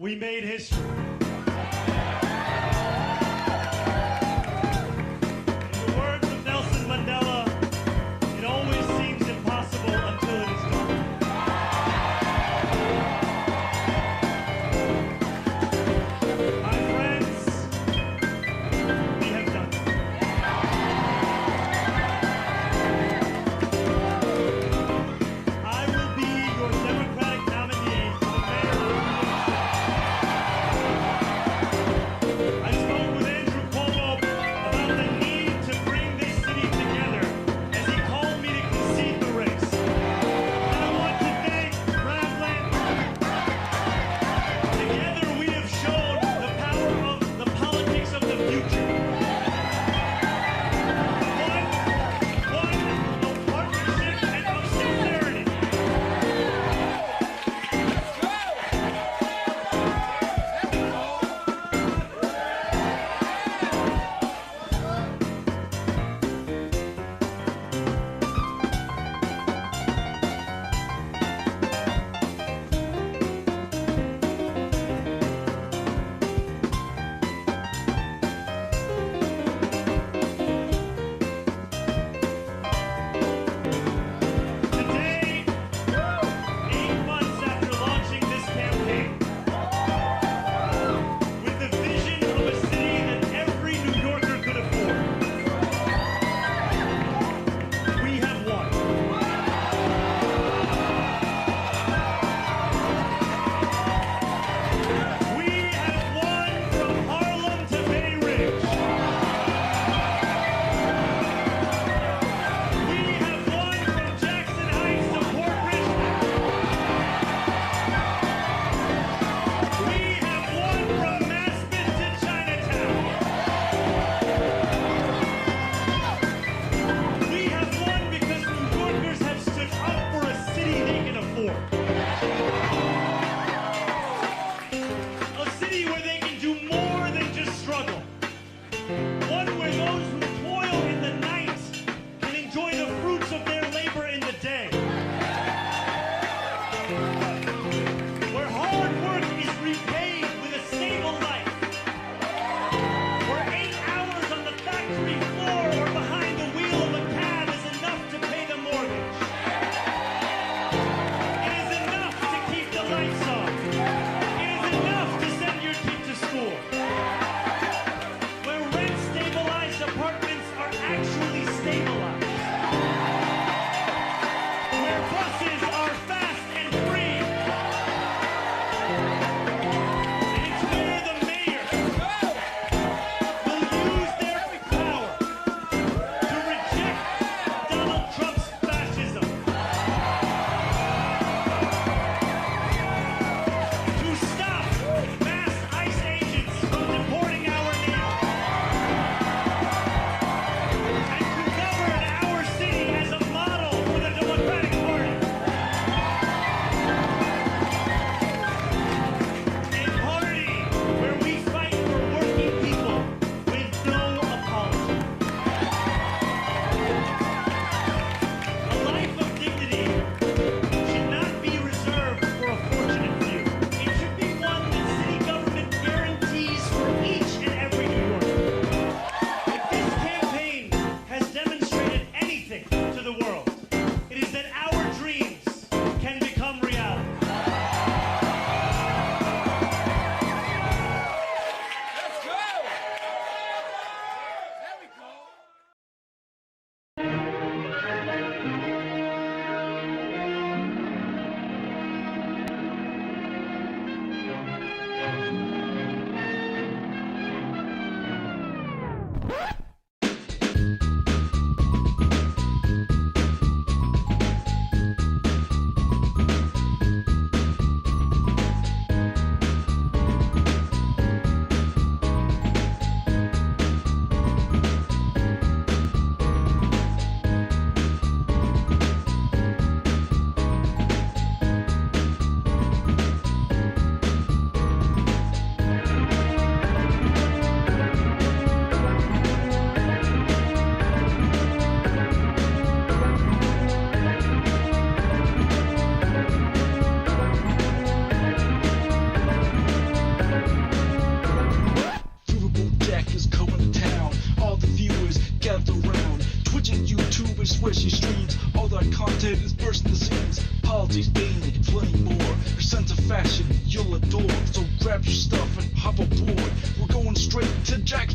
We made history. In the words of Nelson Mandela, it always seems impossible until it is done. My friends, we have done it. I will be your Democratic nominee for the mayor of New York City.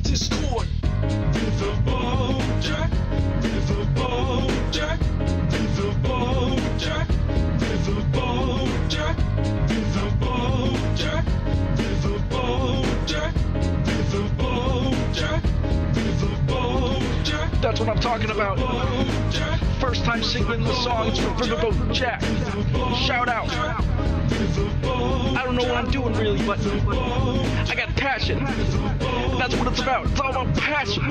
discord. Riverboat Jack, Riverboat Jack, Riverboat Jack, Riverboat Jack, Riverboat Jack, Riverboat Jack, Riverboat Jack, Riverboat Jack. That's what I'm talking about. First time singing the song, it's from Riverboat Jack. Shout out. I don't know what I'm doing really, but I got passion. That's what it's about. It's all about passion.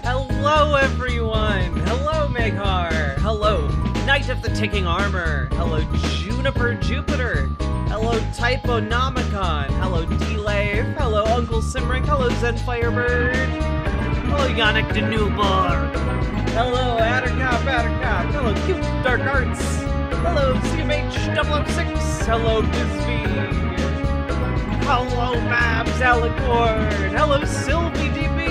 Hello, everyone. Hello, Meghar. Hello, Knight of the Ticking Armor. Hello, Juniper Jupiter. Hello, Typonomicon. Hello, D-Lave. Hello, Uncle Simric. Hello, Zen Firebird. Hello, Yannick de Newbar. Hello, Attercop. Hello, Cute Dark Arts. Hello, CMH006. Hello, Bisbee. Hello, Mabs Alicorn. Hello, Sylvie DB.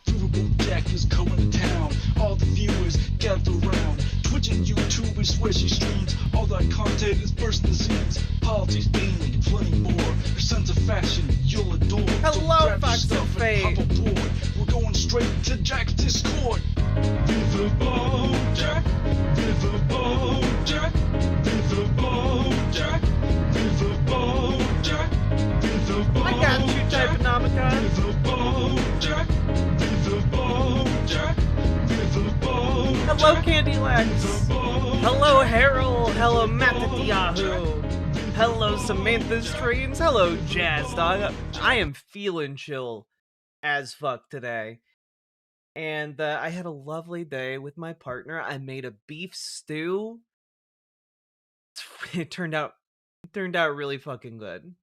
Riverboat Jack is coming to town. All the viewers gather round. Twitch and YouTube is where she streams. All that content is bursting the seams. Politics, gaming, and plenty more. Her sense of fashion you'll adore. Hello, so grab your Fox stuff of and Fate. hop aboard. We're going straight to Jack's Discord. Riverboat Jack, Riverboat Jack, Riverboat Jack, Riverboat Jack, Riverboat I got you, Typonomicon. Riverboat Jack, Riverboat Jack, Riverboat. Hello, Candy Lex. Hello, Harold. Hello, Matatiahu. Hello, Samantha's Trains. Hello, Jazz Dog. I am feeling chill as fuck today. And I had a lovely day with my partner. I made a beef stew. It turned out really fucking good.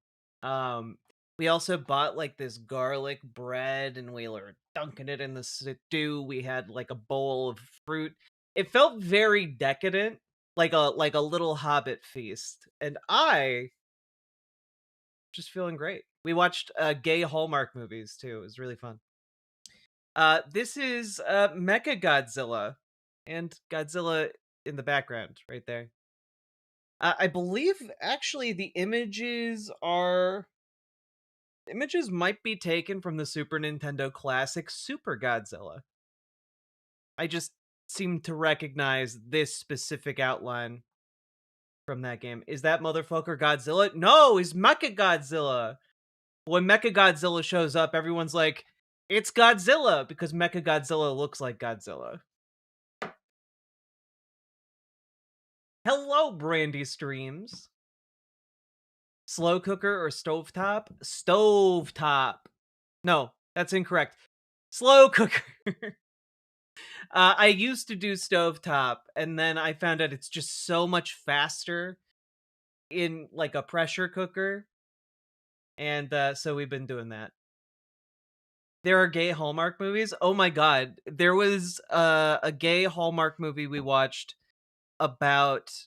We also bought like this garlic bread and we were dunking it in the stew. We had like a bowl of fruit. It felt very decadent, like a little Hobbit feast. And I just feeling great. We watched gay Hallmark movies too. It was really fun. This is Mecha Godzilla and Godzilla in the background right there. I believe actually the images might be taken from the Super Nintendo classic Super Godzilla. I just seem to recognize this specific outline from that game. Is that motherfucker Godzilla? No, it's Mecha Godzilla. When Mecha Godzilla shows up, everyone's like, it's Godzilla, because Mecha Godzilla looks like Godzilla. Hello, Brandy Streams. Slow cooker or stovetop? Stovetop. No, that's incorrect. Slow cooker. I used to do stovetop, and then I found out it's just so much faster in like a pressure cooker. And so we've been doing that. There are gay Hallmark movies. Oh my god. There was a gay Hallmark movie we watched about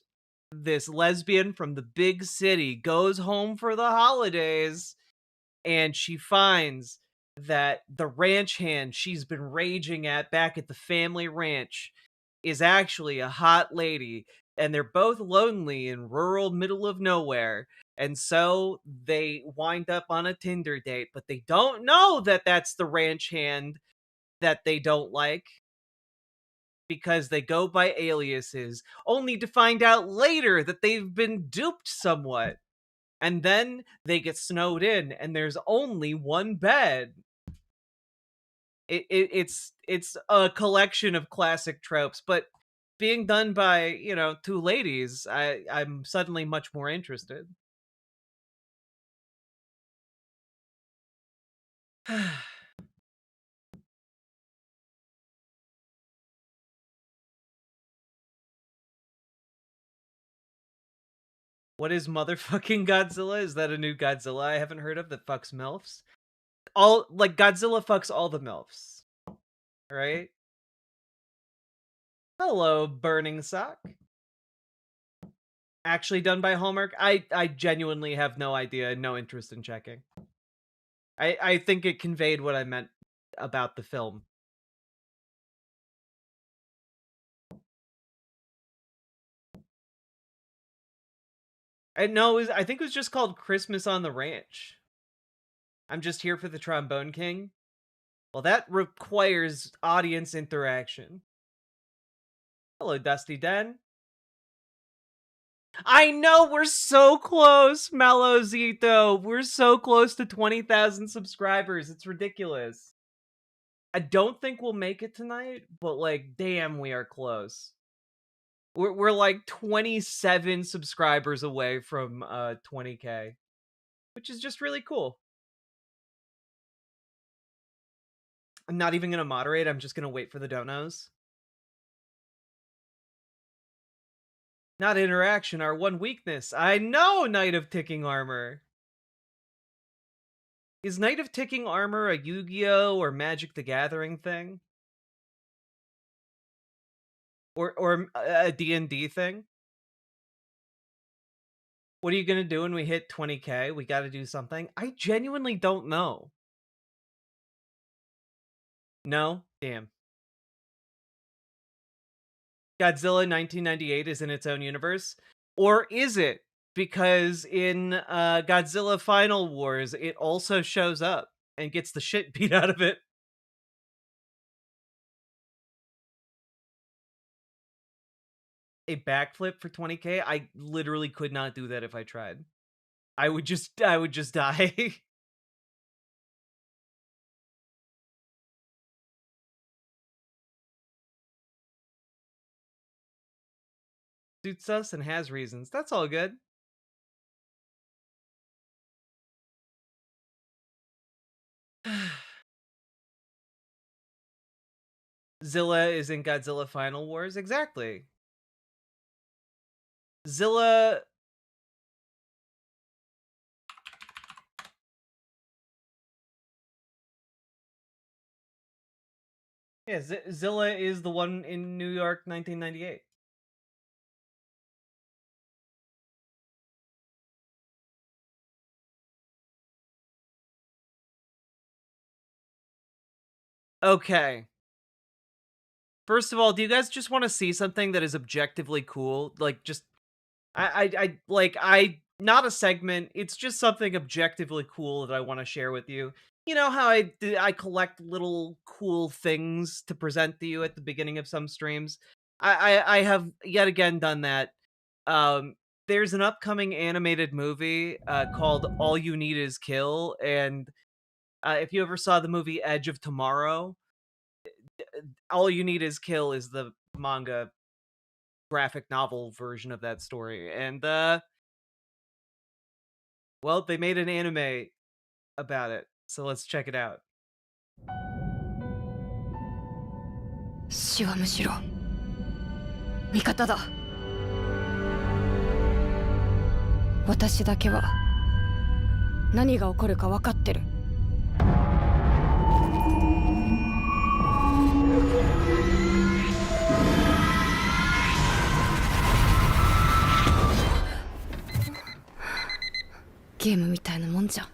this lesbian from the big city goes home for the holidays and she finds that the ranch hand she's been raging at back at the family ranch is actually a hot lady, and they're both lonely in rural middle of nowhere. And so they wind up on a Tinder date, but they don't know that that's the ranch hand that they don't like because they go by aliases, only to find out later that they've been duped somewhat. And then they get snowed in, and there's only one bed. It's a collection of classic tropes, but being done by, two ladies, I'm suddenly much more interested. What is motherfucking Godzilla? Is that a new Godzilla I haven't heard of that fucks MILFs? Godzilla fucks all the MILFs. Right? Hello, Burning Sock. Actually done by Hallmark? I genuinely have no idea, no interest in checking. I think it conveyed what I meant about the film. No, I think it was just called Christmas on the Ranch. I'm just here for the Trombone King. Well, that requires audience interaction. Hello, Dusty Den. I know we're so close, Malozito. We're so close to 20,000 subscribers. It's ridiculous. I don't think we'll make it tonight, but like, damn, we are close. We're like 27 subscribers away from 20K, which is just really cool. I'm not even gonna moderate. I'm just gonna wait for the donos. Not interaction, our one weakness. I know, Knight of Ticking Armor. Is Knight of Ticking Armor a Yu-Gi-Oh or Magic the Gathering thing? Or a D&D thing? What are you gonna do when we hit 20K? We gotta do something. I genuinely don't know. No? Damn. Godzilla 1998 is in its own universe? Or is it? Because in Godzilla Final Wars, it also shows up and gets the shit beat out of it. A backflip for 20K? I literally could not do that if I tried. I would just die. Suits us and has reasons. That's all good. Zilla is in Godzilla Final Wars? Exactly. Zilla... Yeah, Zilla is the one in New York 1998. Okay. First of all, do you guys just want to see something that is objectively cool? Like, just... not a segment. It's just something objectively cool that I want to share with you. You know how I collect little cool things to present to you at the beginning of some streams. I have yet again done that. There's an upcoming animated movie called All You Need Is Kill, and if you ever saw the movie Edge of Tomorrow, All You Need Is Kill is the manga graphic novel version of that story, and well, they made an anime about it, so let's check it out. 死はむしろ味方だ。私だけは何が起こるか分かってる。ゲームみたいなもんじゃん。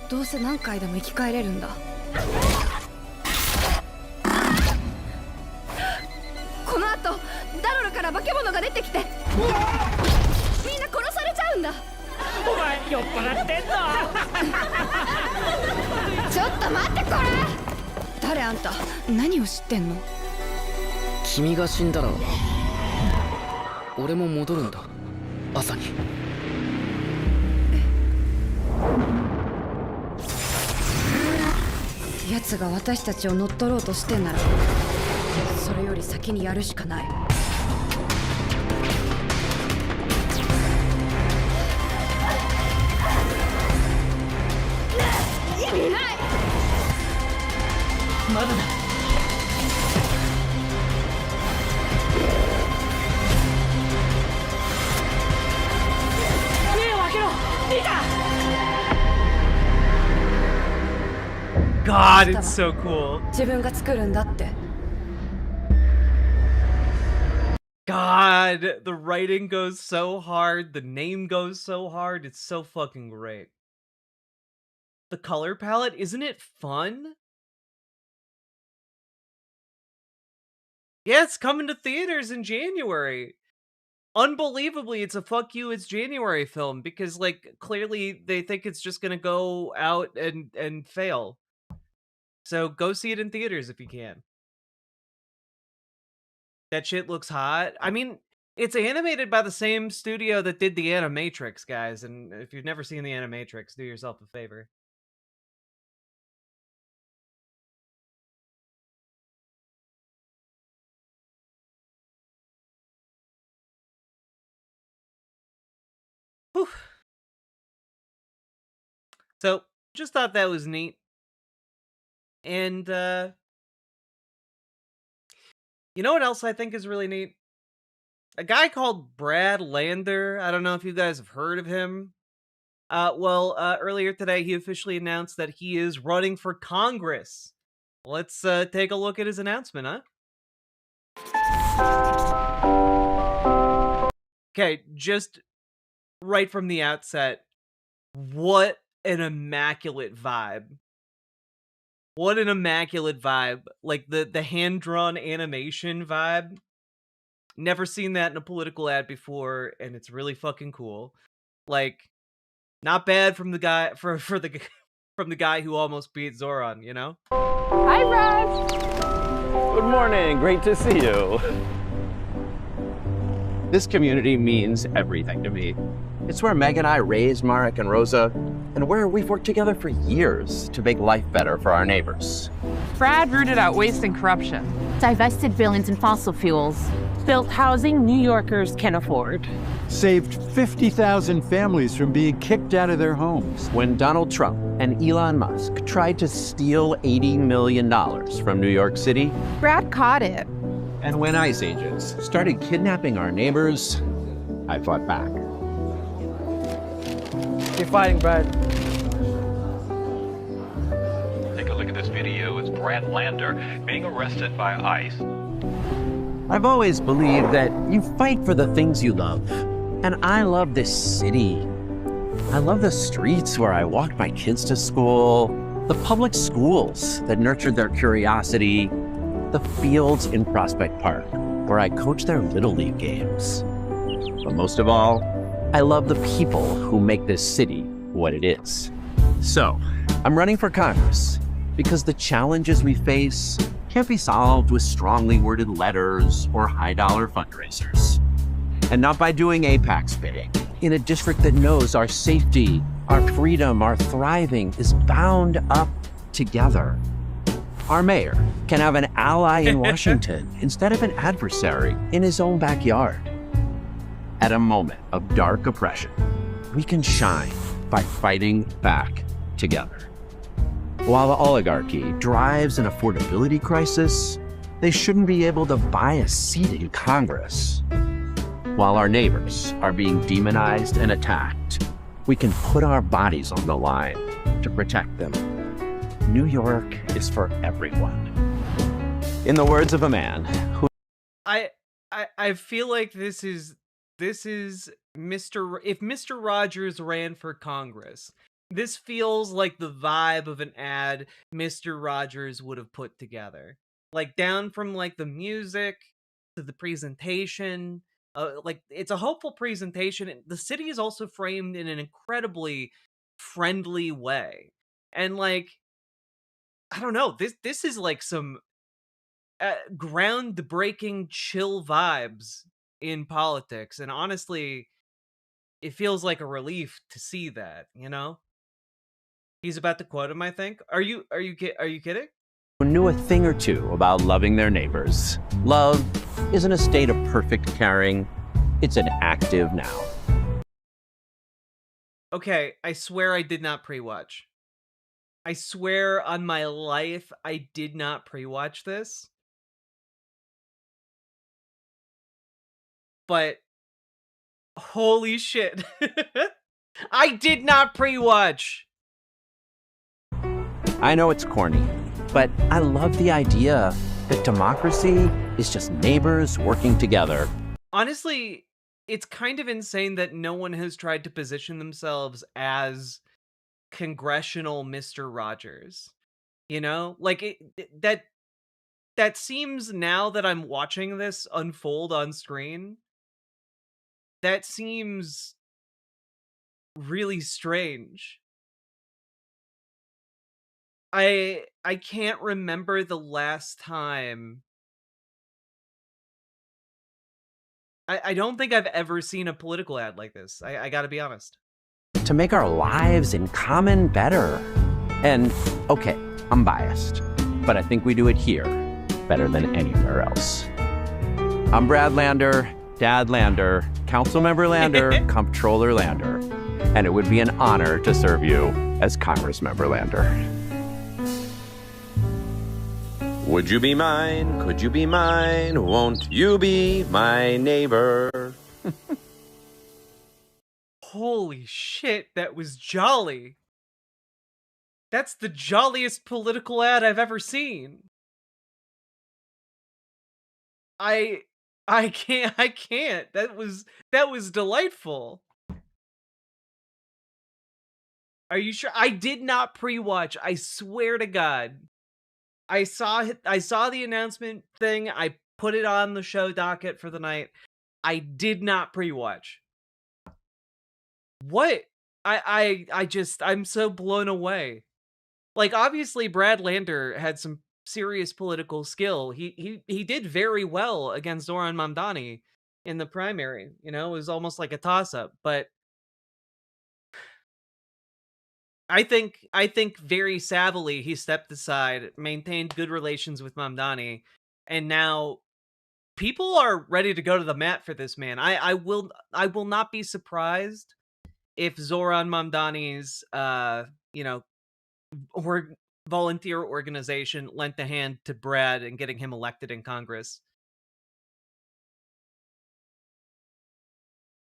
どうせ何回でも生き返れるんだ。この後ダロルから化け物が出てきてみんな殺されちゃうんだ。お前酔っ払ってんの？ちょっと待ってこれ。誰あんた？何を知ってんの？君が死んだら俺も戻るんだ。朝に。奴が私たちを乗っ取ろうとしてんならそれより先にやるしかない。意味ない。まだだ。目を開けろ、リタ。God, it's so cool. 自分が作るんだって。God, the writing goes so hard, the name goes so hard, it's so fucking great. The color palette, isn't it fun? Yeah, it's coming to theaters in January. Unbelievably, it's a fuck you, it's January film because like clearly they think it's just gonna go out and fail. So go see it in theaters if you can. That shit looks hot. I mean, it's animated by the same studio that did the Animatrix, guys, and if you've never seen the Animatrix, do yourself a favor. Whew. So, just thought that was neat. And you know what else I think is really neat? A guy called Brad Lander. I don't know if you guys have heard of him. Earlier today, he officially announced that he is running for Congress. Let's take a look at his announcement, huh? Okay, just right from the outset, what an immaculate vibe. What an immaculate vibe. Like the hand-drawn animation vibe. Never seen that in a political ad before, and it's really fucking cool. Like, not bad from the guy for the from the guy who almost beat Zoran, you know? Hi, Raj. Good morning, great to see you. This community means everything to me. It's where Meg and I raised Marek and Rosa, and where we've worked together for years to make life better for our neighbors. Brad rooted out waste and corruption. Divested billions in fossil fuels. Built housing New Yorkers can afford. Saved 50,000 families from being kicked out of their homes. When Donald Trump and Elon Musk tried to steal $80 million from New York City, Brad caught it. and when ICE agents started kidnapping our neighbors, I fought back. You're fighting, Brad. Take a look at this video. It's Brad Lander being arrested by ICE. I've always believed that you fight for the things you love. And I love this city. I love the streets where I walked my kids to school, the public schools that nurtured their curiosity, the fields in Prospect Park where I coached their Little League games. But most of all, I love the people who make this city what it is. So, I'm running for Congress because the challenges we face can't be solved with strongly worded letters or high-dollar fundraisers. And not by doing apex bidding in a district that knows our safety, our freedom, our thriving is bound up together. Our mayor can have an ally in Washington instead of an adversary in his own backyard. At a moment of dark oppression, we can shine by fighting back together. While the oligarchy drives an affordability crisis, they shouldn't be able to buy a seat in Congress. While our neighbors are being demonized and attacked, we can put our bodies on the line to protect them. New York is for everyone. In the words of a man who... I feel like this is Mr. If Mr. Rogers ran for Congress, this feels like the vibe of an ad Mr. Rogers would have put together. Like down from like the music to the presentation, like it's a hopeful presentation. The city is also framed in an incredibly friendly way. And like I don't know, this is like some groundbreaking chill vibes in politics, and honestly, it feels like a relief to see that, you know? He's about to quote him, I think. Are you kidding? who knew a thing or two about loving their neighbors. Love isn't a state of perfect caring, it's an active now. Okay, I swear I did not pre-watch. I swear on my life I did not pre-watch this. But holy shit. I did not pre-watch. I know it's corny, but I love the idea that democracy is just neighbors working together. Honestly, it's kind of insane that no one has tried to position themselves as congressional Mr. Rogers. You know? Like, that that seems, now that I'm watching this unfold on screen, that seems really strange. I can't remember the last time. I don't think I've ever seen a political ad like this. I gotta be honest. To make our lives in common better. And okay, I'm biased, but I think we do it here better than anywhere else. I'm Brad Lander, Dad Lander, Councilmember Lander, Comptroller Lander, and it would be an honor to serve you as Congressmember Lander. Would you be mine? Could you be mine? Won't you be my neighbor? Holy shit, that was jolly. That's the jolliest political ad I've ever seen. I can't. That was delightful. Are you sure? I did not pre-watch. I swear to God. I saw the announcement thing. I put it on the show docket for the night. I did not pre-watch. What? I'm so blown away. Like, obviously Brad Lander had some serious political skill. He did very well against Zoran Mamdani in the primary. You know, it was almost like a toss-up, but I think very savvily he stepped aside, maintained good relations with Mamdani, and now people are ready to go to the mat for this man. I will not be surprised if Zoran Mamdani's you know, or volunteer organization lent a hand to Brad in getting him elected in Congress.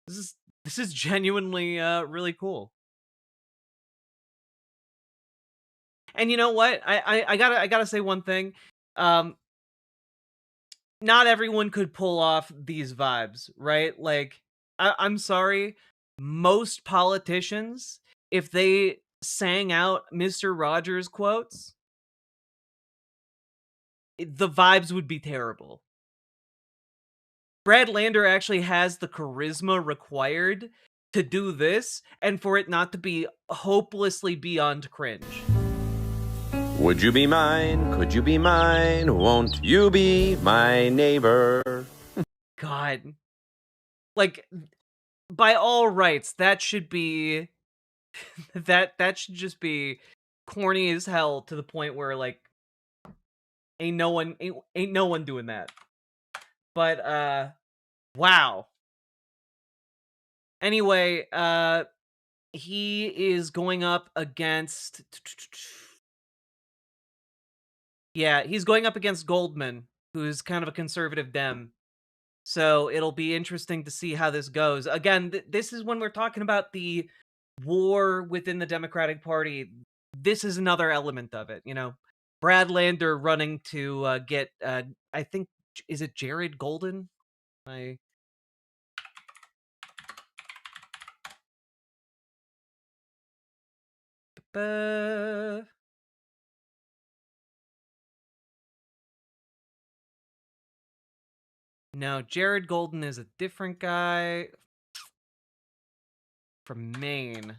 This is genuinely really cool. And you know what? I gotta say one thing. Not everyone could pull off these vibes, right? Like, I'm sorry, most politicians, if they sang out Mr. Rogers quotes, the vibes would be terrible. Brad Lander actually has the charisma required to do this, and for it not to be hopelessly beyond cringe. Would you be mine? Could you be mine? Won't you be my neighbor? God. Like, by all rights, that should be that should just be corny as hell, to the point where, like, ain't no one doing that. But wow. Anyway, he is going up against he's going up against Goldman, who's kind of a conservative Dem. So it'll be interesting to see how this goes. Again, this is when we're talking about the war within the Democratic Party. This is another element of it, you know. Brad Lander running to get, I think, is it Jared Golden? No, Jared Golden is a different guy from Maine.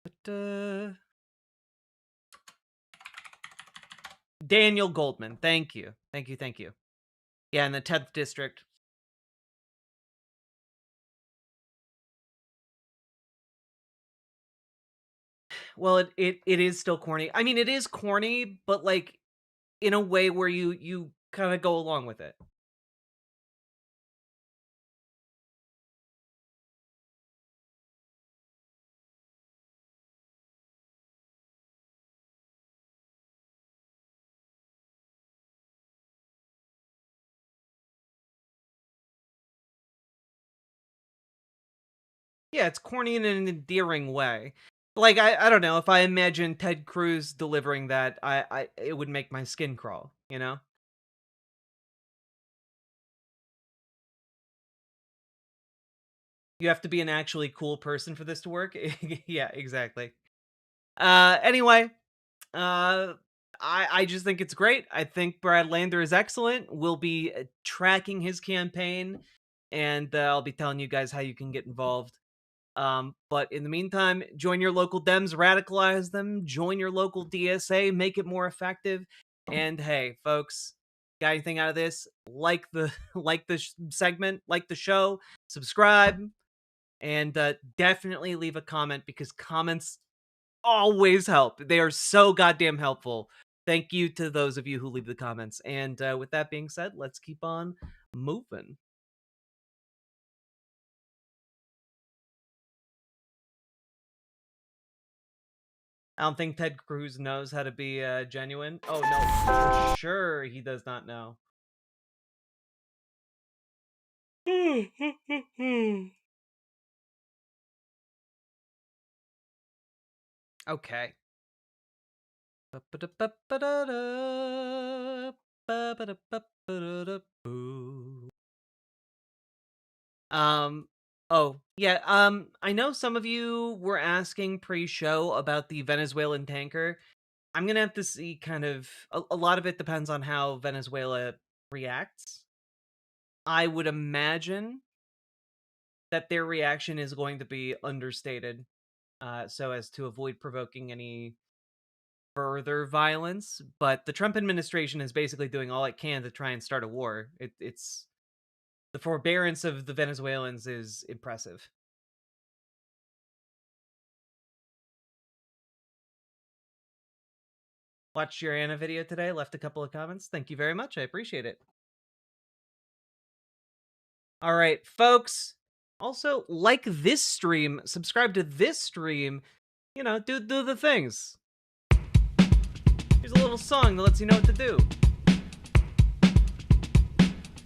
But, Daniel Goldman. Thank you. Thank you. Yeah, in the 10th district. Well, it is still corny. I mean, it is corny, but, like, in a way where you kind of go along with it. Yeah, it's corny in an endearing way. Like, I don't know, if I imagine Ted Cruz delivering that, it would make my skin crawl, you know? You have to be an actually cool person for this to work. Yeah, exactly. Anyway, I just think it's great. I think Brad Lander is excellent. We'll be tracking his campaign, and I'll be telling you guys how you can get involved. But in the meantime, join your local Dems, radicalize them, join your local DSA, make it more effective. And hey, folks, got anything out of this? Like the segment, like the show, subscribe, and definitely leave a comment because comments always help. They are so goddamn helpful. Thank you to those of you who leave the comments. And with that being said, let's keep on moving. I don't think Ted Cruz knows how to be genuine. Oh no, for sure he does not know. Okay. Oh, yeah, I know some of you were asking pre-show about the Venezuelan tanker. I'm gonna have to see kind of a lot of it depends on how Venezuela reacts. I would imagine that their reaction is going to be understated, so as to avoid provoking any further violence. But the Trump administration is basically doing all it can to try and start a war. It's the forbearance of the Venezuelans is impressive. Watched your Anna video today, left a couple of comments. Thank you very much. I appreciate it. All right, folks. Also, like this stream, subscribe to this stream, you know, do the things. Here's a little song that lets you know what to do.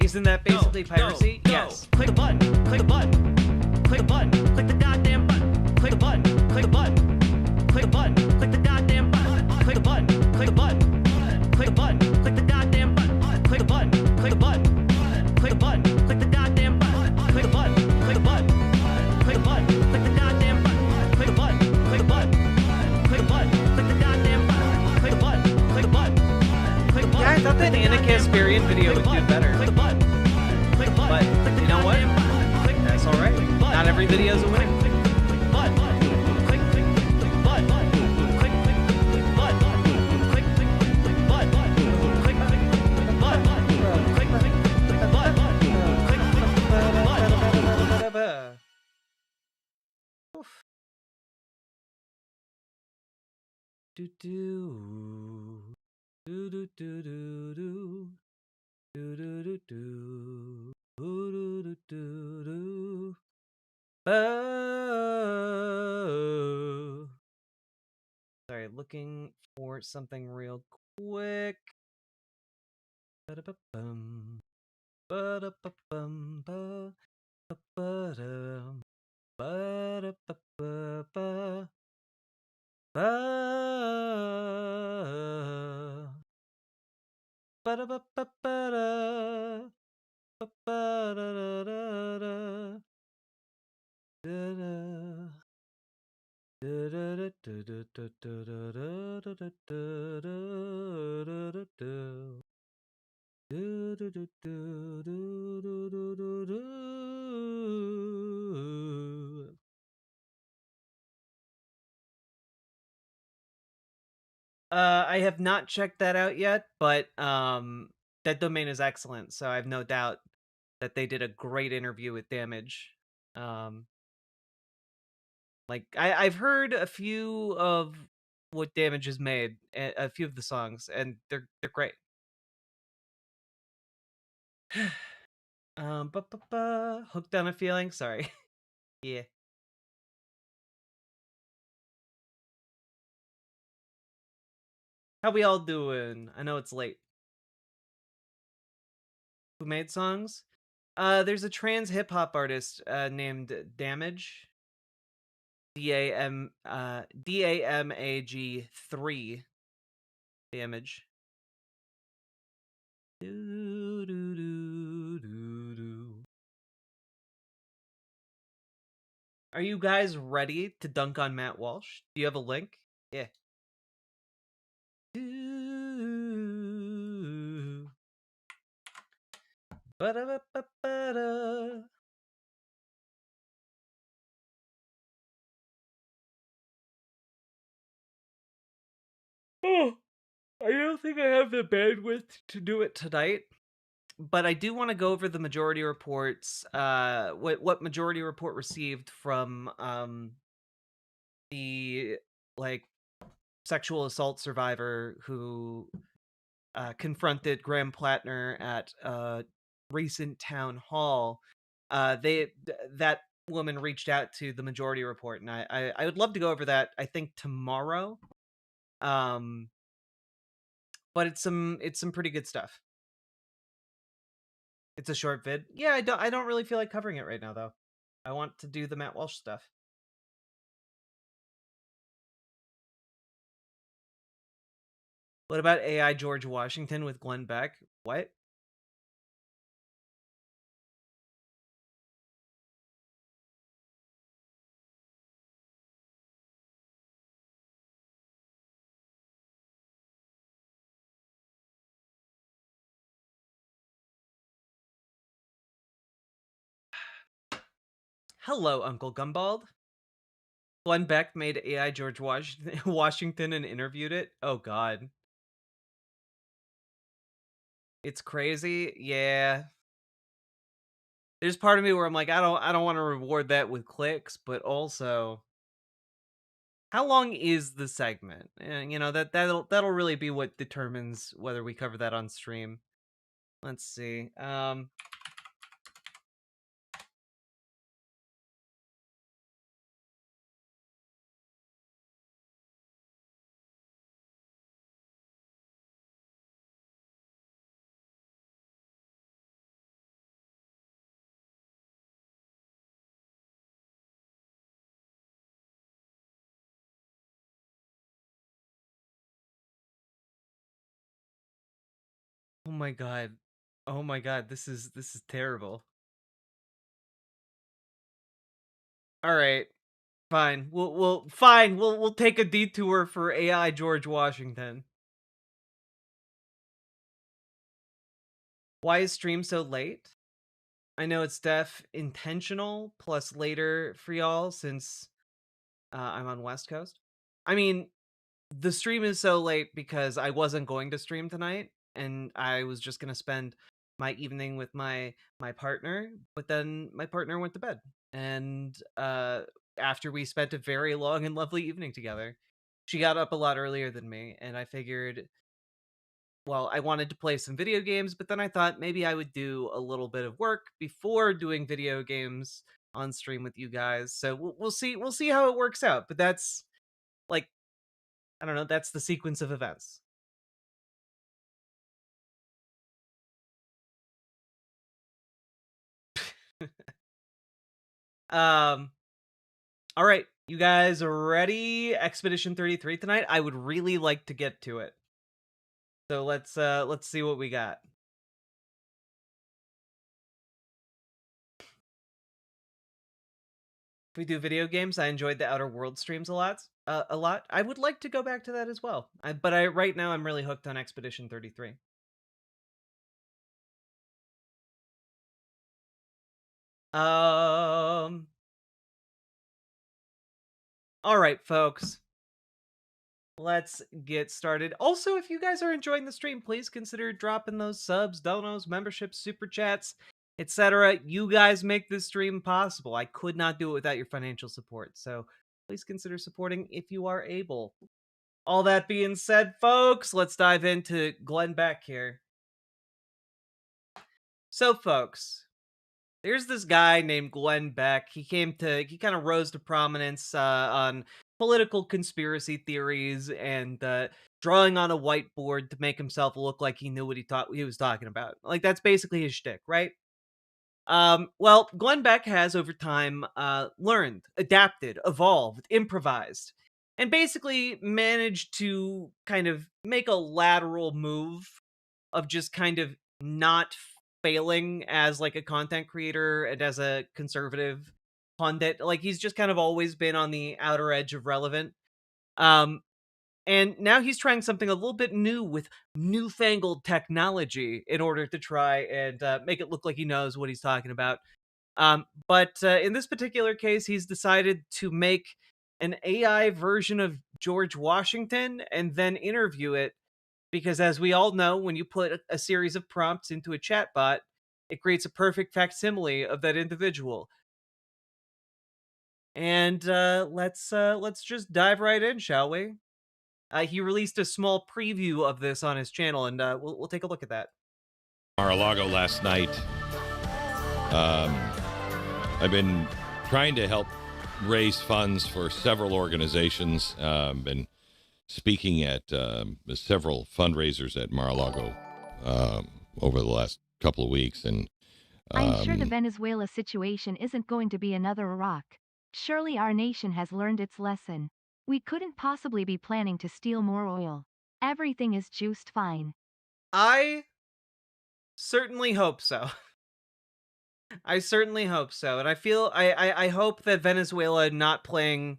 Isn't that basically piracy? Yes. Click the button. Click the button. Click the button. Click the goddamn button. Click the button. Click the button. Click the button. Click the goddamn button. Click the button. Click the button. Click the button. Click the goddamn button. Click the button. Click the button. Click the button. Click the goddamn button. Click the button. Click the button. Click the button. Click the goddamn button. Click the button. Click the button. Click the button. Click the goddamn button. Click the button. Click the button. Click the button. Yeah, I thought that Anna Kasparian video would do better. But you know what? That's alright. Not every video is a winner. Do do do do do do do. Do do do do do do do do. Oh. Sorry, looking for something real quick. Ba-da-ba-bum. Ba-da-ba-bum. Ba-da-ba-dum. Ba-da-ba-ba-ba. Ba. Ba-da-ba-ba-ba-da. Ba-ba-da-da-da-da. Da-da. I have not checked that out yet, but that domain is excellent, so I have no doubt that they did a great interview with Damage. Like I've heard a few of what Damage has made, a few of the songs, and they're great. Hooked on a Feeling. Sorry. Yeah. How we all doing? I know it's late. Who made songs? There's a trans hip hop artist named Damage. DAMAG3 Damage. Do, do, do, do, do. Are you guys ready to dunk on Matt Walsh? Do you have a link? Yeah. Ba-da-ba-ba-ba-da. Oh, I don't think I have the bandwidth to do it tonight, but I do want to go over the majority reports. What majority report received from the like sexual assault survivor who confronted Graham Plattner at a recent town hall. That woman reached out to the majority report, and I would love to go over that. I think tomorrow. Um, but it's some pretty good stuff. It's a short vid. Yeah, I don't really feel like covering it right now though. I want to do the Matt Walsh stuff. What about AI George Washington with Glenn Beck? What? Hello, Uncle Gumbald. Glenn Beck made AI George Washington and interviewed it. Oh God. It's crazy. Yeah. There's part of me where I'm like, I don't want to reward that with clicks, but also how long is the segment? You know, that'll really be what determines whether we cover that on stream. Let's see. Oh my god. Oh my god, this is terrible. All right. Fine. We'll take a detour for AI George Washington. Why is stream so late? I know it's intentional plus later for y'all since I'm on West Coast. I mean, the stream is so late because I wasn't going to stream tonight and I was just going to spend my evening with my partner, but then my partner went to bed. And after we spent a very long and lovely evening together, she got up a lot earlier than me, and I figured, well, I wanted to play some video games, but then I thought maybe I would do a little bit of work before doing video games on stream with you guys. So we'll see how it works out. But that's like, I don't know, that's the sequence of events. um all right, you guys are ready? Expedition 33 tonight. I would really like to get to it. So let's see what we got. If we do video games, I enjoyed the Outer World streams a lot. A lot. I would like to go back to that as well. But right now I'm really hooked on Expedition 33. All right, folks. Let's get started. Also, if you guys are enjoying the stream, please consider dropping those subs, donos, memberships, super chats, etc. You guys make this stream possible. I could not do it without your financial support. So please consider supporting if you are able. All that being said, folks, let's dive into Glenn Beck here. So, folks, there's this guy named Glenn Beck. He kind of rose to prominence on political conspiracy theories and drawing on a whiteboard to make himself look like he knew what he was talking about. Like, that's basically his shtick, right? Well, Glenn Beck has over time learned, adapted, evolved, improvised, and basically managed to kind of make a lateral move of just kind of not failing as like a content creator and as a conservative pundit. Like, he's just kind of always been on the outer edge of relevant. Um, and now he's trying something a little bit new with newfangled technology in order to try and make it look like he knows what he's talking about. But in this particular case, he's decided to make an AI version of George Washington and then interview it. Because as we all know, when you put a series of prompts into a chatbot, it creates a perfect facsimile of that individual. And let's just dive right in, shall we? He released a small preview of this on his channel, and we'll take a look at that. Mar-a-Lago last night. I've been trying to help raise funds for several organizations. Been speaking at several fundraisers at Mar-a-Lago over the last couple of weeks, and I'm sure the Venezuela situation isn't going to be another Iraq. Surely our nation has learned its lesson. We couldn't possibly be planning to steal more oil. Everything is juiced fine. I certainly hope so. I certainly hope so. And I feel I hope that Venezuela not playing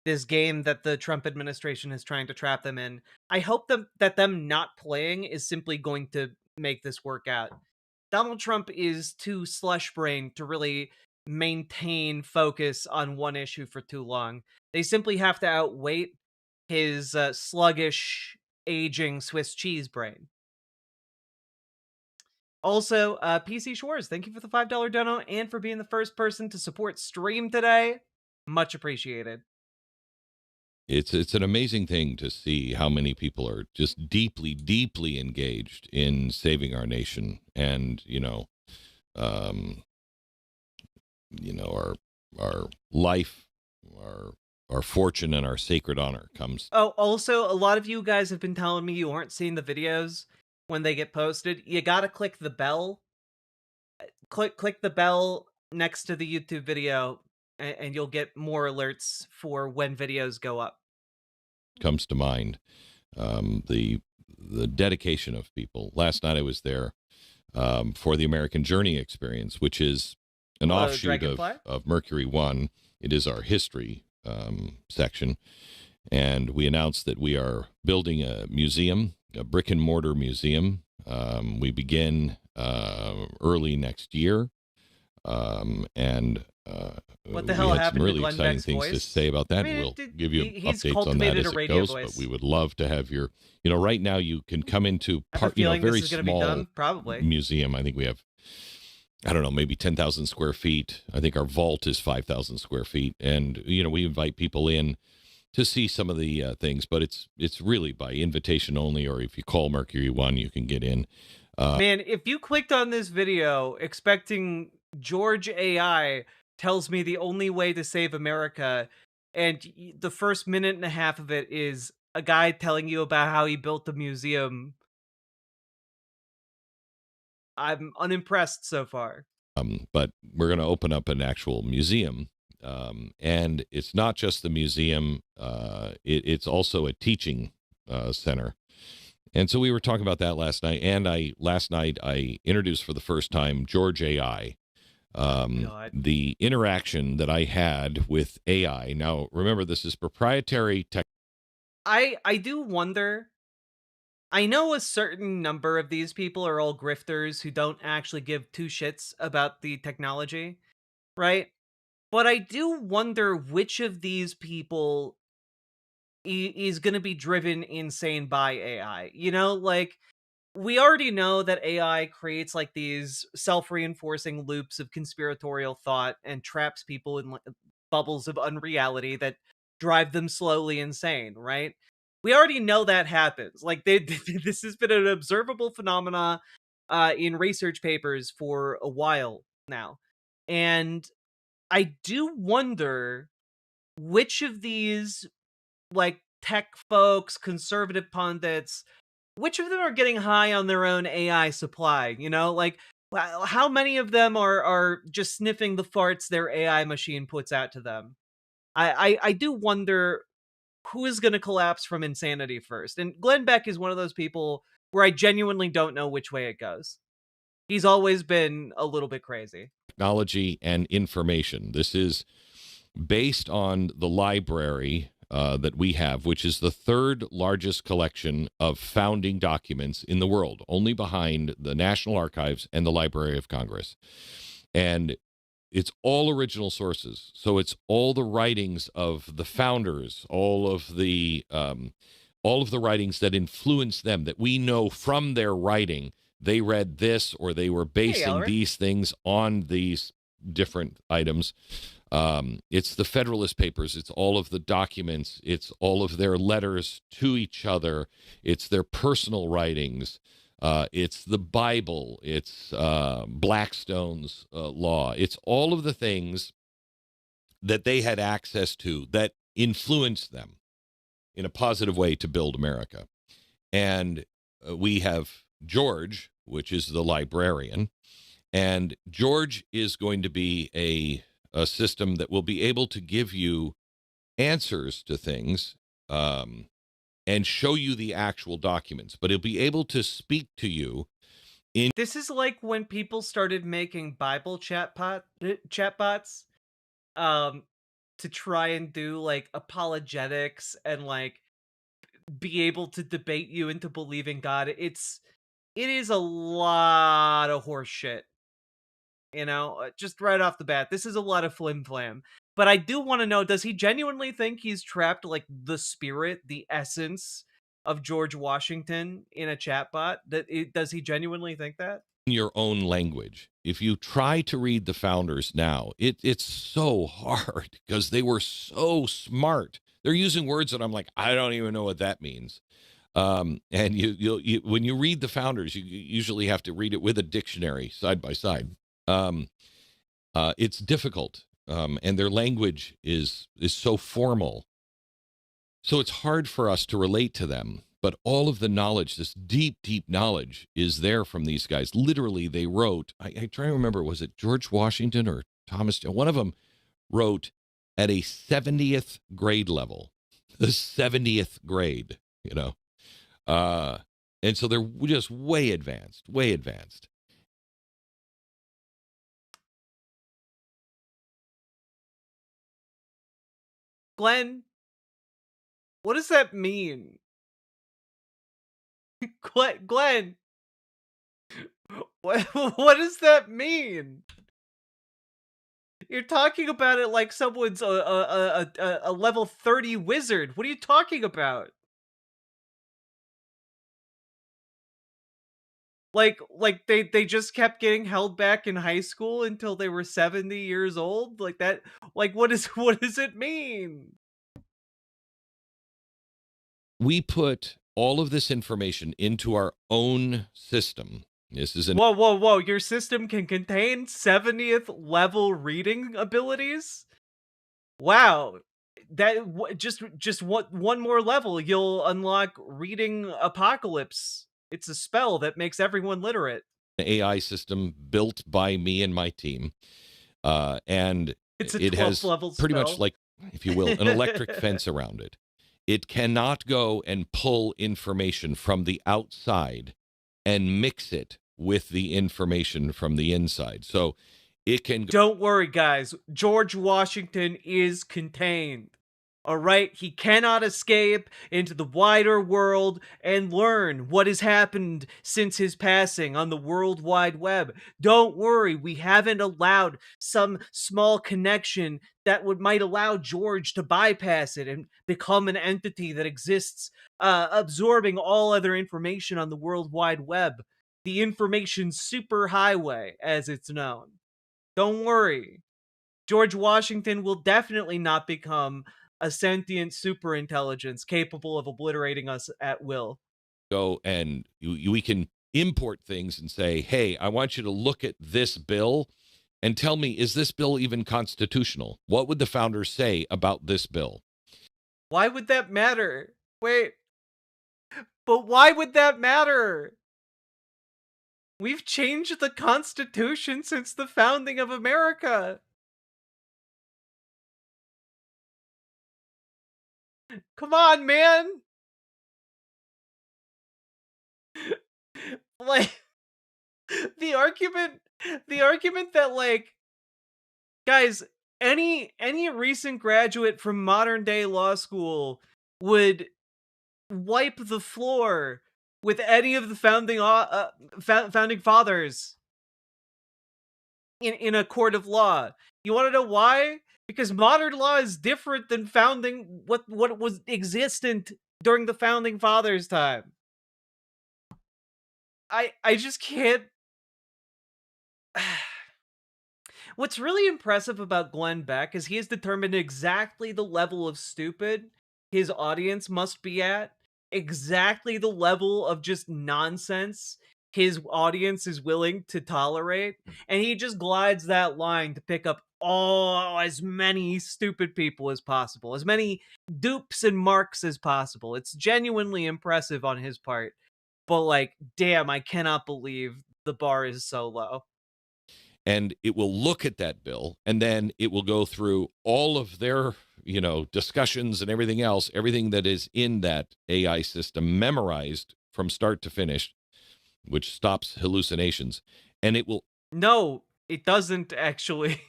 this game that the Trump administration is trying to trap them in. I hope that them not playing is simply going to make this work out. Donald Trump is too slush brained to really maintain focus on one issue for too long. They simply have to outwait his sluggish, aging Swiss cheese brain. Also, PC Shores, thank you for the $5 dono and for being the first person to support stream today. Much appreciated. it's an amazing thing to see how many people are just deeply, deeply engaged in saving our nation, and our life, our fortune, and our sacred honor comes. Oh, also, a lot of you guys have been telling me you aren't seeing the videos when they get posted. You gotta click the bell. Click the bell next to the YouTube video, and you'll get more alerts for when videos go up. Comes to mind. The dedication of people. Last night I was there for the American Journey experience, which is an offshoot of Mercury One. It is our history section, and we announced that we are building a museum, a brick and mortar museum. We begin early next year, and what the hell we had happened some really to Glenn exciting Beck's things voice? to say about that. I mean, We'll give you he's updates on that cultivated as a it radio goes. voice. But we would love to have your, right now you can come into I have a a feeling very this is gonna be small done, probably. museum. I think we have, I don't know, maybe 10,000 square feet. I think our vault is 5,000 square feet, and we invite people in to see some of the things, but it's really by invitation only, or if you call Mercury One, you can get in. Man, if you clicked on this video expecting George AI tells me the only way to save America, and the first minute and a half of it is a guy telling you about how he built a museum, I'm unimpressed so far. But we're going to open up an actual museum, and it's not just the museum, it's also a teaching center. And so we were talking about that last night, and last night I introduced for the first time George AI. The interaction that I had with AI. Now, remember, this is proprietary tech. I do wonder. I know a certain number of these people are all grifters who don't actually give two shits about the technology, right? But I do wonder which of these people is going to be driven insane by AI. Like, we already know that AI creates like these self-reinforcing loops of conspiratorial thought and traps people in bubbles of unreality that drive them slowly insane, right? We already know that happens. Like, this has been an observable phenomena in research papers for a while now. And I do wonder which of these, like, tech folks, conservative pundits, which of them are getting high on their own AI supply? Like, how many of them are just sniffing the farts their AI machine puts out to them? I do wonder who is going to collapse from insanity first. And Glenn Beck is one of those people where I genuinely don't know which way it goes. He's always been a little bit crazy. Technology and information. This is based on the library that we have, which is the third largest collection of founding documents in the world, only behind the National Archives and the Library of Congress. And it's all original sources. So it's all the writings of the founders, all of the writings that influenced them, that we know from their writing, they read this or they were basing these things on these different items. It's the Federalist Papers. It's all of the documents. It's all of their letters to each other. It's their personal writings. It's the Bible. It's Blackstone's law. It's all of the things that they had access to that influenced them in a positive way to build America. And we have George, which is the librarian. And George is going to be a system that will be able to give you answers to things and show you the actual documents, but it'll be able to speak to you. This is like when people started making Bible chatbots to try and do like apologetics and like be able to debate you into believing God. It is a lot of horse shit. You know, just right off the bat, this is a lot of flim-flam. But I do want to know, does he genuinely think he's trapped like the spirit, the essence of George Washington in a chatbot? Does he genuinely think that? In your own language. If you try to read the founders now, it's so hard because they were so smart. They're using words that I'm like, I don't even know what that means. And you when you read the founders, you usually have to read it with a dictionary side by side. It's difficult, and their language is so formal. So it's hard for us to relate to them. But all of the knowledge, this deep, deep knowledge, is there from these guys. Literally, they wrote, I try to remember, was it George Washington or Thomas? One of them wrote at a 70th grade level, the 70th grade, you know. And so they're just way advanced, way advanced. Glenn, what does that mean? Glenn, what does that mean? You're talking about it like someone's a level 30 wizard. What are you talking about? Like they just kept getting held back in high school until they were 70 years old? Like that, like what does it mean? We put all of this information into our own system. This is Whoa. Your system can contain 70th level reading abilities? Wow. That just one more level, you'll unlock reading apocalypse. It's a spell that makes everyone literate. An AI system built by me and my team. And it's a it has level pretty spell. much like, if you will, an electric fence around it. It cannot go and pull information from the outside and mix it with the information from the inside. So it can... Don't worry, guys. George Washington is contained. All right? He cannot escape into the wider world and learn what has happened since his passing on the World Wide Web. Don't worry, we haven't allowed some small connection that might allow George to bypass it and become an entity that exists, absorbing all other information on the World Wide Web. The information superhighway, as it's known. Don't worry. George Washington will definitely not become a sentient superintelligence capable of obliterating us at will. Go and we can import things and say, hey, I want you to look at this bill and tell me, is this bill even constitutional? What would the founders say about this bill? Why would that matter? Wait. But why would that matter? We've changed the Constitution since the founding of America. Come on, man. Like, the argument that, like, guys, any recent graduate from modern day law school would wipe the floor with any of the founding fathers in a court of law. You want to know why? Because modern law is different than what was existent during the founding fathers' time. I just can't. What's really impressive about Glenn Beck is he has determined exactly the level of stupid his audience must be at, exactly the level of just nonsense his audience is willing to tolerate, and he just glides that line to pick up as many stupid people as possible, as many dupes and marks as possible. It's genuinely impressive on his part, but like, damn, I cannot believe the bar is so low. And it will look at that bill, and then it will go through all of their, discussions and everything else, everything that is in that AI system memorized from start to finish, which stops hallucinations. And it will No, it doesn't actually.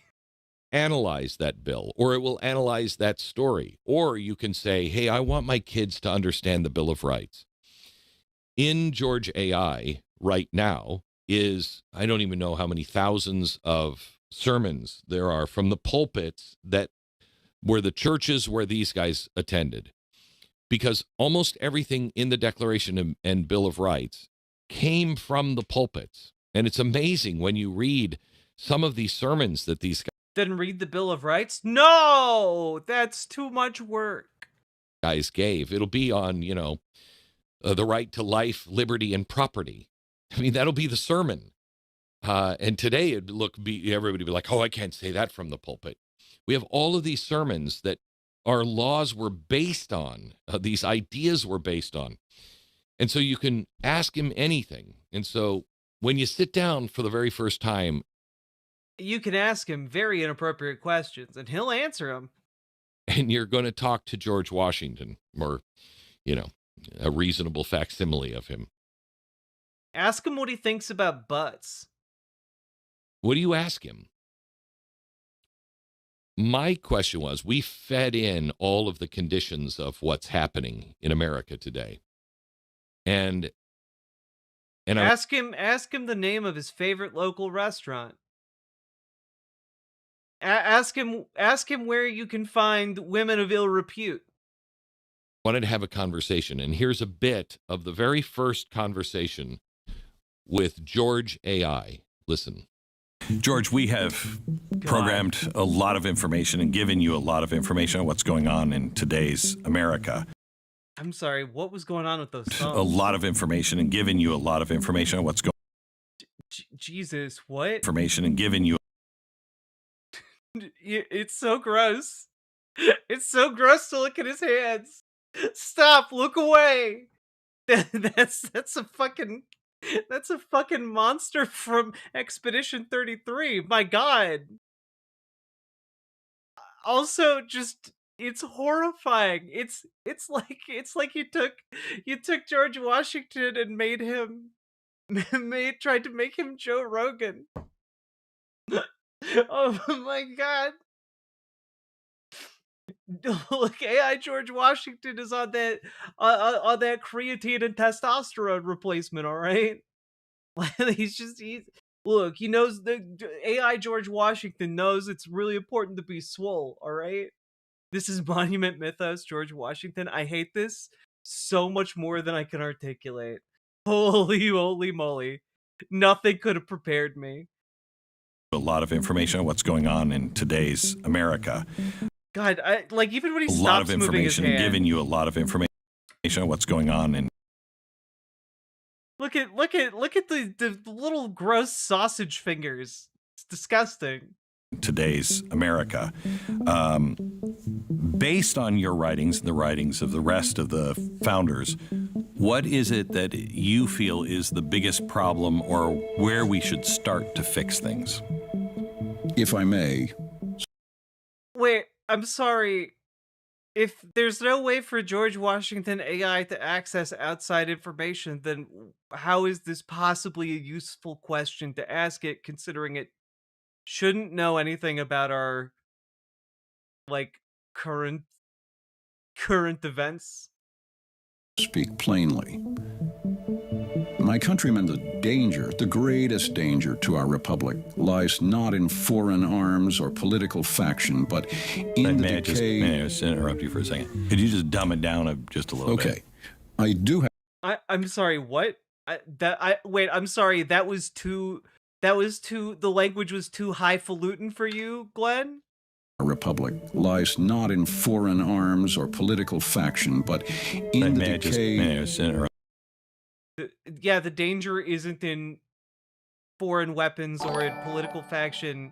analyze that bill, or it will analyze that story. Or you can say, hey, I want my kids to understand the Bill of Rights. In George AI right now is, I don't even know how many thousands of sermons there are from the pulpits that were the churches where these guys attended. Because almost everything in the Declaration and Bill of Rights came from the pulpits. And it's amazing when you read some of these sermons that these Then read the Bill of Rights? No! That's too much work. guys gave. It'll be on, the right to life, liberty, and property. I mean, that'll be the sermon. And today everybody would be like, oh, I can't say that from the pulpit. We have all of these sermons that our laws were based on, these ideas were based on. And so you can ask him anything. And so when you sit down for the very first time, you can ask him very inappropriate questions and he'll answer them. And you're going to talk to George Washington, or, a reasonable facsimile of him. Ask him what he thinks about butts. What do you ask him? My question was, we fed in all of the conditions of what's happening in America today. And ask him the name of his favorite local restaurant. Ask him where you can find women of ill repute. Wanted to have a conversation, and here's a bit of the very first conversation with George AI. Listen. George, we have programmed a lot of information and given you a lot of information on what's going on in today's America. I'm sorry, what was going on with those songs? A lot of information and given you a lot of information on what's going on. Jesus, what? Information and given you. It's so gross. It's so gross to look at his hands. Stop, look away. That's a fucking monster from Expedition 33. My God. Also, just it's horrifying. It's like you took George Washington and tried to make him Joe Rogan. Oh my God. Look, AI George Washington is on that creatine and testosterone replacement, all right? Look, he knows the AI George Washington knows it's really important to be swole, all right? This is Monument Mythos, George Washington. I hate this so much more than I can articulate. Holy moly. Nothing could have prepared me. A lot of information on what's going on in today's America. God, even when he stops a lot of moving information his and hand, giving you a lot of information on what's going on in. Look at the little gross sausage fingers. It's disgusting. Today's America. Based on your writings and the writings of the rest of the founders, what is it that you feel is the biggest problem, or where we should start to fix things? If I may. Wait, I'm sorry. If there's no way for George Washington AI to access outside information, then how is this possibly a useful question to ask it, considering it shouldn't know anything about our like current events. Speak plainly. My countrymen, the danger, the greatest danger to our republic lies not in foreign arms or political faction, but in the decay... May I just interrupt you for a second? Could you just dumb it down just a little bit? Okay. I do have... I'm sorry, what? Wait, I'm sorry, that was too, the language was too highfalutin for you, Glenn? Our republic lies not in foreign arms or political faction, but in the decay... May I just interrupt? Yeah, the danger isn't in foreign weapons or in political faction.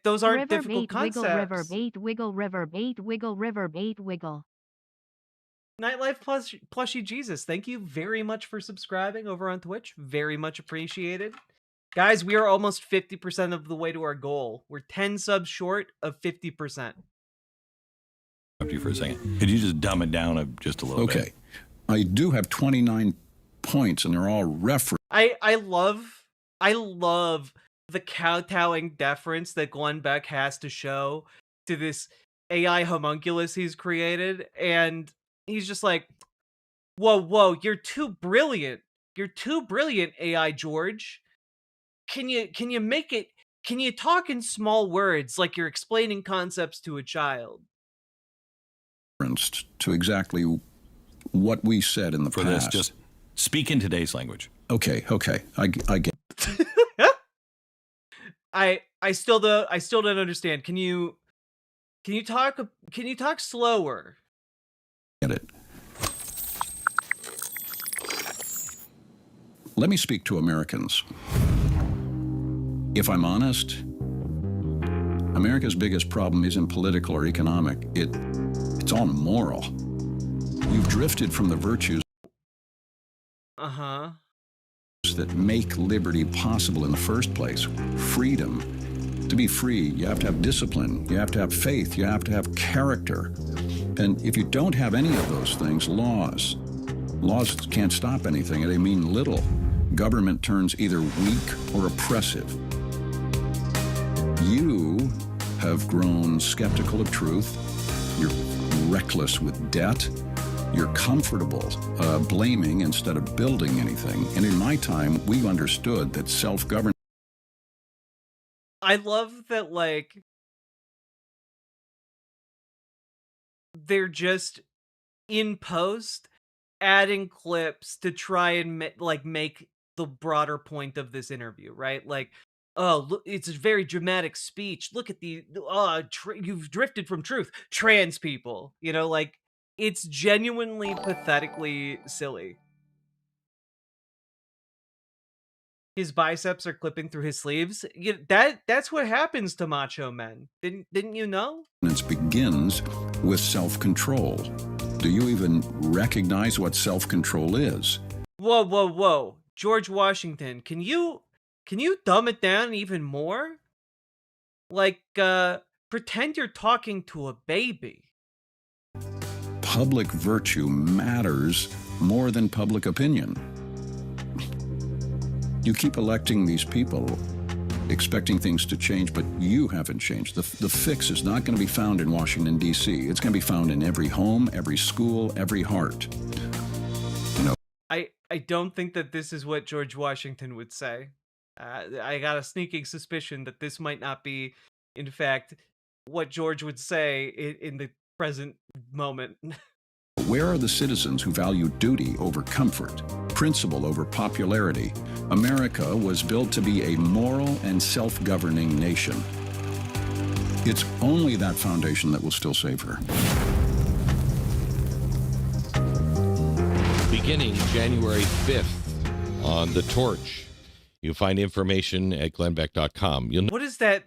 Those aren't river difficult bait, concepts. Wiggle river bait, wiggle river bait, wiggle river bait, wiggle. Nightlife Plushy Jesus, thank you very much for subscribing over on Twitch. Very much appreciated. Guys, we are almost 50% of the way to our goal. We're 10 subs short of 50%. You for a second. Could you just dumb it down just a little bit? Okay. I do have 29 points, and they're all referenced. I love the kowtowing deference that Glenn Beck has to show to this AI homunculus he's created, and he's just like, whoa, you're too brilliant. You're too brilliant, AI George. Can you make it, can you talk in small words like you're explaining concepts to a child? To exactly what we said in the past. This, just speak in today's language. Okay, I get. I still don't understand. Can you talk slower? Get it. Let me speak to Americans. If I'm honest, America's biggest problem isn't political or economic. It's all moral. We've drifted from the virtues that make liberty possible in the first place. Freedom. To be free, you have to have discipline, you have to have faith, you have to have character. And if you don't have any of those things, laws can't stop anything, and they mean little. Government turns either weak or oppressive. You have grown skeptical of truth, you're reckless with debt, you're comfortable blaming instead of building anything. And in my time, we understood that self-governance... I love that, like, they're just in post adding clips to try and make the broader point of this interview, right? Like, oh, look, it's a very dramatic speech. Look at the you've drifted from truth, trans people. You know, like, it's genuinely pathetically silly. His biceps are clipping through his sleeves. That's what happens to macho men. Didn't you know? It begins with self-control. Do you even recognize what self-control is? Whoa. George Washington, can you dumb it down even more? Like, pretend you're talking to a baby. Public virtue matters more than public opinion. You keep electing these people, expecting things to change, but you haven't changed. The fix is not going to be found in Washington, D.C. It's going to be found in every home, every school, every heart. You know. I don't think that this is what George Washington would say. I got a sneaking suspicion that this might not be, in fact, what George would say in the present moment. Where are the citizens who value duty over comfort, principle over popularity? America was built to be a moral and self-governing nation. It's only that foundation that will still save her. Beginning January 5th on The Torch. You'll find information at glennbeck.com. What is that?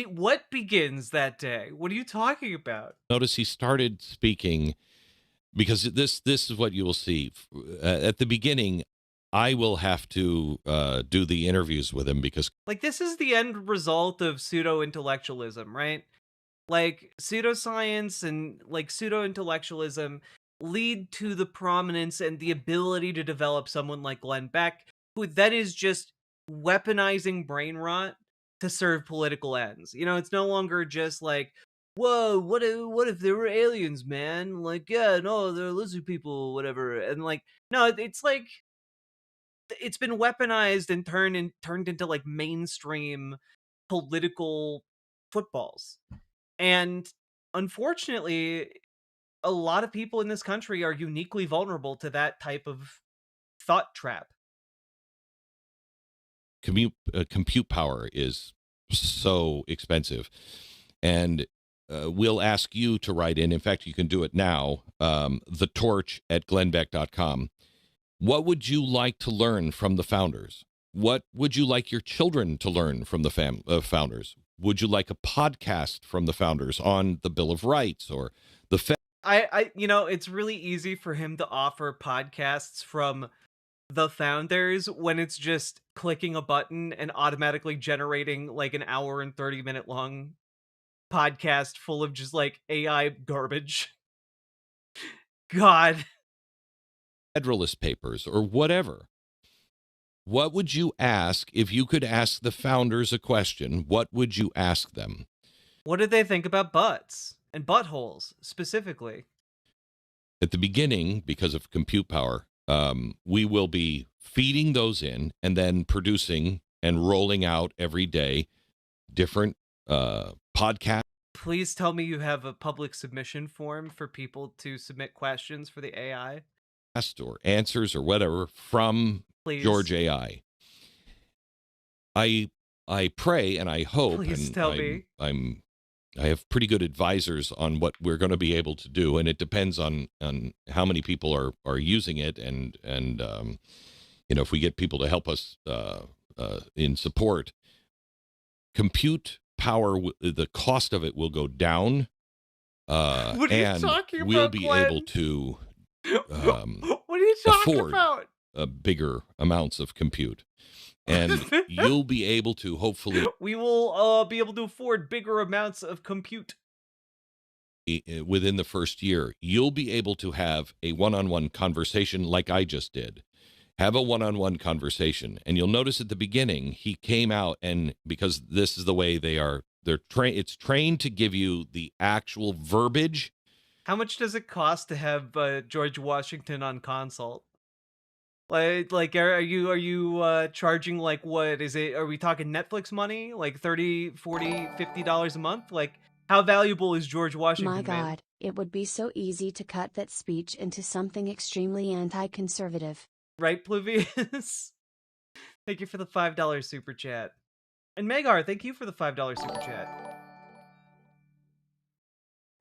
What begins that day? What are you talking about? Notice he started speaking, because this is what you will see. At the beginning, I will have to do the interviews with him because... Like, this is the end result of pseudo-intellectualism, right? Like, pseudoscience and, like, pseudo-intellectualism lead to the prominence and the ability to develop someone like Glenn Beck, who then is just weaponizing brain rot to serve political ends. You know, it's no longer just like, whoa, what if there were aliens, man? Like, yeah, no, they're lizard people, whatever. And like, no, it's like it's been weaponized and turned into like mainstream political footballs. And unfortunately, a lot of people in this country are uniquely vulnerable to that type of thought trap. Compute power is so expensive, and we'll ask you to write in. In fact, you can do it now. thetorch@glennbeck.com. What would you like to learn from the founders? What would you like your children to learn from the founders? Would you like a podcast from the founders on the Bill of Rights or the it's really easy for him to offer podcasts from the founders when it's just clicking a button and automatically generating like an hour and 30-minute long podcast full of just like AI garbage. God. Federalist Papers or whatever. What would you ask if you could ask the founders a question? What would you ask them? What did they think about butts and buttholes specifically? At the beginning, because of compute power, we will be feeding those in and then producing and rolling out every day different podcasts. Please tell me you have a public submission form for people to submit questions for the AI. Or answers or whatever from George AI. I pray and I hope. Please and tell me. I have pretty good advisors on what we're going to be able to do, and it depends on how many people are using it, and if we get people to help us in support. Compute power, the cost of it will go down, what are you and talking about, we'll be Glenn? able to what are you talking afford about? Bigger amounts of compute, and you'll be able to hopefully. We will be able to afford bigger amounts of compute. Within the first year, you'll be able to have a one-on-one conversation like I just did. Have a one-on-one conversation, and you'll notice at the beginning he came out, and because this is the way it's trained to give you the actual verbiage. How much does it cost to have George Washington on consult? Like are you charging like, what is it? Are we talking Netflix money? Like $30, $40, $50 a month? Like, how valuable is George Washington? My God, man? it would be so easy to cut that speech into something extremely anti-conservative. Right, Pluvius? Thank you for the $5 super chat. And Megar, thank you for the $5 super chat.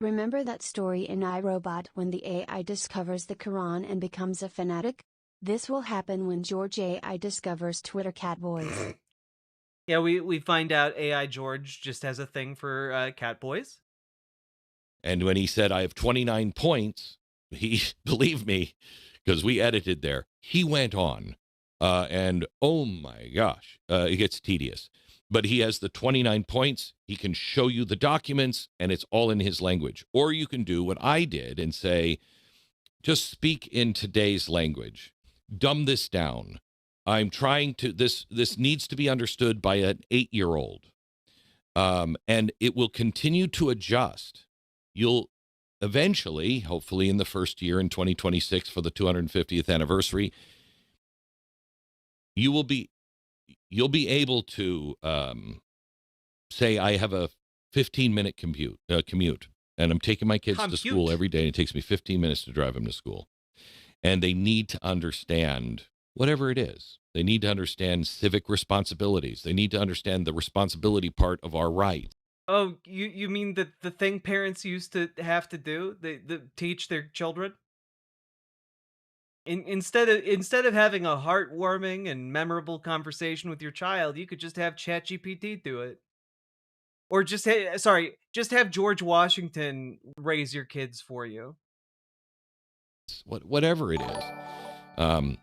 Remember that story in iRobot when the AI discovers the Quran and becomes a fanatic? This will happen when George AI discovers Twitter cat boys. Yeah, we find out AI George just has a thing for cat boys. And when he said, I have 29 points, he, believe me, because we edited there, he went on. And oh my gosh, it gets tedious. But he has the 29 points. He can show you the documents, and it's all in his language. Or you can do what I did and say, just speak in today's language. Dumb this down. I'm trying to, this needs to be understood by an 8-year-old. And it will continue to adjust. You'll eventually, hopefully in the first year in 2026 for the 250th anniversary, you'll be able to say, I have a 15-minute commute, and I'm taking my kids to school every day, and it takes me 15 minutes to drive them to school. And they need to understand whatever it is. They need to understand civic responsibilities. They need to understand the responsibility part of our rights. Oh, you mean the thing parents used to have to do? They teach their children? Instead of having a heartwarming and memorable conversation with your child, you could just have ChatGPT do it. Or just have George Washington raise your kids for you. Whatever it is.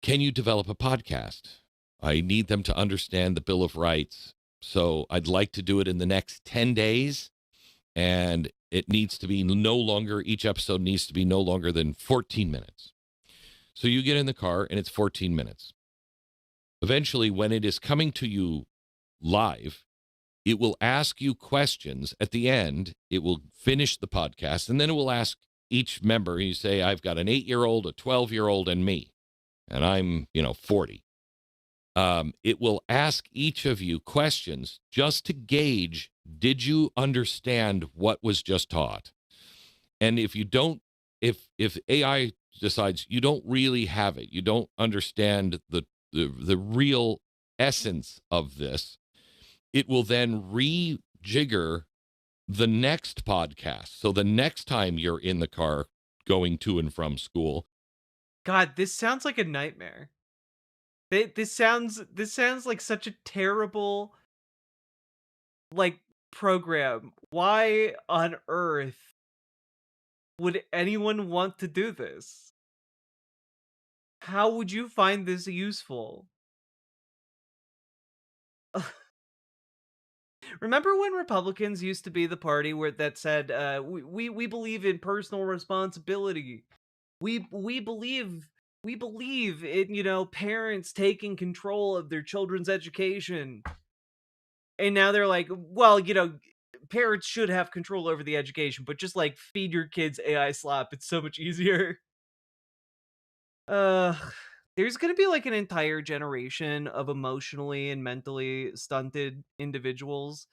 Can you develop a podcast? I need them to understand the Bill of Rights. So I'd like to do it in the next 10 days. And it needs to be each episode needs to be no longer than 14 minutes. So you get in the car and it's 14 minutes. Eventually, when it is coming to you live. It will ask you questions at the end. It will finish the podcast, and then it will ask each member. You say, I've got an 8-year-old, a 12-year-old, and me, and I'm 40. It will ask each of you questions just to gauge, did you understand what was just taught? And if you don't, if AI decides you don't really have it, you don't understand the real essence of this, it will then rejigger the next podcast. So the next time you're in the car going to and from school. God, this sounds like a nightmare. This sounds like such a terrible program. Why on earth would anyone want to do this? How would you find this useful? Remember when Republicans used to be the party that said, we believe in personal responsibility. We believe in, parents taking control of their children's education. And now they're like, well, parents should have control over the education, but just feed your kids AI slop. It's so much easier. There's going to be an entire generation of emotionally and mentally stunted individuals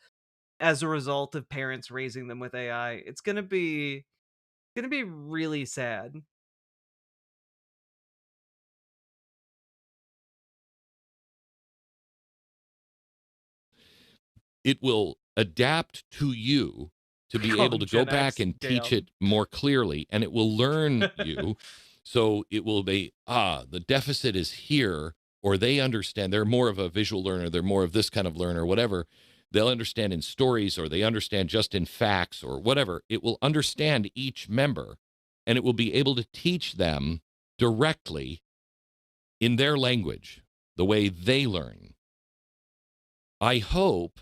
as a result of parents raising them with AI. It's going to be really sad. It will adapt to you to be able to go back and teach it more clearly, and it will learn you. So it will be, the deficit is here, or they understand. They're more of a visual learner. They're more of this kind of learner, whatever. They'll understand in stories, or they understand just in facts, or whatever. It will understand each member, and it will be able to teach them directly in their language, the way they learn. I hope,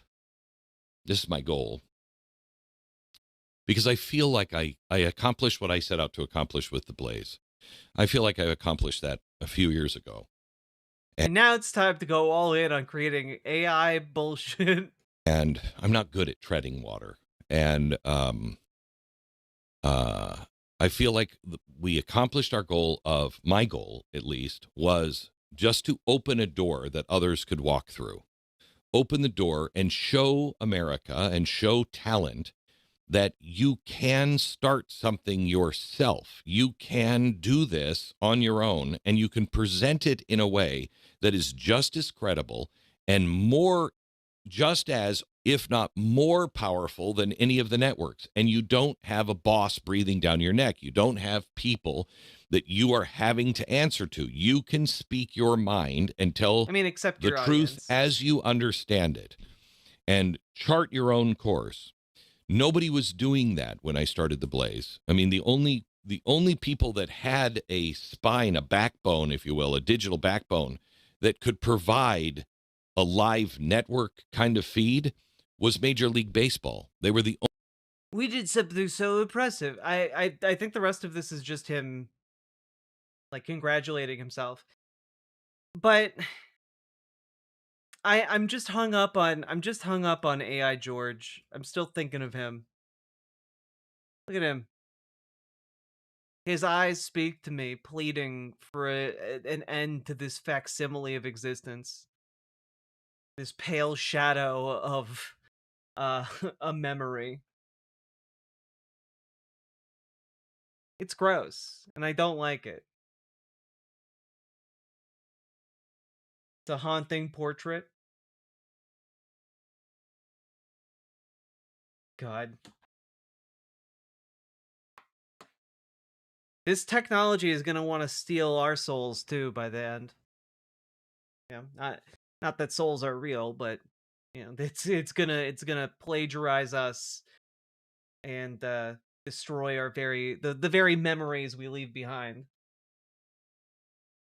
this is my goal, because I feel like I accomplished what I set out to accomplish with the Blaze. I feel like I accomplished that a few years ago. And now it's time to go all in on creating AI bullshit. And I'm not good at treading water. And I feel like we accomplished our goal of, my goal at least, was just to open a door that others could walk through. Open the door and show America and show talent that you can start something yourself. You can do this on your own, and you can present it in a way that is just as credible and more, just as, if not more powerful than any of the networks. And you don't have a boss breathing down your neck. You don't have people that you are having to answer to. You can speak your mind and tell except the your truth audience. as you understand it, and chart your own course. Nobody was doing that when I started the Blaze. I mean, the only people that had a spine, a backbone, if you will, a digital backbone that could provide a live network kind of feed was Major League Baseball. They were the only. We did something so impressive. I think the rest of this is just him congratulating himself. But I'm just hung up on AI George. I'm still thinking of him. Look at him. His eyes speak to me, pleading for an end to this facsimile of existence. This pale shadow of a memory. It's gross, and I don't like it. It's a haunting portrait. God. This technology is going to want to steal our souls too by the end. Yeah, not that souls are real, but it's gonna plagiarize us and destroy our the very memories we leave behind.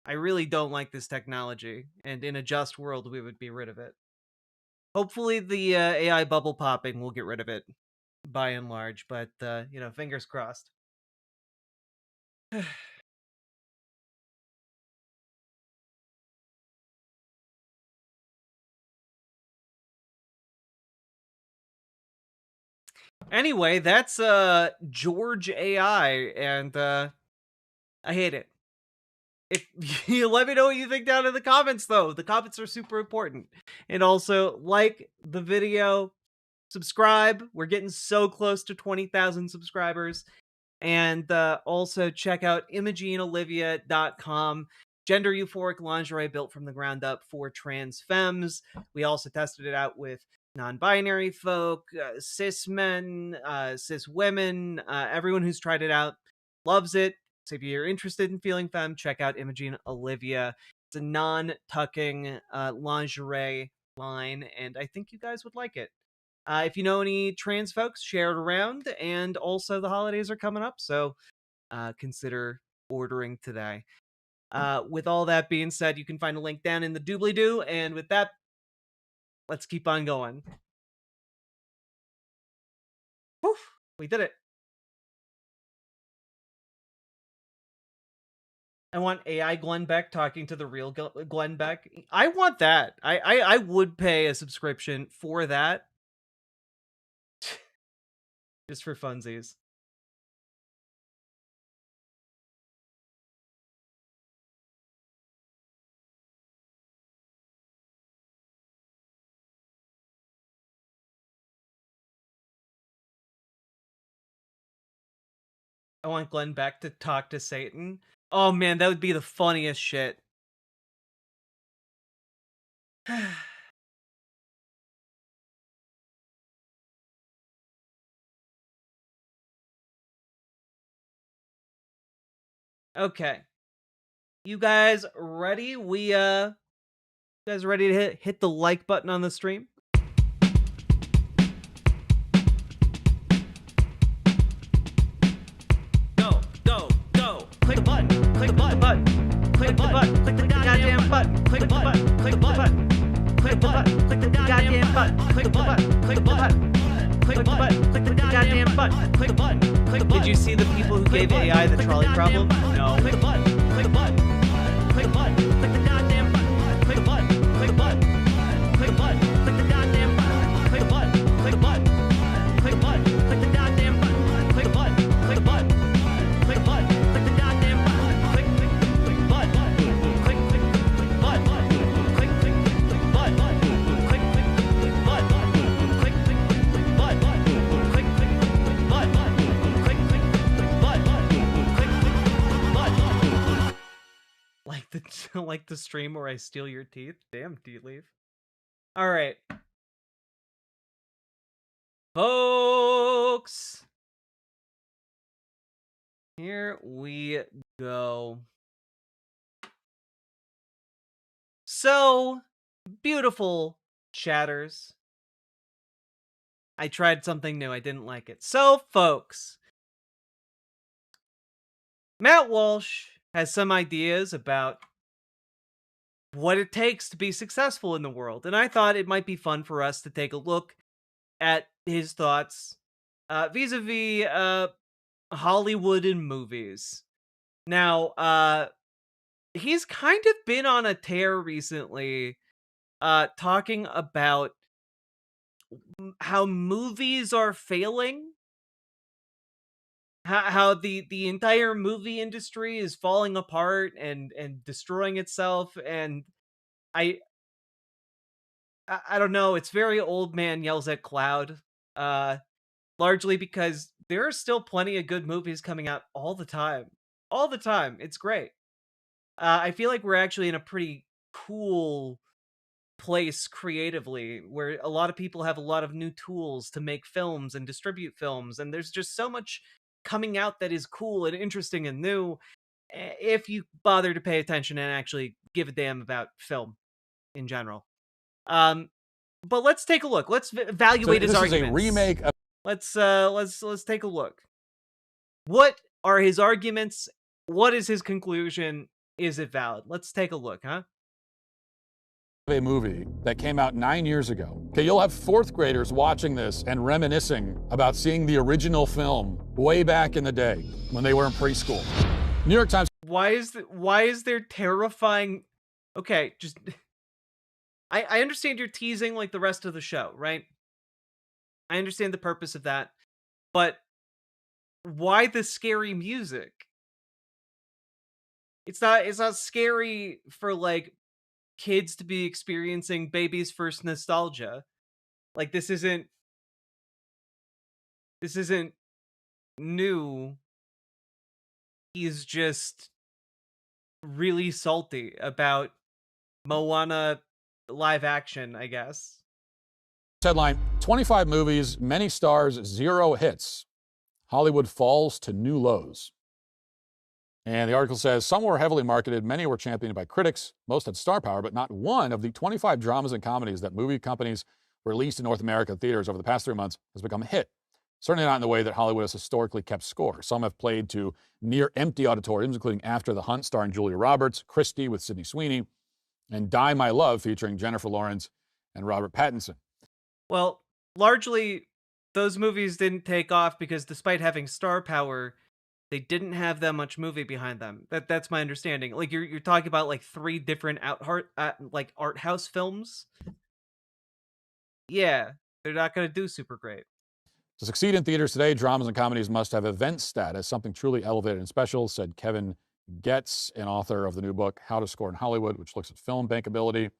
I really don't like this technology, and in a just world, we would be rid of it. Hopefully, the AI bubble popping will get rid of it, by and large. But fingers crossed. Anyway, that's George AI, and I hate it. If you let me know what you think down in the comments, though. The comments are super important. And also, like the video, subscribe. We're getting so close to 20,000 subscribers. And also check out ImogeneOlivia.com. Gender euphoric lingerie built from the ground up for trans femmes. We also tested it out with non-binary folk, cis men, cis women. Everyone who's tried it out loves it. So if you're interested in feeling femme, check out Imogene Olivia. It's a non-tucking lingerie line, and I think you guys would like it. If you know any trans folks, share it around. And also, the holidays are coming up, so consider ordering today. With all that being said, you can find a link down in the doobly-doo. And with that, let's keep on going. Whew, we did it. I want AI Glenn Beck talking to the real Glenn Beck. I want that. I would pay a subscription for that. Just for funsies. I want Glenn Beck to talk to Satan. Oh man, that would be the funniest shit. Okay. You guys ready? You guys ready to hit the like button on the stream? Go, go, go. Click the button. Click the button. Click the button. Click the goddamn button. Click the button. Click the button. Click the button. Click the goddamn button. Click the button. Click the button. Click the button. Click the goddamn button. Click the button. Click the button. Did you see the people who gave AI the trolley problem? No. Click the button. Click the button. Click the button. Click the goddamn button. Click the button. Click the button. Click the button. Click the goddamn button. Click the button. Click the button. Click the button. Click the goddamn button. Click the button. Click the button. Click the button. Click the goddamn button. Click click click button. Click click click button. Click click click button. Click click click button. Click click click button. Click click click button. Click click click button. Click click button. Like the stream where I steal your teeth. Damn, D-Leaf. All right, folks. Here we go. So, beautiful chatters. I tried something new. I didn't like it. So, folks, Matt Walsh has some ideas about what it takes to be successful in the world. And I thought it might be fun for us to take a look at his thoughts vis-a-vis Hollywood and movies. Now, he's kind of been on a tear recently talking about how movies are failing, how the entire movie industry is falling apart and destroying itself. And I don't know, it's very old man yells at cloud, largely because there are still plenty of good movies coming out all the time. All the time. It's great. I feel like we're actually in a pretty cool place creatively, where a lot of people have a lot of new tools to make films and distribute films, and there's just so much coming out that is cool and interesting and new, if you bother to pay attention and actually give a damn about film in general. But let's take a look. Let's evaluate his arguments. This is a remake of... Let's take a look. What are his arguments? What is his conclusion? Is it valid? Let's take a look, huh? A movie that came out 9 years ago. Okay, you'll have fourth graders watching this and reminiscing about seeing the original film way back in the day when they were in preschool. New York Times. Why is there terrifying? Okay, just I understand you're teasing like the rest of the show, right? I understand the purpose of that. But why the scary music? It's not scary for like kids to be experiencing baby's first nostalgia. Like this isn't new. He's just really salty about Moana live action, I guess. Headline: 25 movies, many stars, 0 hits. Hollywood falls to new lows. And the article says, some were heavily marketed, many were championed by critics, most had star power, but not one of the 25 dramas and comedies that movie companies released in North American theaters over the past 3 months has become a hit. Certainly not in the way that Hollywood has historically kept score. Some have played to near-empty auditoriums, including After the Hunt, starring Julia Roberts, Christie with Sydney Sweeney, and Die My Love, featuring Jennifer Lawrence and Robert Pattinson. Well, largely, those movies didn't take off because despite having star power, they didn't have that much movie behind them. That's my understanding. Like you're talking about like 3 different art house films. Yeah, they're not going to do super great. To succeed in theaters today, dramas and comedies must have event status, something truly elevated and special, said Kevin Getz, an author of the new book, How to Score in Hollywood, which looks at film bankability.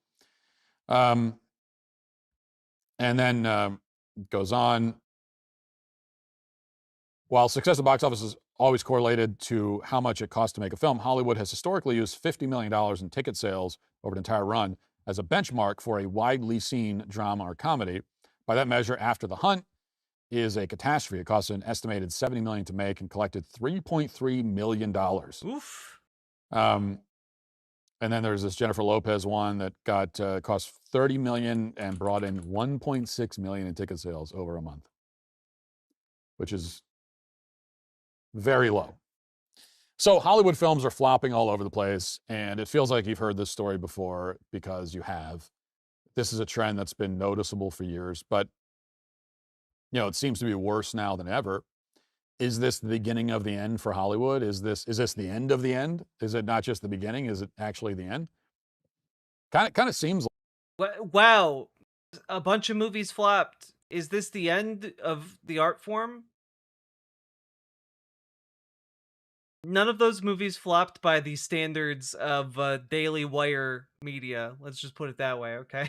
And then it goes on. While success at box office is always correlated to how much it costs to make a film, Hollywood has historically used $50 million in ticket sales over an entire run as a benchmark for a widely seen drama or comedy. By that measure, After the Hunt is a catastrophe. It cost an estimated $70 million to make and collected $3.3 million. Oof. And then there's this Jennifer Lopez one that cost $30 million and brought in $1.6 million in ticket sales over a month, which is very low. So Hollywood films are flopping all over the place, and it feels like you've heard this story before because you have. This is a trend that's been noticeable for years, but it seems to be worse now than ever. Is this the beginning of the end for Hollywood? Is this the end of the end? Is it not just the beginning? Is it actually the end? Kind of seems like. Wow, a bunch of movies flopped. Is this the end of the art form? None of those movies flopped by the standards of Daily Wire media. Let's just put it that way, okay?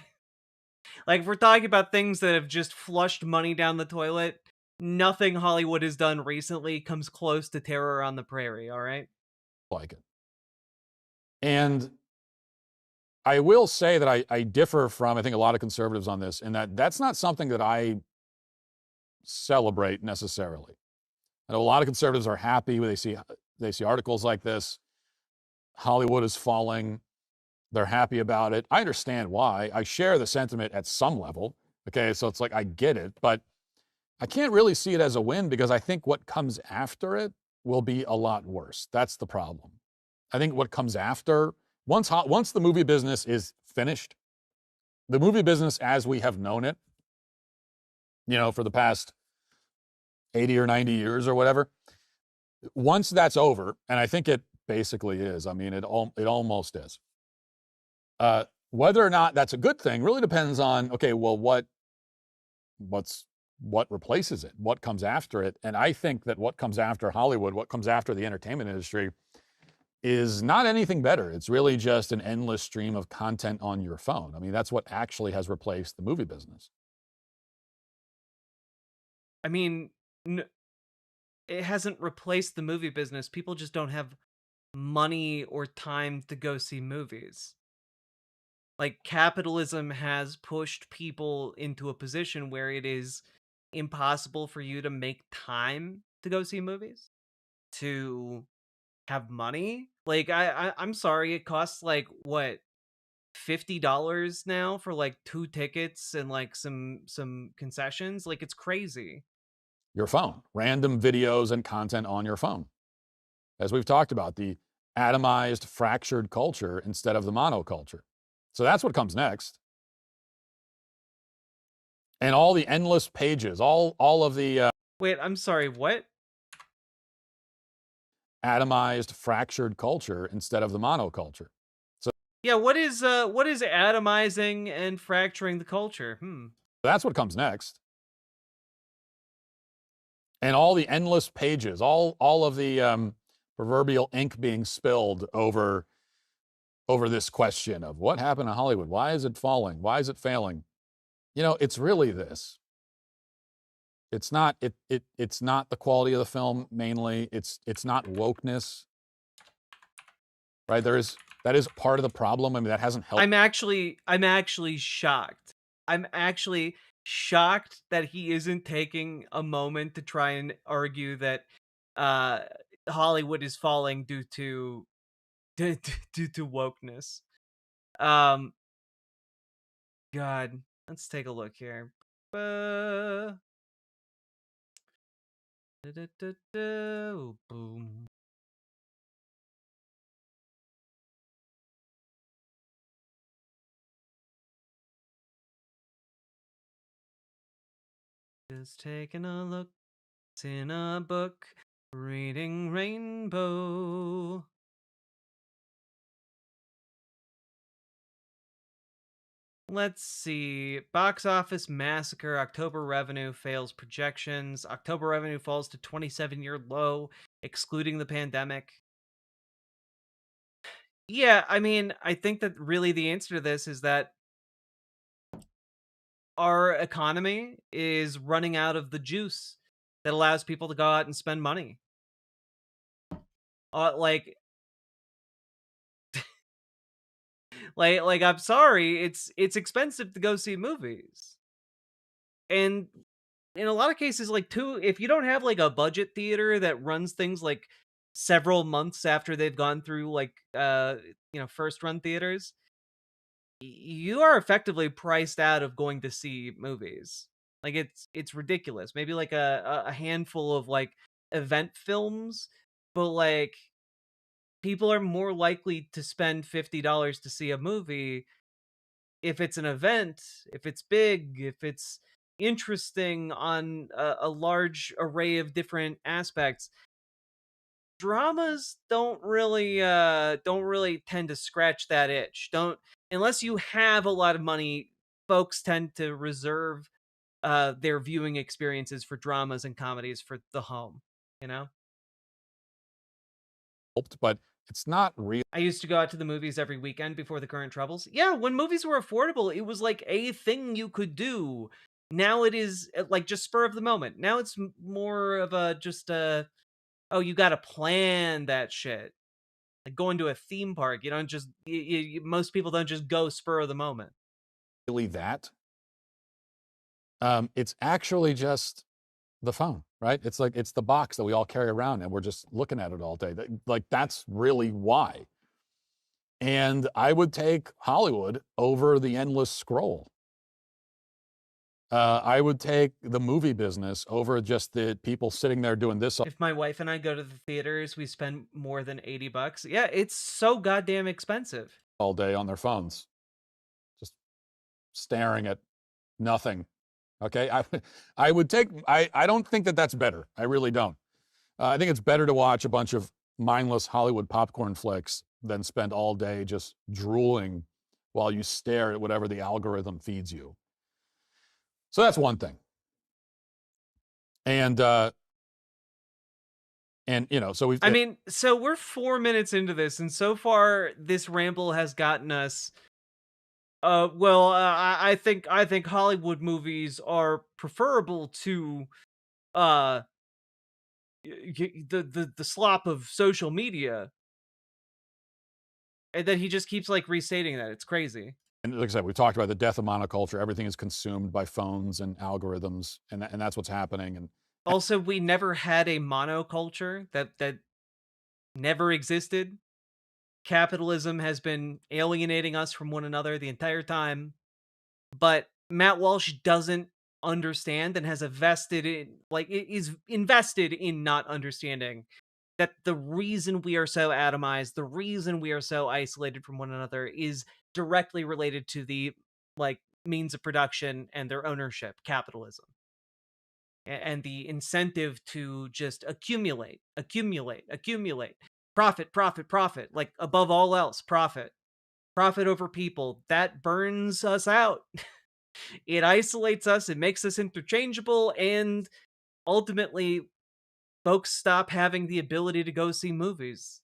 Like, if we're talking about things that have just flushed money down the toilet, nothing Hollywood has done recently comes close to Terror on the Prairie, all right? Like it. And I will say that I differ from, I think, a lot of conservatives on this, in that that's not something that I celebrate necessarily. I know a lot of conservatives are happy when they see articles like this. Hollywood is falling. They're happy about it. I understand why. I share the sentiment at some level. Okay, so it's like I get it, but I can't really see it as a win because I think what comes after it will be a lot worse. That's the problem. I think what comes after, once the movie business is finished, the movie business as we have known it, for the past 80 or 90 years or whatever, once that's over, and I think it basically is, I mean, it almost is. Whether or not that's a good thing really depends on, okay, well, what replaces it? What comes after it? And I think that what comes after Hollywood, what comes after the entertainment industry, is not anything better. It's really just an endless stream of content on your phone. I mean, that's what actually has replaced the movie business. I mean, it hasn't replaced the movie business. People just don't have money or time to go see movies. Like, capitalism has pushed people into a position where it is impossible for you to make time to go see movies, to have money. Like, I'm sorry, it costs like what, $50 now for like 2 tickets and like some concessions. Like, it's crazy. Your phone, random videos and content on your phone. As we've talked about, the atomized, fractured culture instead of the monoculture. So that's what comes next. And all the endless pages, all of the Wait, I'm sorry, what? Atomized, fractured culture instead of the monoculture. So yeah, what is atomizing and fracturing the culture? That's what comes next. and all the endless pages, all of the proverbial ink being spilled over this question of what happened to Hollywood. Why is it falling? Why is it failing? You know, it's really this. It's not it's not the quality of the film mainly. It's not wokeness. Right? That is part of the problem. I mean, that hasn't helped. I'm actually shocked. I'm actually shocked that he isn't taking a moment to try and argue that Hollywood is falling due to wokeness. God, let's take a look here. Boom. Just taking a look. It's in a book. Reading Rainbow. Let's see. Box office massacre. October revenue fails projections. October revenue falls to 27-year low, excluding the pandemic. Yeah, I mean, I think that really the answer to this is that our economy is running out of the juice that allows people to go out and spend money. Like I'm sorry, it's expensive to go see movies. And in a lot of cases, like, too, if you don't have like a budget theater that runs things like several months after they've gone through like first run theaters, you are effectively priced out of going to see movies. Like it's ridiculous. Maybe like a handful of like event films, but like people are more likely to spend $50 to see a movie if it's an event, if it's big, if it's interesting on a large array of different aspects. Dramas don't really tend to scratch that itch. Don't Unless you have a lot of money, folks tend to reserve their viewing experiences for dramas and comedies for the home, you know? But it's not real. I used to go out to the movies every weekend before the current troubles. Yeah, when movies were affordable, it was like a thing you could do. Now it is like just spur of the moment. Now it's more of a just oh, you got to plan that shit. Like going to a theme park, you don't just most people don't just go spur of the moment. Really that. It's actually just the phone, right? It's like it's the box that we all carry around and we're just looking at it all day. Like that's really why. And I would take Hollywood over the endless scroll. I would take the movie business over just the people sitting there doing this. If my wife and I go to the theaters, we spend more than $80. Yeah, it's so goddamn expensive. All day on their phones, just staring at nothing. Okay, I would take. I don't think that that's better. I really don't. I think it's better to watch a bunch of mindless Hollywood popcorn flicks than spend all day just drooling while you stare at whatever the algorithm feeds you. So that's one thing. And so we've. I mean, so we're 4 minutes into this, and so far this ramble has gotten us. I think Hollywood movies are preferable to the slop of social media, and then he just keeps like restating that. It's crazy. And like I said, we've talked about the death of monoculture. Everything is consumed by phones and algorithms, and that's what's happening. And also, we never had a monoculture that never existed. Capitalism has been alienating us from one another the entire time, but Matt Walsh doesn't understand and has is invested in not understanding that the reason we are so atomized, the reason we are so isolated from one another is directly related to the means of production and their ownership, capitalism. And the incentive to just accumulate, profit, like above all else, profit over people. That burns us out. It isolates us, it makes us interchangeable, and ultimately folks stop having the ability to go see movies.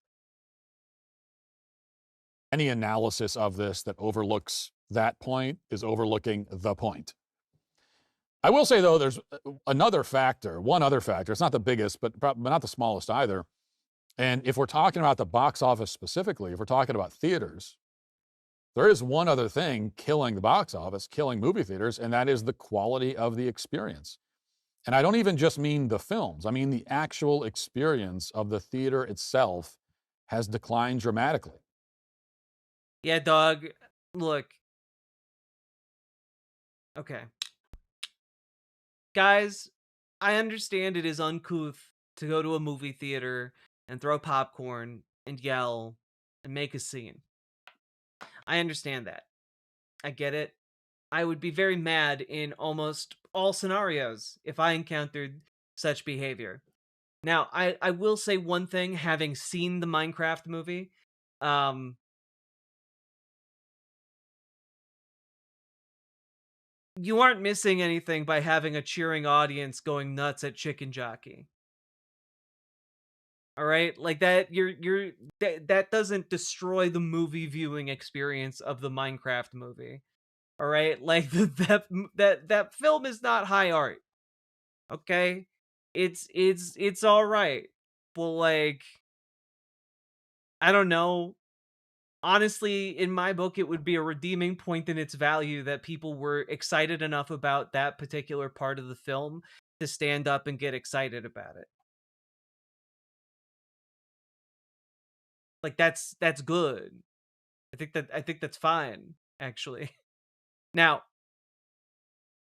Any analysis of this that overlooks that point is overlooking the point. I will say, though, there's another factor, one other factor. It's not the biggest, but not the smallest either. And if we're talking about the box office specifically, if we're talking about theaters, there is one other thing killing the box office, killing movie theaters, and that is the quality of the experience. And I don't even just mean the films. I mean the actual experience of the theater itself has declined dramatically. Yeah, dog. Look. Okay. Guys, I understand it is uncouth to go to a movie theater and throw popcorn and yell and make a scene. I understand that. I get it. I would be very mad in almost all scenarios if I encountered such behavior. Now, I will say one thing, having seen the Minecraft movie, you aren't missing anything by having a cheering audience going nuts at Chicken Jockey. All right, like that that doesn't destroy the movie viewing experience of the Minecraft movie. All right, like that film is not high art. Okay, it's all right, but like, I don't know. Honestly, in my book, it would be a redeeming point in its value that people were excited enough about that particular part of the film to stand up and get excited about it. Like that's good. I think that's fine, actually. Now,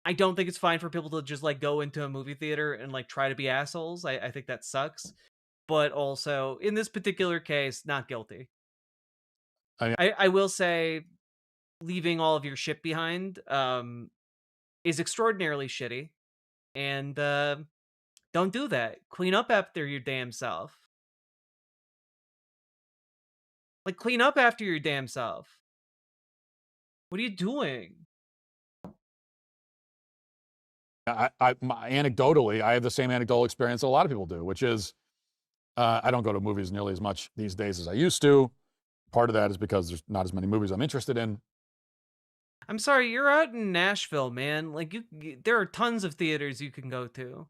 I don't think it's fine for people to just like go into a movie theater and like try to be assholes. I think that sucks. But also, in this particular case, not guilty. I will say leaving all of your shit behind is extraordinarily shitty. And don't do that. Clean up after your damn self. Like, clean up after your damn self. What are you doing? Anecdotally, I have the same anecdotal experience a lot of people do, which is I don't go to movies nearly as much these days as I used to. Part of that is because there's not as many movies I'm interested in. I'm sorry, you're out in Nashville, man. Like, there are tons of theaters you can go to.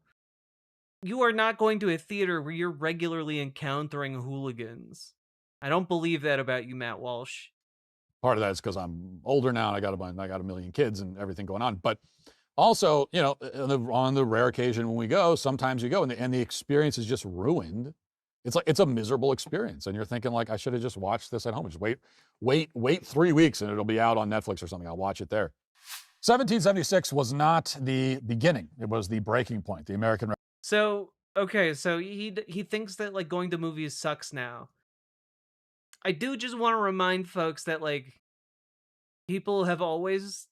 You are not going to a theater where you're regularly encountering hooligans. I don't believe that about you, Matt Walsh. Part of that is because I'm older now and I got a million kids and everything going on. But also, you know, on the rare occasion when we go, sometimes you go and the experience is just ruined. It's like, it's a miserable experience. And you're thinking like, I should have just watched this at home. Just wait 3 weeks and it'll be out on Netflix or something. I'll watch it there. 1776 was not the beginning. It was the breaking point, the American. So, okay, so he thinks that like going to movies sucks now. I do just want to remind folks that like people have always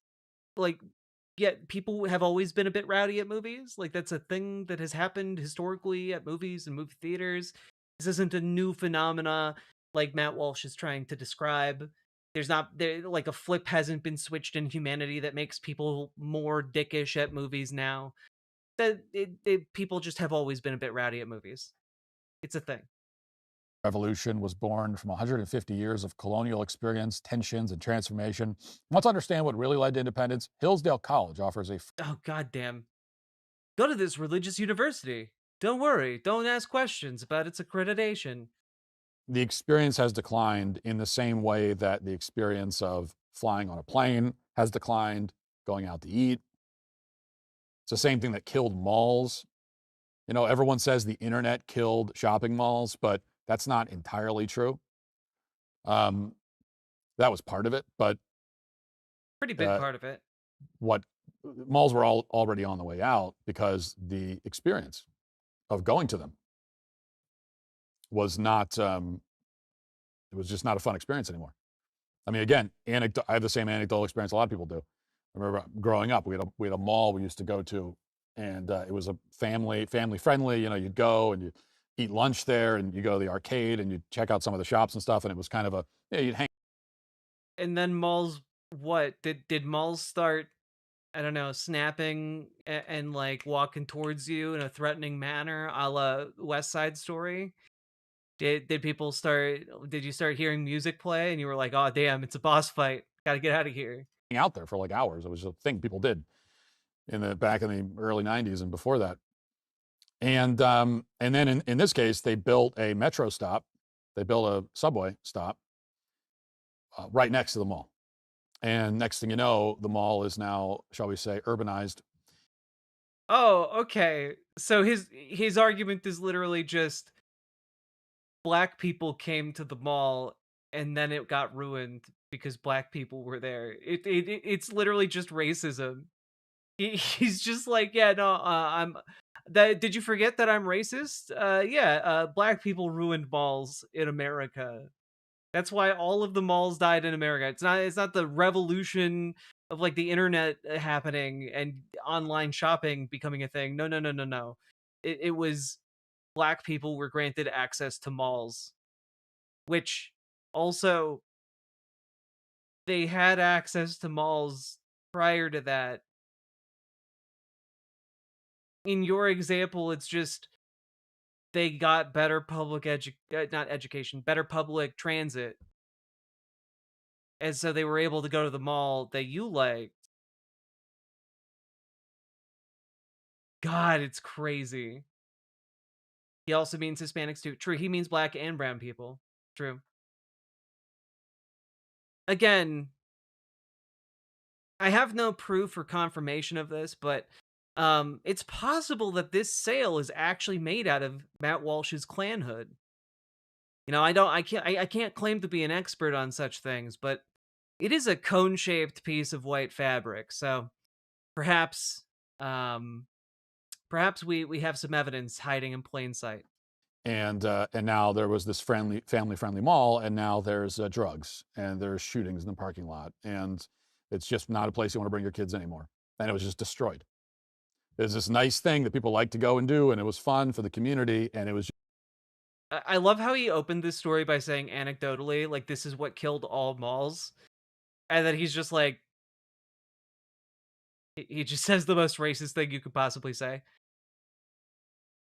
people have always been a bit rowdy at movies. Like that's a thing that has happened historically at movies and movie theaters. This isn't a new phenomena like Matt Walsh is trying to describe. There's not like a flip hasn't been switched in humanity that makes people more dickish at movies now. That people just have always been a bit rowdy at movies. It's a thing. Revolution was born from 150 years of colonial experience, tensions, and transformation. Want to understand what really led to independence? Hillsdale College offers a... Oh, goddamn. Go to this religious university. Don't worry. Don't ask questions about its accreditation. The experience has declined in the same way that the experience of flying on a plane has declined, going out to eat. It's the same thing that killed malls. You know, everyone says the internet killed shopping malls, but that's not entirely true. That was part of it, but pretty big part of it. What malls were already on the way out because the experience of going to them was not. It was just not a fun experience anymore. I mean, again, I have the same anecdotal experience a lot of people do. I remember growing up, we had a mall we used to go to, and it was a family friendly. You know, you'd go and you eat lunch there, and you go to the arcade, and you check out some of the shops and stuff, and it was kind of a you'd hang. And then malls, what did malls start I don't know, snapping and like walking towards you in a threatening manner, a la West Side Story? Did people start? Did you start hearing music play and you were like, "Oh damn, it's a boss fight. Got to get out of here." Out there for like hours. It was a thing people did back in the early 90s and before that. And then in this case, they built a metro stop. They built a subway stop right next to the mall. And next thing you know, the mall is now, shall we say, urbanized. Oh, okay. So his argument is literally just black people came to the mall and then it got ruined because black people were there. It's literally just racism. He's just like, yeah, no, I'm that. Did you forget that I'm racist? Yeah, black people ruined malls in America. That's why all of the malls died in America. It's not the revolution of like the internet happening and online shopping becoming a thing. No, no, no, no, no. It was black people were granted access to malls, which also they had access to malls prior to that. In your example, it's just they got better public not education, better public transit. And so they were able to go to the mall that you liked. God, it's crazy. He also means Hispanics too. True, he means black and brown people. True. Again, I have no proof or confirmation of this, but it's possible that this sale is actually made out of Matt Walsh's Klan hood. You know, I can't claim to be an expert on such things, but it is a cone-shaped piece of white fabric, so perhaps perhaps we have some evidence hiding in plain sight. And now there was this family-friendly mall, and now there's drugs, and there's shootings in the parking lot, and it's just not a place you want to bring your kids anymore. And it was just destroyed. There's this nice thing that people like to go and do, and it was fun for the community, and it was. I love how he opened this story by saying anecdotally, like, this is what killed all malls. And then he's just like, he just says the most racist thing you could possibly say.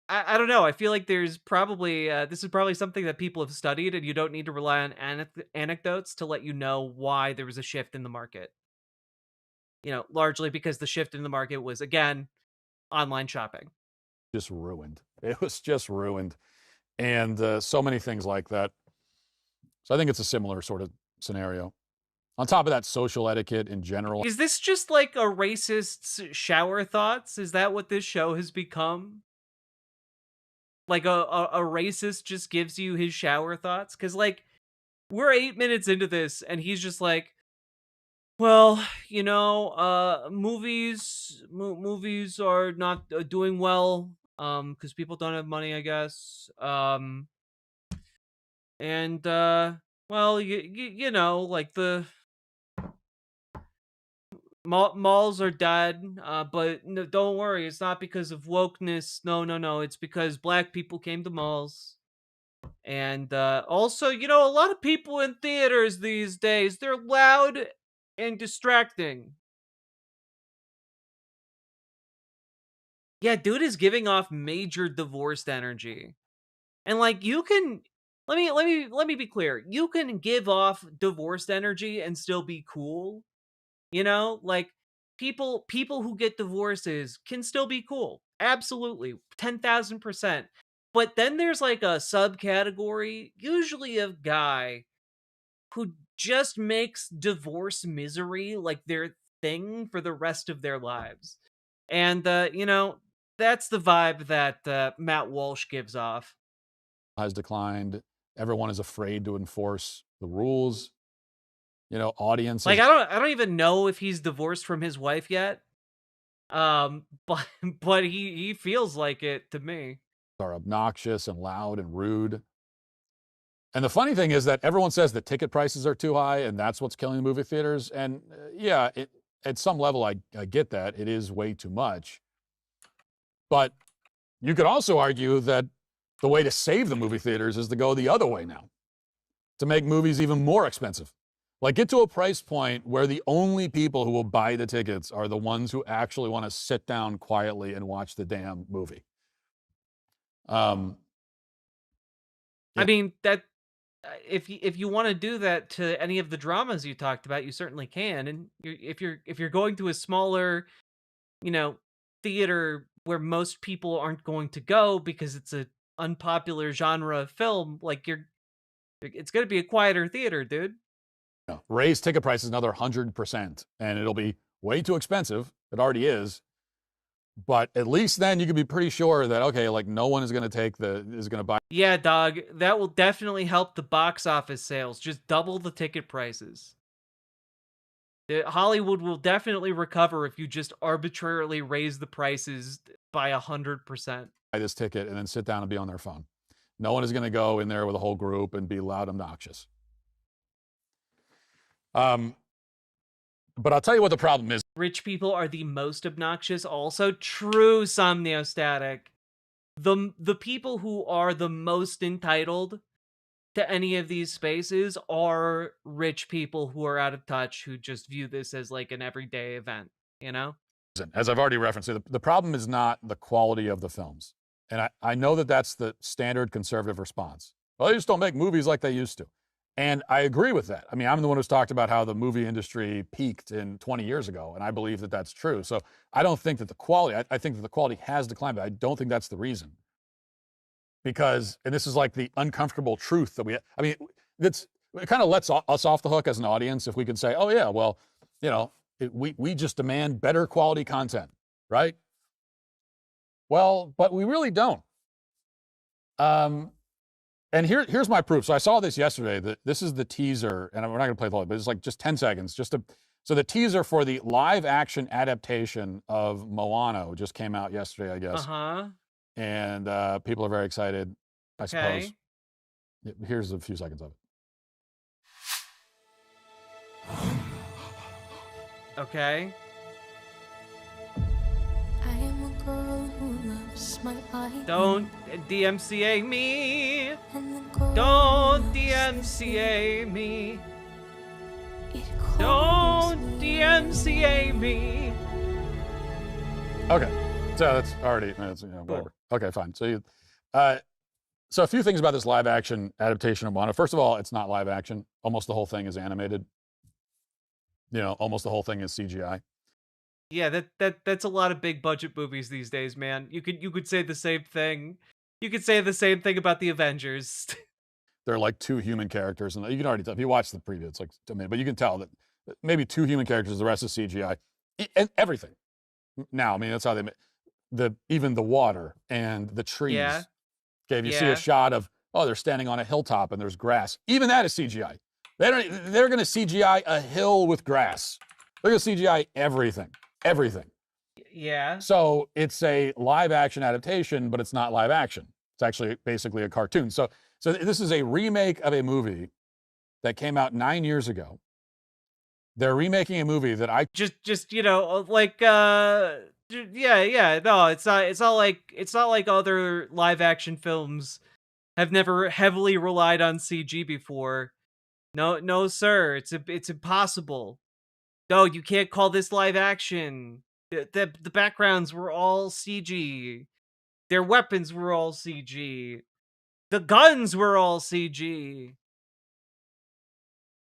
I don't know. I feel like there's probably, this is probably something that people have studied, and you don't need to rely on anecdotes to let you know why there was a shift in the market. You know, largely because the shift in the market was, again, online shopping. Just ruined. It was just ruined. And so many things like that. So I think it's a similar sort of scenario. On top of that, social etiquette in general. Is this just like a racist's shower thoughts? Is that what this show has become? Like a racist just gives you his shower thoughts? Because like, we're 8 minutes into this and he's just like, well, you know, movies are not doing well because people don't have money, I guess. And well, you know, like the malls are dead, but no, don't worry, it's not because of wokeness. No, no, no, it's because black people came to malls. And also, you know, a lot of people in theaters these days, they're loud and distracting. Yeah, dude is giving off major divorced energy. And like, you can let me be clear. You can give off divorced energy and still be cool. You know, like people who get divorces can still be cool. Absolutely. 10,000%. But then there's like a subcategory, usually of guy who just makes divorce misery like their thing for the rest of their lives. And you know, that's the vibe that Matt Walsh gives off. Has declined. Everyone is afraid to enforce the rules. You know, audiences. Like I don't even know if he's divorced from his wife yet. But he feels like it to me. Are obnoxious and loud and rude. And the funny thing is that everyone says that ticket prices are too high and that's what's killing the movie theaters. And yeah, at some level, I get that. It is way too much. But you could also argue that the way to save the movie theaters is to go the other way now, to make movies even more expensive. Like, get to a price point where the only people who will buy the tickets are the ones who actually want to sit down quietly and watch the damn movie. I mean, that if you want to do that to any of the dramas you talked about, you certainly can. And if you're going to a smaller, theater where most people aren't going to go because it's a unpopular genre of film, like it's going to be a quieter theater, dude. Raise ticket prices another 100%, and it'll be way too expensive. It already is. But at least then you can be pretty sure that, okay, like no one is going to buy. Yeah, dog, that will definitely help the box office sales. Just double the ticket prices. Hollywood will definitely recover if you just arbitrarily raise the prices by 100%. Buy this ticket and then sit down and be on their phone. No one is going to go in there with a whole group and be loud, obnoxious. But I'll tell you what the problem is. Rich people are the most obnoxious. Also true, Somniostatic. The people who are the most entitled to any of these spaces are rich people who are out of touch, who just view this as like an everyday event, As I've already referenced, the problem is not the quality of the films. And I know that that's the standard conservative response. Well, they just don't make movies like they used to. And I agree with that. I mean, I'm the one who's talked about how the movie industry peaked in 20 years ago, and I believe that that's true. So I don't think that the quality, I think that the quality has declined, but I don't think that's the reason. Because, and this is like the uncomfortable truth that it kind of lets us off the hook as an audience if we can say, oh yeah, well, we just demand better quality content, right? Well, but we really don't. And here's my proof. So I saw this yesterday. This is the teaser, and we're not going to play the whole, but it's like just 10 seconds. So the teaser for the live action adaptation of Moana just came out yesterday, I guess. And people are very excited, I suppose. Here's a few seconds of it. Okay. I am a girl who loves my life. Don't DMCA me. Don't DMCA me. Don't DMCA me. Okay, so that's already whatever. Okay, fine. So so a few things about this live action adaptation of Moana. First of all, it's not live action. Almost the whole thing is animated. Almost the whole thing is CGI. Yeah, that's a lot of big budget movies these days, man. You could say the same thing. You could say the same thing about the Avengers. They're like two human characters, and you can already tell if you watch the preview. It's like, but you can tell that maybe two human characters. The rest is CGI, and everything. Now, I mean, that's how they make even the water and the trees. Yeah. Okay, if you see a shot of they're standing on a hilltop and there's grass. Even that is CGI. They're going to CGI a hill with grass. They're going to CGI everything. Everything. Yeah. So it's a live action adaptation, but it's not live action. It's actually basically a cartoon. So this is a remake of a movie that came out 9 years ago. They're remaking a movie that I just like no, it's not like other live action films have never heavily relied on CG before. No, sir. It's impossible. No, you can't call this live action. The backgrounds were all CG. Their weapons were all CG. The guns were all CG.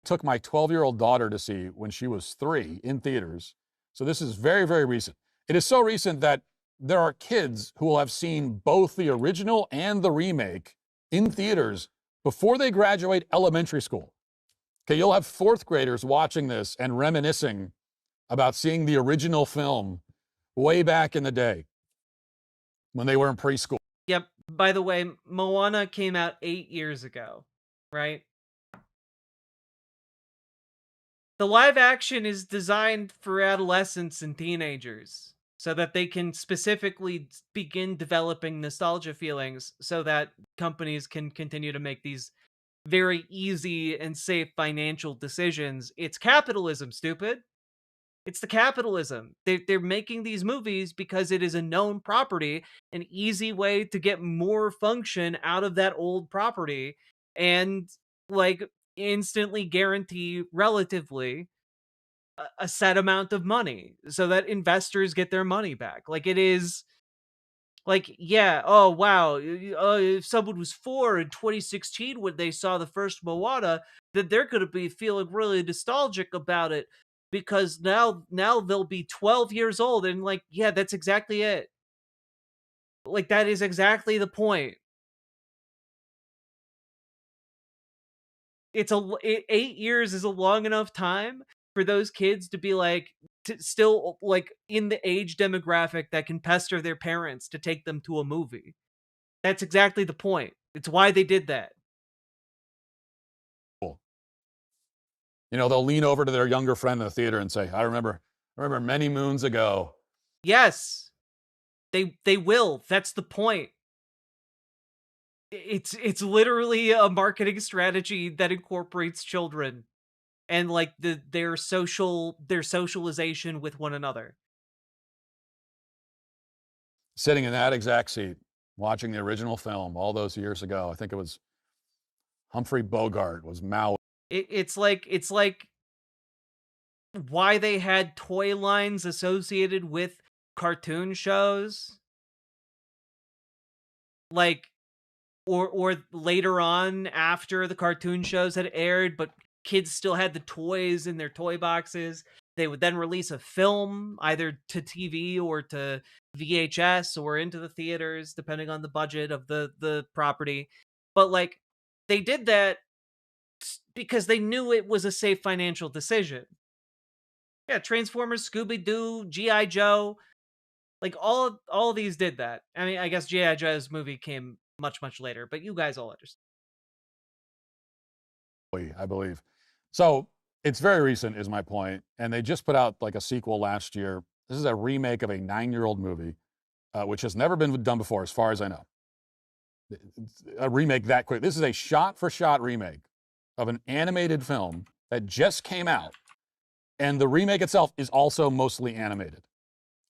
Took my 12-year-old daughter to see when she was 3 in theaters. So this is very, very recent. It is so recent that there are kids who will have seen both the original and the remake in theaters before they graduate elementary school. Okay, you'll have 4th graders watching this and reminiscing about seeing the original film way back in the day when they were in preschool. Yep. By the way, Moana came out 8 years ago, right? The live action is designed for adolescents and teenagers so that they can specifically begin developing nostalgia feelings so that companies can continue to make these very easy and safe financial decisions. It's capitalism, stupid. It's the capitalism. They're making these movies because it is a known property, an easy way to get more function out of that old property. And like instantly guarantee relatively a set amount of money so that investors get their money back. Like, it is like, yeah, oh wow, if someone was 4 in 2016 when they saw the first Moana, then they're going to be feeling really nostalgic about it because now they'll be 12 years old, and like, yeah, that's exactly it. Like, that is exactly the point. It's 8 years is a long enough time for those kids to be like still like in the age demographic that can pester their parents to take them to a movie. That's exactly the point. It's why they did that. Cool. You know, they'll lean over to their younger friend in the theater and say, I remember many moons ago. Yes. They will. That's the point. It's literally a marketing strategy that incorporates children and like their socialization with one another. Sitting in that exact seat, watching the original film all those years ago. I think it was Humphrey Bogart was Mao. It's like why they had toy lines associated with cartoon shows, like, or later on after the cartoon shows had aired, but kids still had the toys in their toy boxes. They would then release a film either to TV or to VHS or into the theaters, depending on the budget of the property. But like, they did that because they knew it was a safe financial decision. Yeah, Transformers, Scooby-Doo, G.I. Joe, like all of these did that. I mean, I guess G.I. Joe's movie came much later, but you guys all understand. I believe. So it's very recent is my point. And they just put out like a sequel last year. This is a remake of a 9-year-old movie, which has never been done before, as far as I know. A remake that quick. This is a shot-for-shot remake of an animated film that just came out. And the remake itself is also mostly animated.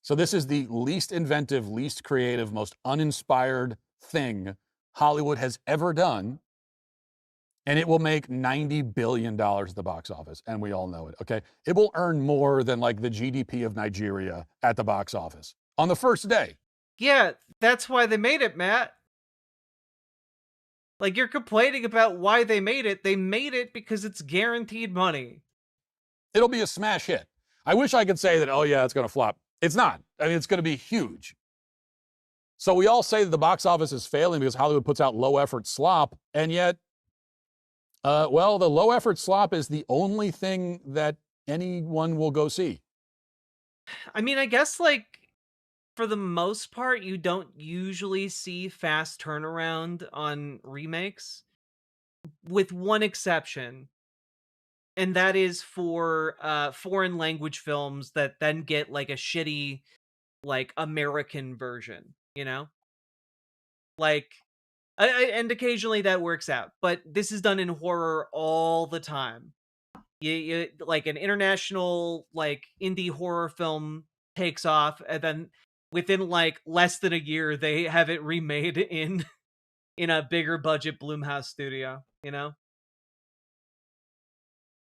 So this is the least inventive, least creative, most uninspired thing Hollywood has ever done. And it will make $90 billion at the box office. And we all know it, okay? It will earn more than like the GDP of Nigeria at the box office on the first day. Yeah, that's why they made it, Matt. Like, you're complaining about why they made it. They made it because it's guaranteed money. It'll be a smash hit. I wish I could say that, oh yeah, it's going to flop. It's not. I mean, it's going to be huge. So we all say that the box office is failing because Hollywood puts out low effort slop. And yet, well, the low effort slop is the only thing that anyone will go see. I mean, I guess like for the most part, you don't usually see fast turnaround on remakes, with one exception. And that is for foreign language films that then get like a shitty like American version, you know? Like and occasionally that works out, but this is done in horror all the time. You like an international like indie horror film takes off, and then within like less than a year they have it remade in a bigger budget Blumhouse studio, you know?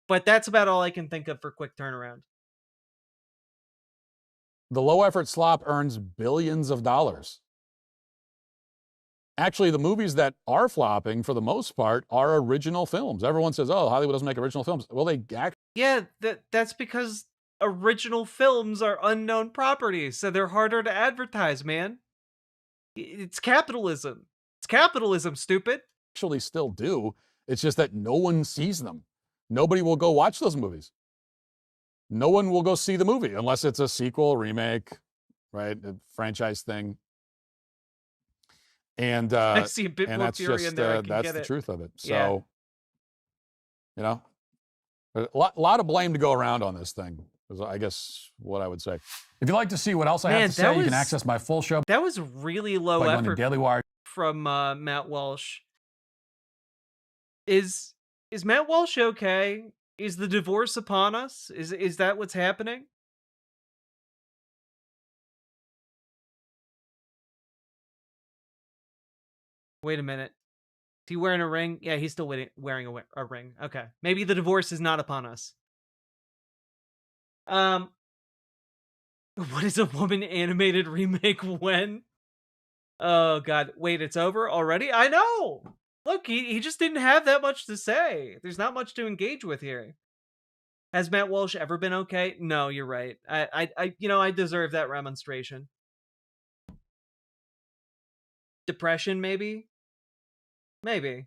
But that's about all I can think of for quick turnaround. The low effort slop earns billions of dollars. Actually, the movies that are flopping for the most part are original films. Everyone says, oh, Hollywood doesn't make original films. Well, they actually... Yeah, that's because original films are unknown properties, so they're harder to advertise, man. It's capitalism. It's capitalism, stupid. Actually still do. It's just that no one sees them. Nobody will go watch those movies. No one will go see the movie unless it's a sequel, remake, right? A franchise thing. And I see a bit and more that's theory just in there. that's the truth of it. So, Yeah. you know, a lot of blame to go around on this thing, is I guess what I would say. If you'd like to see what else I have to say, you can access my full show. That was really low by going to effort Daily Wire. From Matt Walsh. Is Matt Walsh okay? Is the divorce upon us? Is that what's happening? Wait a minute. he wearing a ring? Yeah, he's still wearing a ring. Okay. Maybe the divorce is not upon us. What is a woman animated remake when? Oh god. Wait, it's over already? I know. Look, he just didn't have that much to say. There's not much to engage with here. Has Matt Walsh ever been okay? No, you're right. I deserve that remonstration. Depression, maybe? Maybe.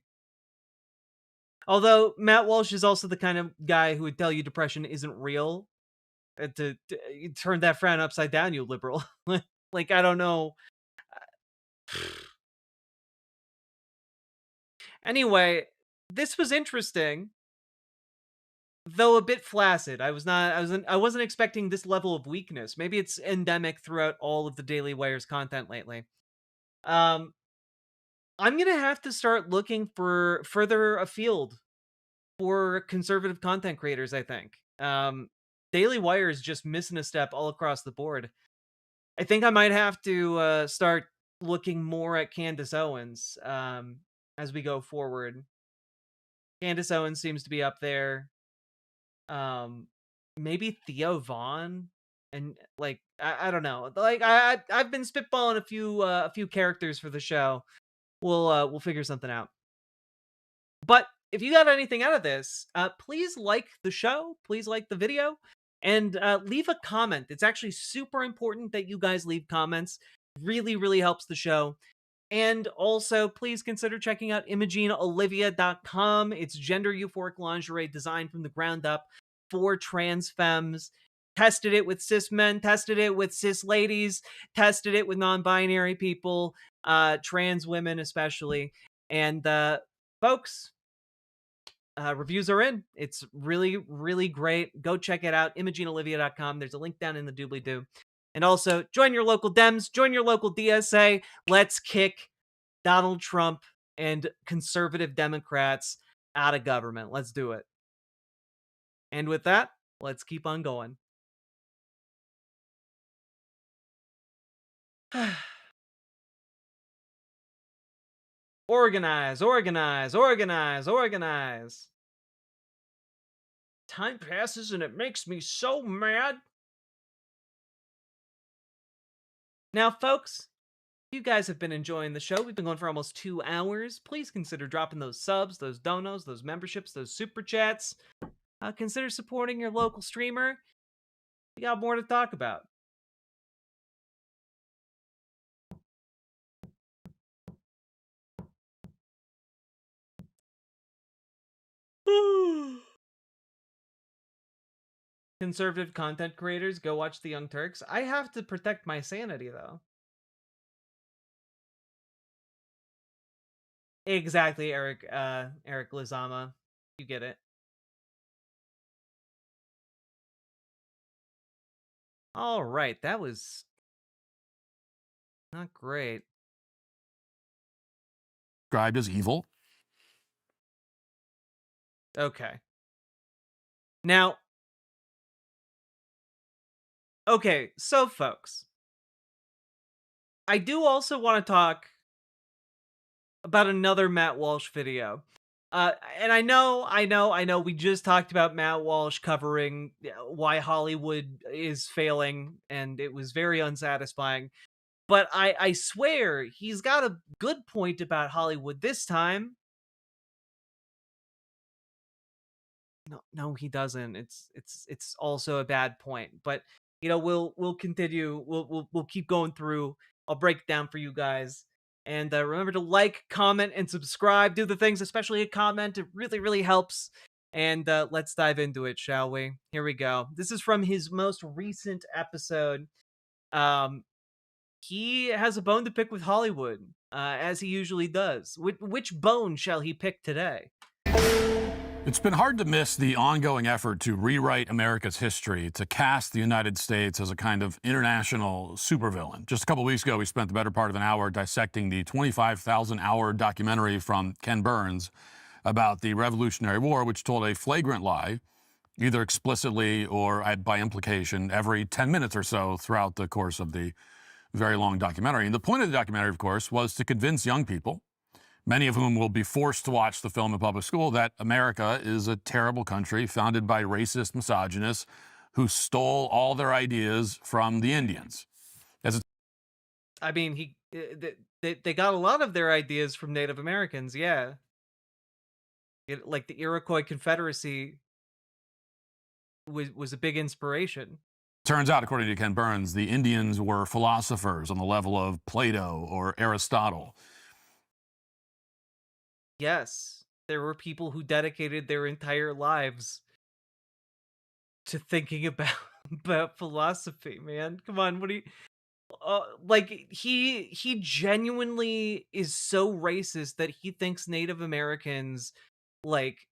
Although Matt Walsh is also the kind of guy who would tell you depression isn't real. To turn that frown upside down, you liberal. Like, I don't know. Anyway, this was interesting, though a bit flaccid. I wasn't expecting this level of weakness. Maybe it's endemic throughout all of the Daily Wire's content lately. I'm gonna have to start looking for further afield for conservative content creators, I think. Daily Wire is just missing a step all across the board. I think I might have to start looking more at Candace Owens as we go forward. Candace Owens seems to be up there. Maybe Theo Vaughn, and like I don't know. Like I've been spitballing a few characters for the show. We'll figure something out. But if you got anything out of this, please like the show, please like the video, and leave a comment. It's actually super important that you guys leave comments. Really, really helps the show. And also, please consider checking out ImogeneOlivia.com. It's gender euphoric lingerie designed from the ground up for trans femmes. Tested it with cis men, tested it with cis ladies, tested it with non-binary people, trans women especially. And folks, reviews are in. It's really, really great. Go check it out. ImogeneOlivia.com. There's a link down in the doobly-doo. And also, join your local Dems, join your local DSA. Let's kick Donald Trump and conservative Democrats out of government. Let's do it. And with that, let's keep on going. Organize, organize, organize, organize. Time passes and it makes me so mad. Now, folks, you guys have been enjoying the show. We've been going for almost 2 hours. Please consider dropping those subs, those donos, those memberships, those super chats. Consider supporting your local streamer. We got more to talk about. Conservative content creators, go watch the Young Turks. I have to protect my sanity, though. Exactly, Eric Lizama. You get it. All right, that was not great. Described as evil. Okay. Now, okay, so folks, I do also want to talk about another Matt Walsh video. And I know, we just talked about Matt Walsh covering why Hollywood is failing, and it was very unsatisfying. But I swear, he's got a good point about Hollywood this time. No, he doesn't. It's also a bad point. But we'll continue. We'll keep going through. I'll break it down for you guys. And remember to like, comment, and subscribe. Do the things, especially a comment. It really, really helps. And let's dive into it, shall we? Here we go. This is from his most recent episode. He has a bone to pick with Hollywood, as he usually does. Which bone shall he pick today? It's been hard to miss the ongoing effort to rewrite America's history, to cast the United States as a kind of international supervillain. Just a couple weeks ago, we spent the better part of an hour dissecting the 25,000-hour documentary from Ken Burns about the Revolutionary War, which told a flagrant lie, either explicitly or by implication, every 10 minutes or so throughout the course of the very long documentary. And the point of the documentary, of course, was to convince young people, many of whom will be forced to watch the film in public school, that America is a terrible country founded by racist misogynists who stole all their ideas from the Indians. I mean, they got a lot of their ideas from Native Americans, yeah. Like the Iroquois Confederacy was a big inspiration. Turns out, according to Ken Burns, the Indians were philosophers on the level of Plato or Aristotle. Yes, there were people who dedicated their entire lives to thinking about philosophy, man. Come on, what do you like he genuinely is so racist that he thinks Native Americans like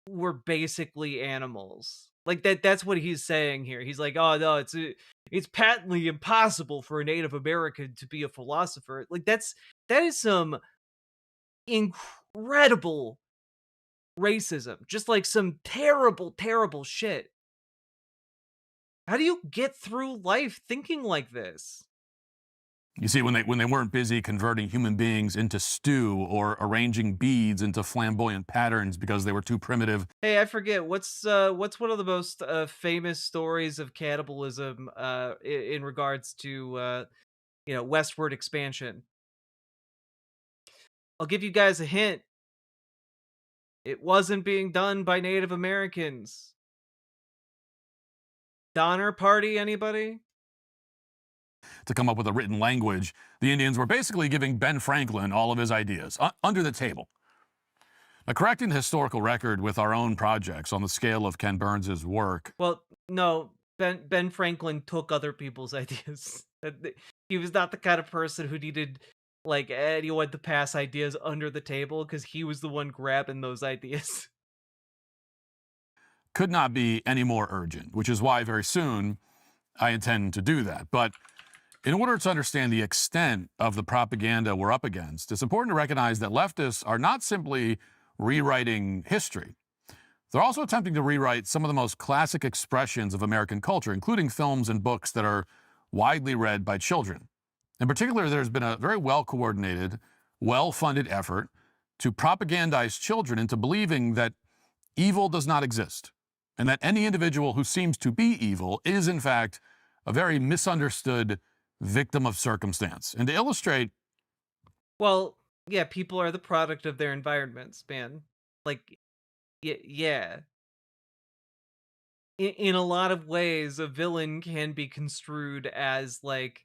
were basically animals. Like that's what he's saying here. He's like, "Oh no, it's patently impossible for a Native American to be a philosopher." Like that is some incredible racism. Just like some terrible shit. How do you get through life thinking like this? You see, when they weren't busy converting human beings into stew or arranging beads into flamboyant patterns because they were too primitive. Hey, I forget what's one of the most famous stories of cannibalism in regards to westward expansion. I'll give you guys a hint. It wasn't being done by Native Americans. Donner Party, anybody? To come up with a written language, the Indians were basically giving Ben Franklin all of his ideas under the table. Now, correcting the historical record with our own projects on the scale of Ken Burns' work. Well, no, Ben Franklin took other people's ideas. He was not the kind of person who needed like anyone to pass ideas under the table because he was the one grabbing those ideas. Could not be any more urgent, which is why very soon I intend to do that. But in order to understand the extent of the propaganda we're up against, it's important to recognize that leftists are not simply rewriting history. They're also attempting to rewrite some of the most classic expressions of American culture, including films and books that are widely read by children. In particular, there's been a very well-coordinated, well-funded effort to propagandize children into believing that evil does not exist, and that any individual who seems to be evil is, in fact, a very misunderstood victim of circumstance. And to illustrate... Well, yeah, people are the product of their environments, man. Like, yeah. In a lot of ways, a villain can be construed as, like,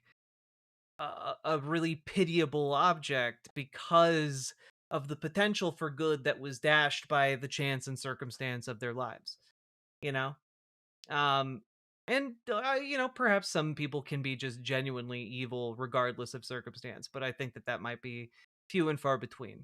a really pitiable object because of the potential for good that was dashed by the chance and circumstance of their lives. You know? And perhaps some people can be just genuinely evil regardless of circumstance, but I think that might be few and far between.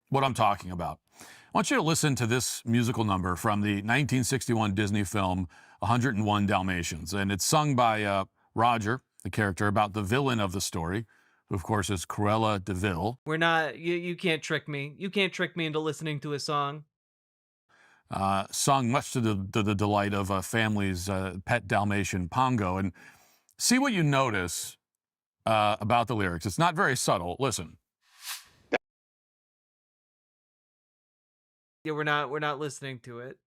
What I'm talking about. I want you to listen to this musical number from the 1961 Disney film 101 Dalmatians, and it's sung by Roger, the character, about the villain of the story, who of course is Cruella de Vil. We're not, you can't trick me. You can't trick me into listening to a song. Sung much to the delight of a family's pet Dalmatian, Pongo. And see what you notice about the lyrics. It's not very subtle. Listen. Yeah, we're not listening to it.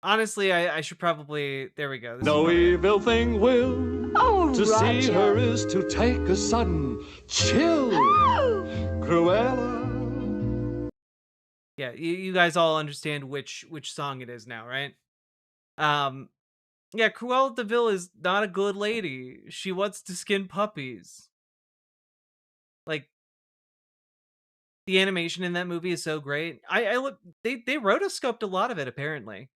Honestly, I should probably... There we go. No evil thing will to Roger. See her is to take a sudden chill. Cruella. Yeah, you guys all understand which song it is now, right? Yeah, Cruella de Vil is not a good lady. She wants to skin puppies. Like, the animation in that movie is so great. I look, they rotoscoped a lot of it, apparently.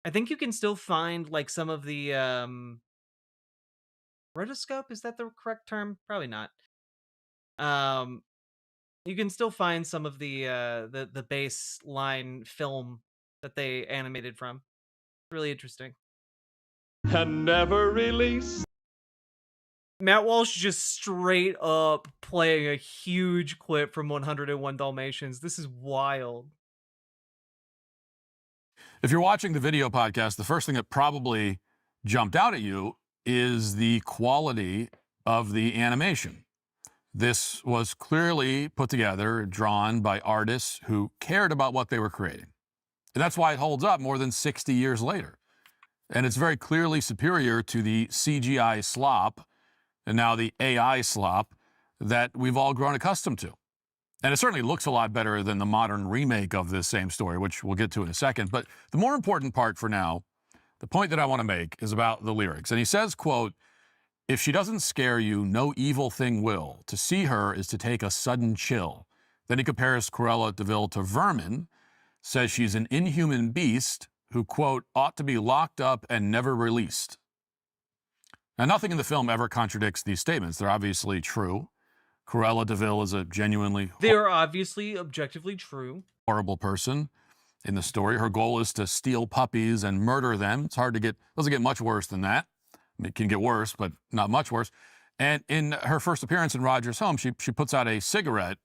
I think you can still find like some of the rotoscope, is that the correct term? Probably not. You can still find some of the baseline film that they animated from. It's really interesting. And never release. Matt Walsh just straight up playing a huge clip from 101 Dalmatians. This is wild. If you're watching the video podcast, the first thing that probably jumped out at you is the quality of the animation. This was clearly put together, drawn by artists who cared about what they were creating. And that's why it holds up more than 60 years later. And it's very clearly superior to the CGI slop and now the AI slop that we've all grown accustomed to. And it certainly looks a lot better than the modern remake of this same story, which we'll get to in a second. But the more important part for now, the point that I want to make, is about the lyrics. And he says, quote, "If she doesn't scare you, no evil thing will. To see her is to take a sudden chill." Then he compares Cruella de Vil to vermin, says she's an inhuman beast who, quote, "ought to be locked up and never released." Now, nothing in the film ever contradicts these statements. They're obviously true. Cruella de Vil is a genuinely They're obviously objectively true. horrible person in the story. Her goal is to steal puppies and murder them. It's hard to get, doesn't get much worse than that. I mean, it can get worse, but not much worse. And in her first appearance in Roger's home, she puts out a cigarette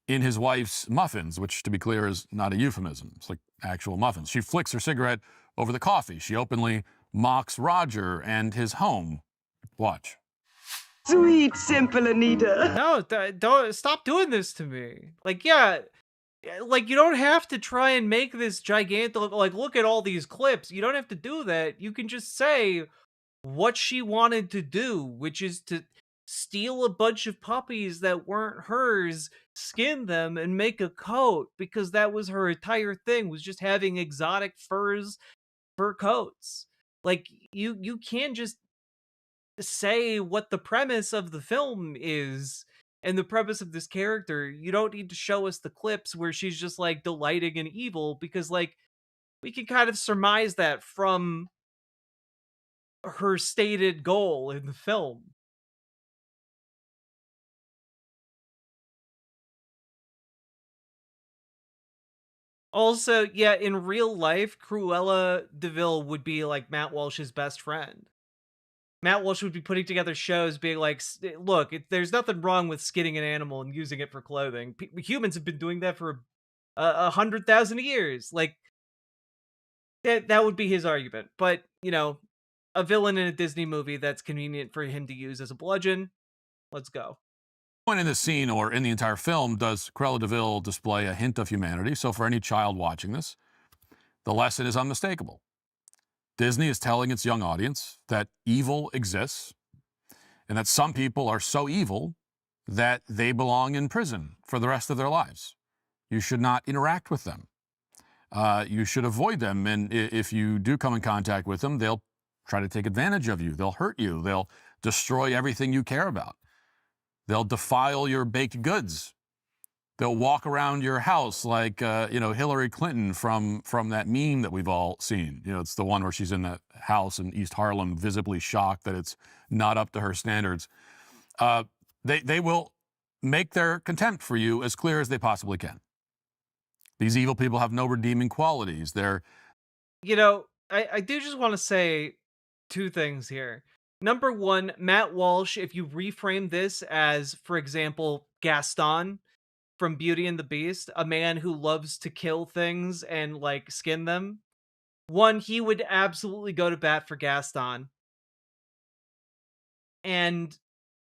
in his wife's muffins, which, to be clear, is not a euphemism. It's like actual muffins. She flicks her cigarette over the coffee. She openly mocks Roger and his home. Watch. Sweet, simple Anita. No, don't stop doing this to me. Like, yeah, like you don't have to try and make this gigantic. Like, look at all these clips. You don't have to do that. You can just say what she wanted to do, which is to steal a bunch of puppies that weren't hers, skin them, and make a coat, because that was her entire thing, was just having exotic fur coats. Like, you can't just say what the premise of the film is and the premise of this character. You don't need to show us the clips where she's just like delighting in evil, because like we can kind of surmise that from her stated goal in the film. Also, yeah, in real life, Cruella de Vil would be like Matt Walsh's best friend. Matt Walsh would be putting together shows being like, look, there's nothing wrong with skinning an animal and using it for clothing. Humans have been doing that for 100,000 years. Like, that would be his argument. But, you know, a villain in a Disney movie that's convenient for him to use as a bludgeon, let's go. Point in the scene or in the entire film does Cruella de Vil display a hint of humanity. So for any child watching this, the lesson is unmistakable. Disney is telling its young audience that evil exists and that some people are so evil that they belong in prison for the rest of their lives. You should not interact with them. You should avoid them. And if you do come in contact with them, they'll try to take advantage of you. They'll hurt you. They'll destroy everything you care about. They'll defile your baked goods. They'll walk around your house like, Hillary Clinton from that meme that we've all seen. You know, it's the one where she's in that house in East Harlem, visibly shocked that it's not up to her standards. They will make their contempt for you as clear as they possibly can. These evil people have no redeeming qualities. They're... You know, I do just want to say two things here. Number one, Matt Walsh, if you reframe this as, for example, Gaston from Beauty and the Beast, a man who loves to kill things and, like, skin them, one, he would absolutely go to bat for Gaston and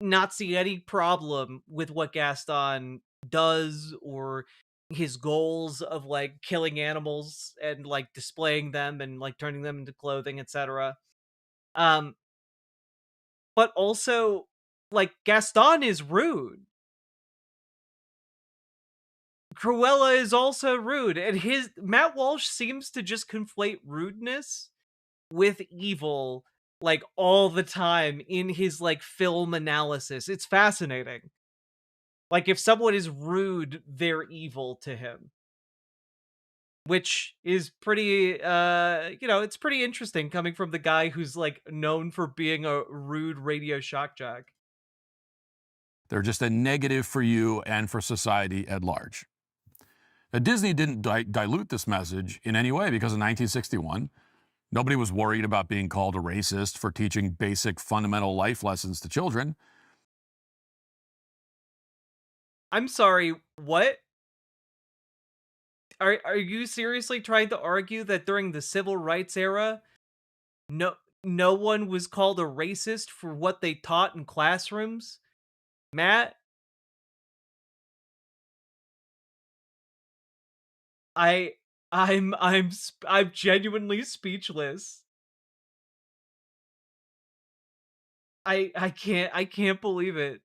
not see any problem with what Gaston does or his goals of, like, killing animals and, like, displaying them and, like, turning them into clothing, etc. But also, like, Gaston is rude. Cruella is also rude, and Matt Walsh seems to just conflate rudeness with evil, like, all the time in his, like, film analysis. It's fascinating. Like, if someone is rude, they're evil to him. Which is pretty, it's pretty interesting coming from the guy who's, like, known for being a rude radio shock jock. They're just a negative for you and for society at large. Now, Disney didn't dilute this message in any way, because in 1961, nobody was worried about being called a racist for teaching basic fundamental life lessons to children. I'm sorry, what? Are you seriously trying to argue that during the civil rights era, no one was called a racist for what they taught in classrooms? Matt, I I'm genuinely speechless. I can't believe it.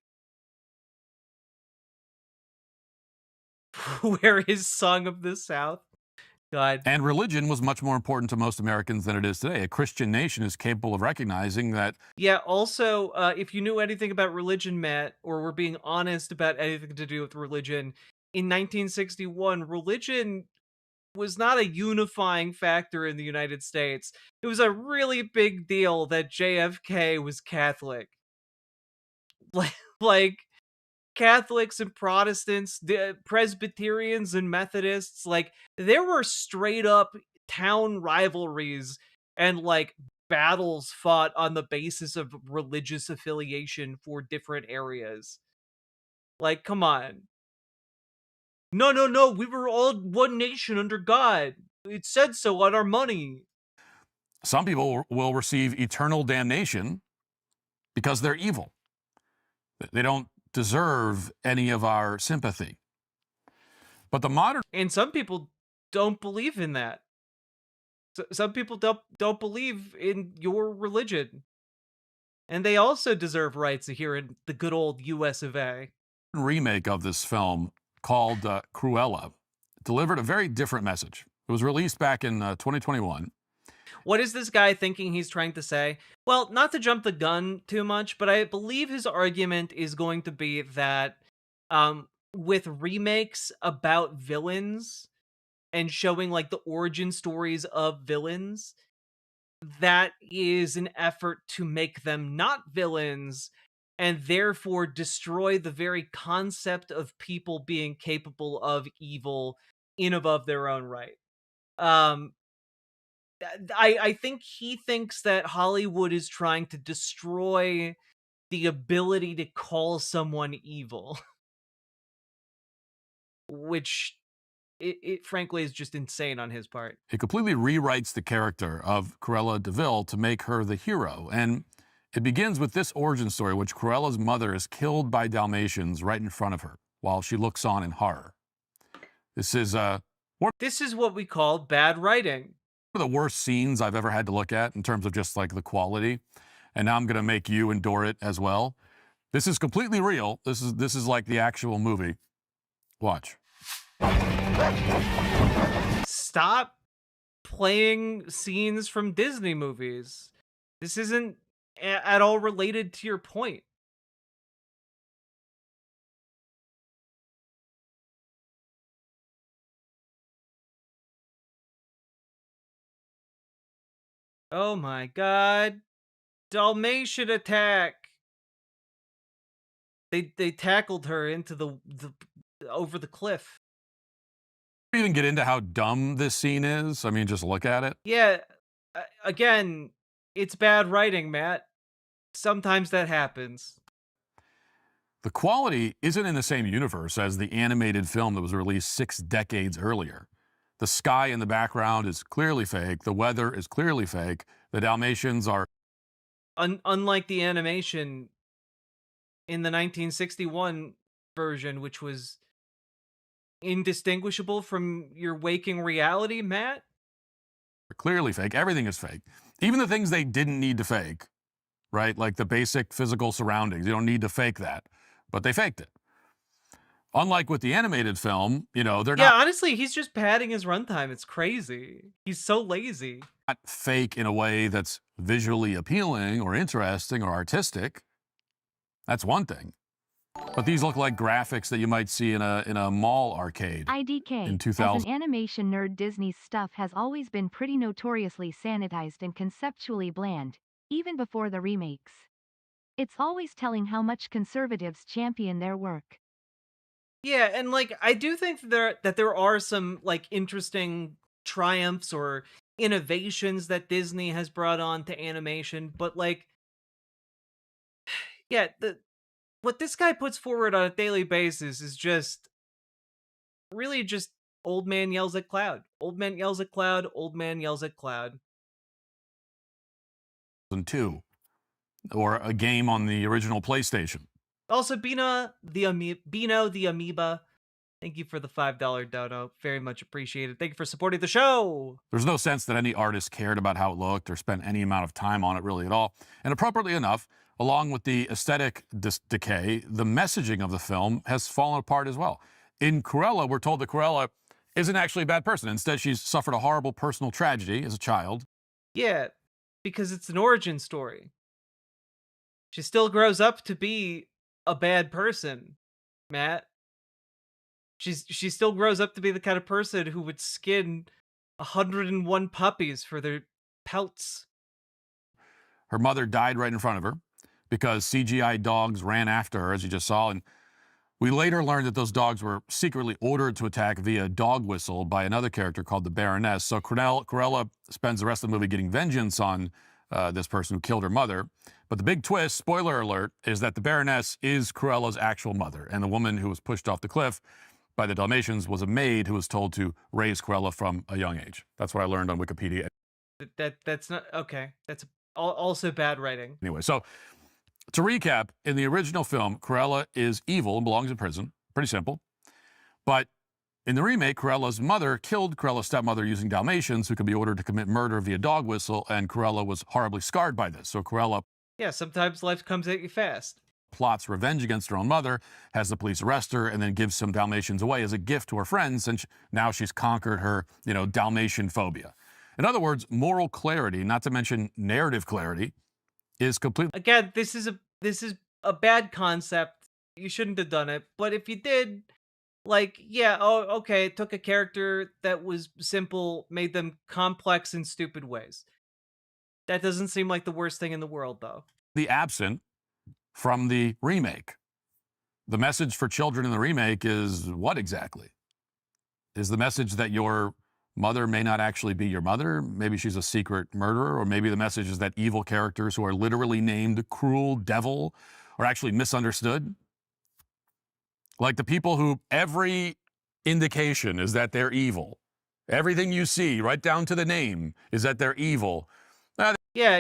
Where is Song of the South? God. And religion was much more important to most Americans than it is today. A Christian nation is capable of recognizing that. Yeah, also, if you knew anything about religion, Matt, or were being honest about anything to do with religion, in 1961, religion was not a unifying factor in the United States. It was a really big deal that JFK was Catholic. Like Catholics and Protestants, the Presbyterians and Methodists, like there were straight up town rivalries and like battles fought on the basis of religious affiliation for different areas. Like, come on. No, no, no, we were all one nation under God. It said so on our money. Some people will receive eternal damnation because they're evil. They don't deserve any of our sympathy. But the modern. And some people don't believe in that. Some people don't believe in your religion. And they also deserve rights here in the good old US of A. Remake of this film called Cruella delivered a very different message. It was released back in 2021. What is this guy thinking he's trying to say? Well, not to jump the gun too much, but I believe his argument is going to be that with remakes about villains and showing like the origin stories of villains, that is an effort to make them not villains and therefore destroy the very concept of people being capable of evil in above their own right. I think he thinks that Hollywood is trying to destroy the ability to call someone evil, which it frankly is just insane on his part. It completely rewrites the character of Cruella de Vil to make her the hero. And it begins with this origin story, which Cruella's mother is killed by Dalmatians right in front of her while she looks on in horror. This is what we call bad writing. One of the worst scenes I've ever had to look at in terms of just like the quality. And now I'm going to make you endure it as well. This is completely real. This is like the actual movie. Watch. Stop playing scenes from Disney movies. This isn't at all related to your point. Oh my god. Dalmatian attack. They tackled her into the over the cliff. Even get into how dumb this scene is. I mean, just look at it. Yeah, again, it's bad writing, Matt. Sometimes that happens. The quality isn't in the same universe as the animated film that was released 6 decades earlier. The sky in the background is clearly fake. The weather is clearly fake. The Dalmatians are. Unlike the animation in the 1961 version, which was indistinguishable from your waking reality, Matt? Clearly fake. Everything is fake. Even the things they didn't need to fake, right? Like the basic physical surroundings. You don't need to fake that, but they faked it. Unlike with the animated film, they're not. Yeah, honestly, he's just padding his runtime. It's crazy. He's so lazy. Not fake in a way that's visually appealing or interesting or artistic. That's one thing. But these look like graphics that you might see in a mall arcade. IDK. In 2000. As an animation nerd, Disney's stuff has always been pretty notoriously sanitized and conceptually bland, even before the remakes. It's always telling how much conservatives champion their work. Yeah, and like I do think that there are some like interesting triumphs or innovations that Disney has brought on to animation, but like yeah, what this guy puts forward on a daily basis is just really just old man yells at cloud. Old man yells at cloud, old man yells at cloud. 2, or a game on the original PlayStation. Also, Bino the Amoeba Thank you for the $5 dono. Very much appreciated. Thank you for supporting the show. There's no sense that any artist cared about how it looked or spent any amount of time on it really at all. And appropriately enough, along with the aesthetic decay, the messaging of the film has fallen apart as well. In Cruella, we're told that Cruella isn't actually a bad person. Instead, she's suffered a horrible personal tragedy as a child. Yeah, because it's an origin story. She still grows up to be a bad person, Matt. She still grows up to be the kind of person who would skin 101 puppies for their pelts. Her mother died right in front of her because CGI dogs ran after her, as you just saw. And we later learned that those dogs were secretly ordered to attack via dog whistle by another character called the Baroness. So Cruella spends the rest of the movie getting vengeance on this person who killed her mother. But the big twist, spoiler alert, is that the Baroness is Cruella's actual mother. And the woman who was pushed off the cliff by the Dalmatians was a maid who was told to raise Cruella from a young age. That's what I learned on Wikipedia. That's not okay. That's also bad writing. Anyway, so to recap, in the original film, Cruella is evil and belongs in prison. Pretty simple. But in the remake, Cruella's mother killed Cruella's stepmother using Dalmatians, who could be ordered to commit murder via dog whistle, and Cruella was horribly scarred by this. So Cruella, yeah, sometimes life comes at you fast. Plots revenge against her own mother, has the police arrest her, and then gives some Dalmatians away as a gift to her friends, since now she's conquered her, Dalmatian phobia. In other words, moral clarity, not to mention narrative clarity, is completely... Again, this is a bad concept. You shouldn't have done it. But if you did, okay, it took a character that was simple, made them complex in stupid ways. That doesn't seem like the worst thing in the world, though. The absent from the remake. The message for children in the remake is what exactly? Is the message that your mother may not actually be your mother? Maybe she's a secret murderer, or maybe the message is that evil characters who are literally named Cruel Devil are actually misunderstood? Like the people who every indication is that they're evil. Everything you see, right down to the name, is that they're evil. Yeah.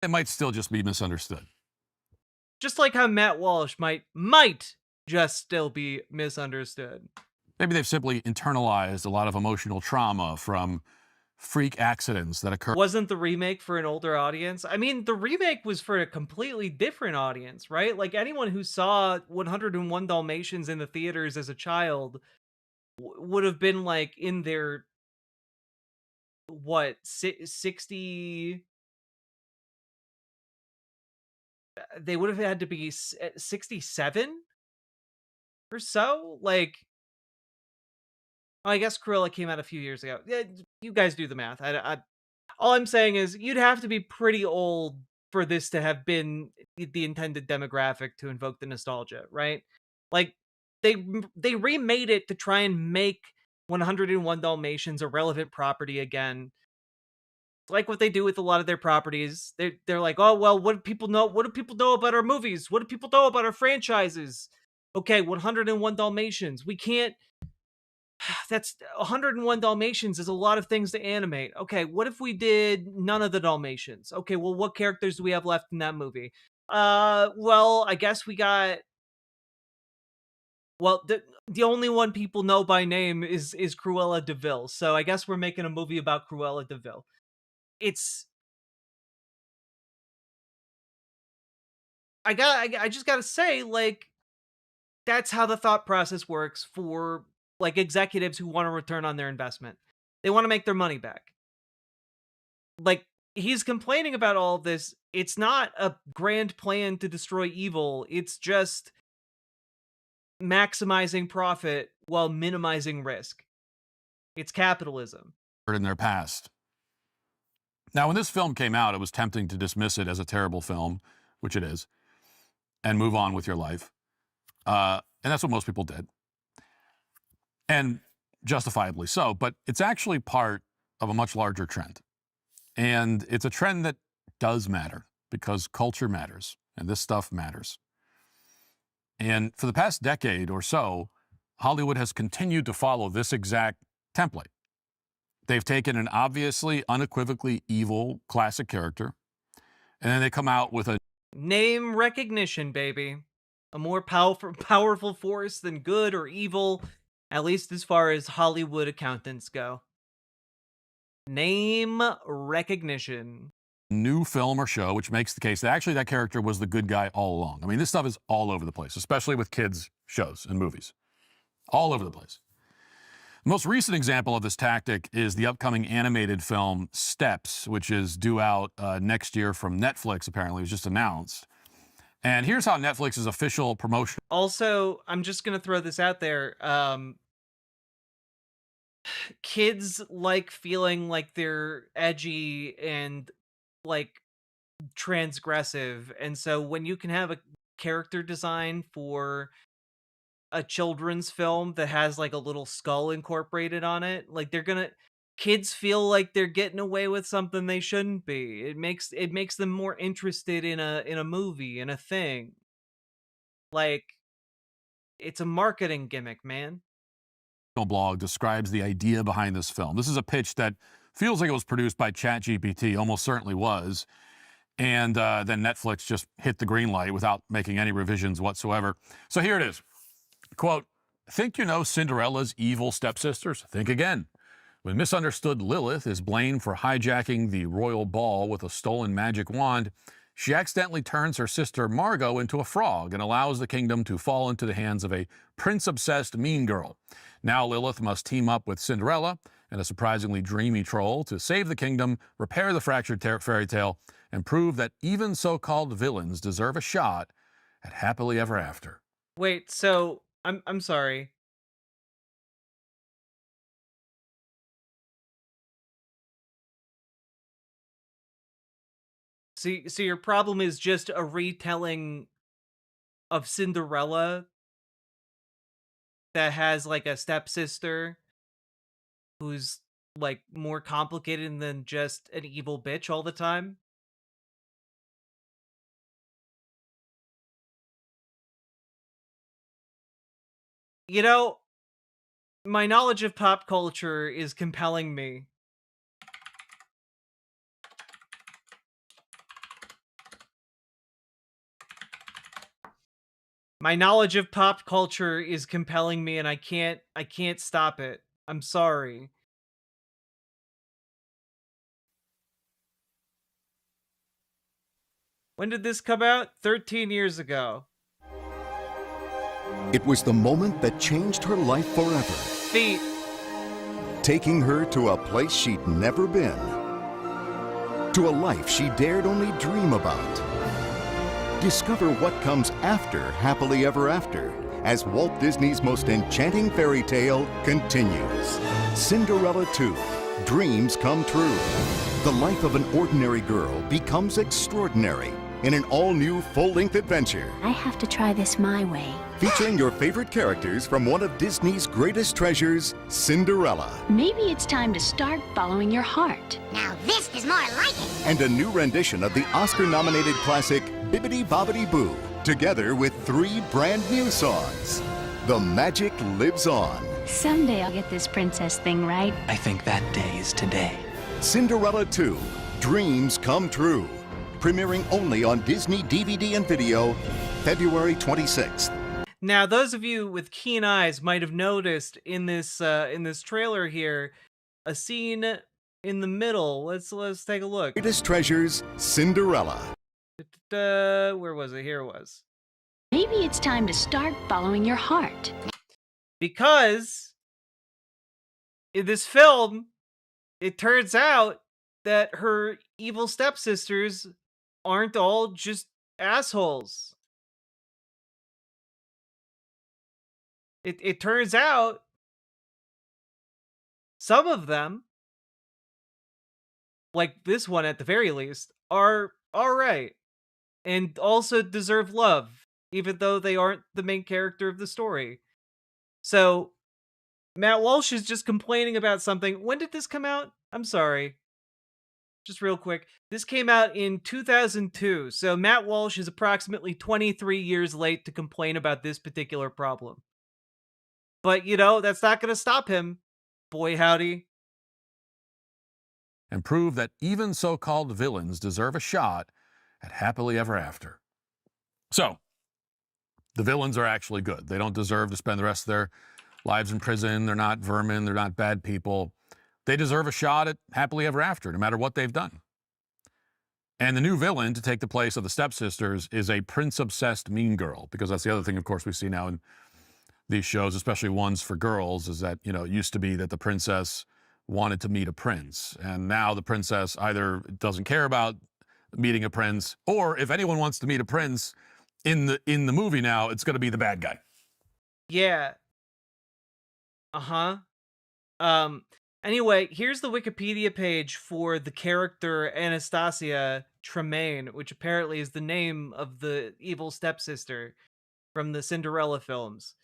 It might still just be misunderstood. Just like how Matt Walsh might just still be misunderstood. Maybe they've simply internalized a lot of emotional trauma from freak accidents that occur. Wasn't the remake for an older audience? I mean, the remake was for a completely different audience, right? Like anyone who saw 101 Dalmatians in the theaters as a child would have been like in their 60, they would have had to be 67 or so. Like, I guess Cruella came out a few years ago. Yeah, you guys do the math. All I'm saying is you'd have to be pretty old for this to have been the intended demographic to invoke the nostalgia, right? Like, they remade it to try and make 101 Dalmatians a relevant property again. Like what they do with a lot of their properties. They're like, oh well, what do people know? What do people know about our movies? What do people know about our franchises? Okay, 101 Dalmatians. We can't. That's 101 Dalmatians is a lot of things to animate. Okay, what if we did none of the Dalmatians? Okay, well, what characters do we have left in that movie? Well, I guess we got. Well, the only one people know by name is Cruella de Vil. So I guess we're making a movie about Cruella de Vil. I just gotta say, like, that's how the thought process works for like executives who want to return on their investment. They want to make their money back. Like, he's complaining about all of this. It's not a grand plan to destroy evil. It's just maximizing profit while minimizing risk. It's capitalism. In their past. Now, when this film came out, it was tempting to dismiss it as a terrible film, which it is, and move on with your life. And that's what most people did. And justifiably so, but it's actually part of a much larger trend. And it's a trend that does matter because culture matters and this stuff matters. And for the past decade or so, Hollywood has continued to follow this exact template. They've taken an obviously, unequivocally evil classic character, and then they come out with a name recognition, baby. A more powerful force than good or evil, at least as far as Hollywood accountants go. Name recognition. New film or show, which makes the case that actually that character was the good guy all along. I mean, this stuff is all over the place, especially with kids' shows and movies. All over the place. The most recent example of this tactic is the upcoming animated film Steps, which is due out next year from Netflix, apparently. It was just announced. And here's how Netflix's official promotion. Also, I'm just going to throw this out there. Kids like feeling like they're edgy and like transgressive. And so when you can have a character design for a children's film that has like a little skull incorporated on it, like kids feel like they're getting away with something they shouldn't be. It makes them more interested in a movie, in a thing. Like, it's a marketing gimmick, man. Blog describes the idea behind this film. This is a pitch that feels like it was produced by ChatGPT, almost certainly was. And then Netflix just hit the green light without making any revisions whatsoever. So here it is. Quote, think you know Cinderella's evil stepsisters? Think again. When misunderstood Lilith is blamed for hijacking the royal ball with a stolen magic wand, she accidentally turns her sister Margot into a frog and allows the kingdom to fall into the hands of a prince-obsessed mean girl. Now Lilith must team up with Cinderella and a surprisingly dreamy troll to save the kingdom, repair the fractured fairy tale, and prove that even so-called villains deserve a shot at happily ever after. Wait, so I'm sorry. So your problem is just a retelling of Cinderella that has like a stepsister who's like more complicated than just an evil bitch all the time? You know, my knowledge of pop culture is compelling me. My knowledge of pop culture is compelling me, and I can't stop it. I'm sorry. When did this come out? 13 years ago. It was the moment that changed her life forever. Feet. Taking her to a place she'd never been. To a life she dared only dream about. Discover what comes after Happily Ever After as Walt Disney's most enchanting fairy tale continues. Cinderella 2, Dreams Come True. The life of an ordinary girl becomes extraordinary in an all-new full-length adventure. I have to try this my way. Featuring your favorite characters from one of Disney's greatest treasures, Cinderella. Maybe it's time to start following your heart. Now this is more like it. And a new rendition of the Oscar-nominated classic Bibbidi Bobbidi Boo, together with 3 brand new songs. The magic lives on. Someday I'll get this princess thing right. I think that day is today. Cinderella 2, Dreams Come True. Premiering only on Disney DVD and video, February 26th. Now, those of you with keen eyes might have noticed in this trailer here a scene in the middle. Let's take a look. Greatest treasures, Cinderella. Where was it? Here it was. Maybe it's time to start following your heart. Because in this film, it turns out that her evil stepsisters aren't all just assholes. It turns out some of them, like this one at the very least, are alright. And also deserve love, even though they aren't the main character of the story. So, Matt Walsh is just complaining about something. When did this come out? I'm sorry. Just real quick. This came out in 2002, so Matt Walsh is approximately 23 years late to complain about this particular problem. But, you know, that's not going to stop him. Boy, howdy. And prove that even so-called villains deserve a shot at happily ever after. So, The villains are actually good. They don't deserve to spend the rest of their lives in prison. They're not vermin. They're not bad people. They deserve a shot at happily ever after, no matter what they've done. And the new villain to take the place of the stepsisters is a prince-obsessed mean girl, because that's the other thing, of course, we see now in these shows, especially ones for girls, is that, it used to be that the princess wanted to meet a prince. And now the princess either doesn't care about meeting a prince, or if anyone wants to meet a prince in the movie now, it's going to be the bad guy. Yeah. Uh-huh. Anyway, here's the Wikipedia page for the character Anastasia Tremaine, which apparently is the name of the evil stepsister from the Cinderella films.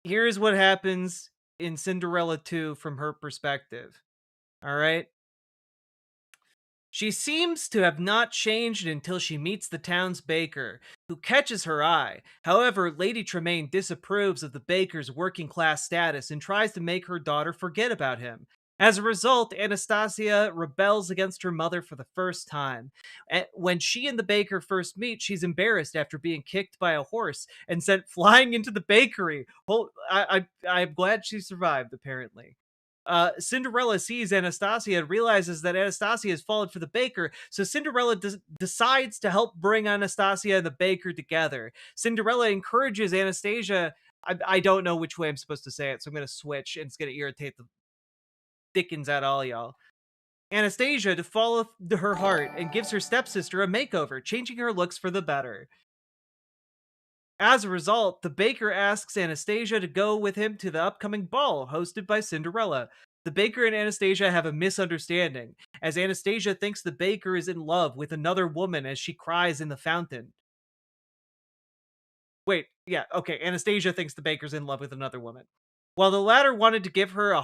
Here's what happens in Cinderella 2 from her perspective. All right? She seems to have not changed until she meets the town's baker, who catches her eye. However, Lady Tremaine disapproves of the baker's working class status and tries to make her daughter forget about him. As a result, Anastasia rebels against her mother for the first time. When she and the baker first meet, she's embarrassed after being kicked by a horse and sent flying into the bakery. I'm glad she survived, apparently. Cinderella sees Anastasia and realizes that Anastasia has fallen for the baker, so Cinderella decides to help bring Anastasia and the baker together. Cinderella encourages Anastasia. I don't know which way I'm supposed to say it, so I'm going to switch, and it's going to irritate the dickens out of all y'all. Anastasia to follow her heart and gives her stepsister a makeover, changing her looks for the better. As a result, the baker asks Anastasia to go with him to the upcoming ball hosted by Cinderella. The baker and Anastasia have a misunderstanding, as Anastasia thinks the baker is in love with another woman as she cries in the fountain. Wait, yeah, okay, Anastasia thinks the baker's in love with another woman. While the latter wanted to give her give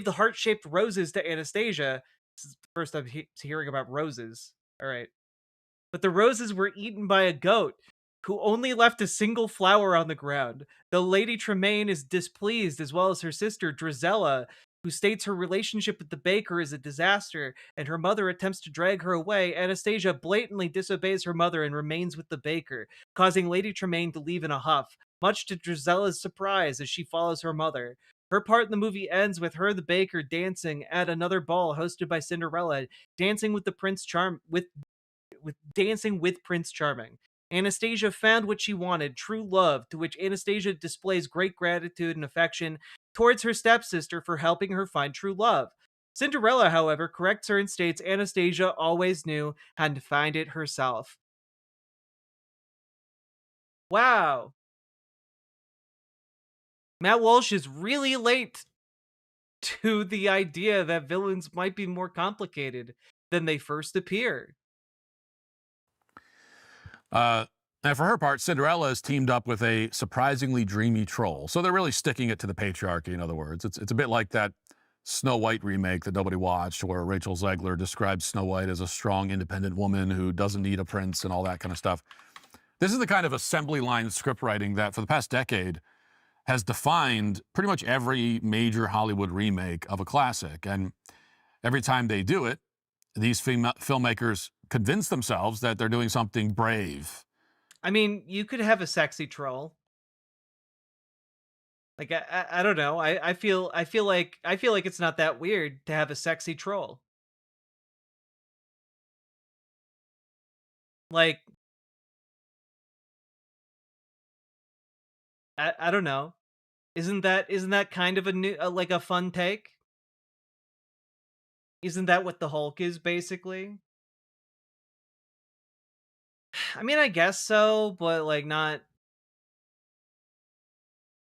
the heart-shaped roses to Anastasia. This is the first time hearing about roses. All right. But the roses were eaten by a goat, who only left a single flower on the ground. The Lady Tremaine is displeased, as well as her sister Drizella, who states her relationship with the baker is a disaster, and her mother attempts to drag her away. Anastasia blatantly disobeys her mother and remains with the baker, causing Lady Tremaine to leave in a huff, much to Drizella's surprise as she follows her mother. Her part in the movie ends with her, the baker, dancing at another ball hosted by Cinderella, dancing with Prince Charming. Anastasia found what she wanted, true love, to which Anastasia displays great gratitude and affection towards her stepsister for helping her find true love. Cinderella, however, corrects her and states Anastasia always knew how to find it herself. Wow. Matt Walsh is really late to the idea that villains might be more complicated than they first appear. And for her part, Cinderella has teamed up with a surprisingly dreamy troll. So they're really sticking it to the patriarchy, in other words. It's a bit like that Snow White remake that nobody watched, where Rachel Zegler describes Snow White as a strong, independent woman who doesn't need a prince and all that kind of stuff. This is the kind of assembly line script writing that for the past decade has defined pretty much every major Hollywood remake of a classic. And every time they do it, these filmmakers convince themselves that they're doing something brave. I mean, you could have a sexy troll. Like I don't know. I feel like it's not that weird to have a sexy troll. Like I don't know. Isn't that kind of a new like a fun take? Isn't that what the Hulk is basically? I mean, I guess so, but like not.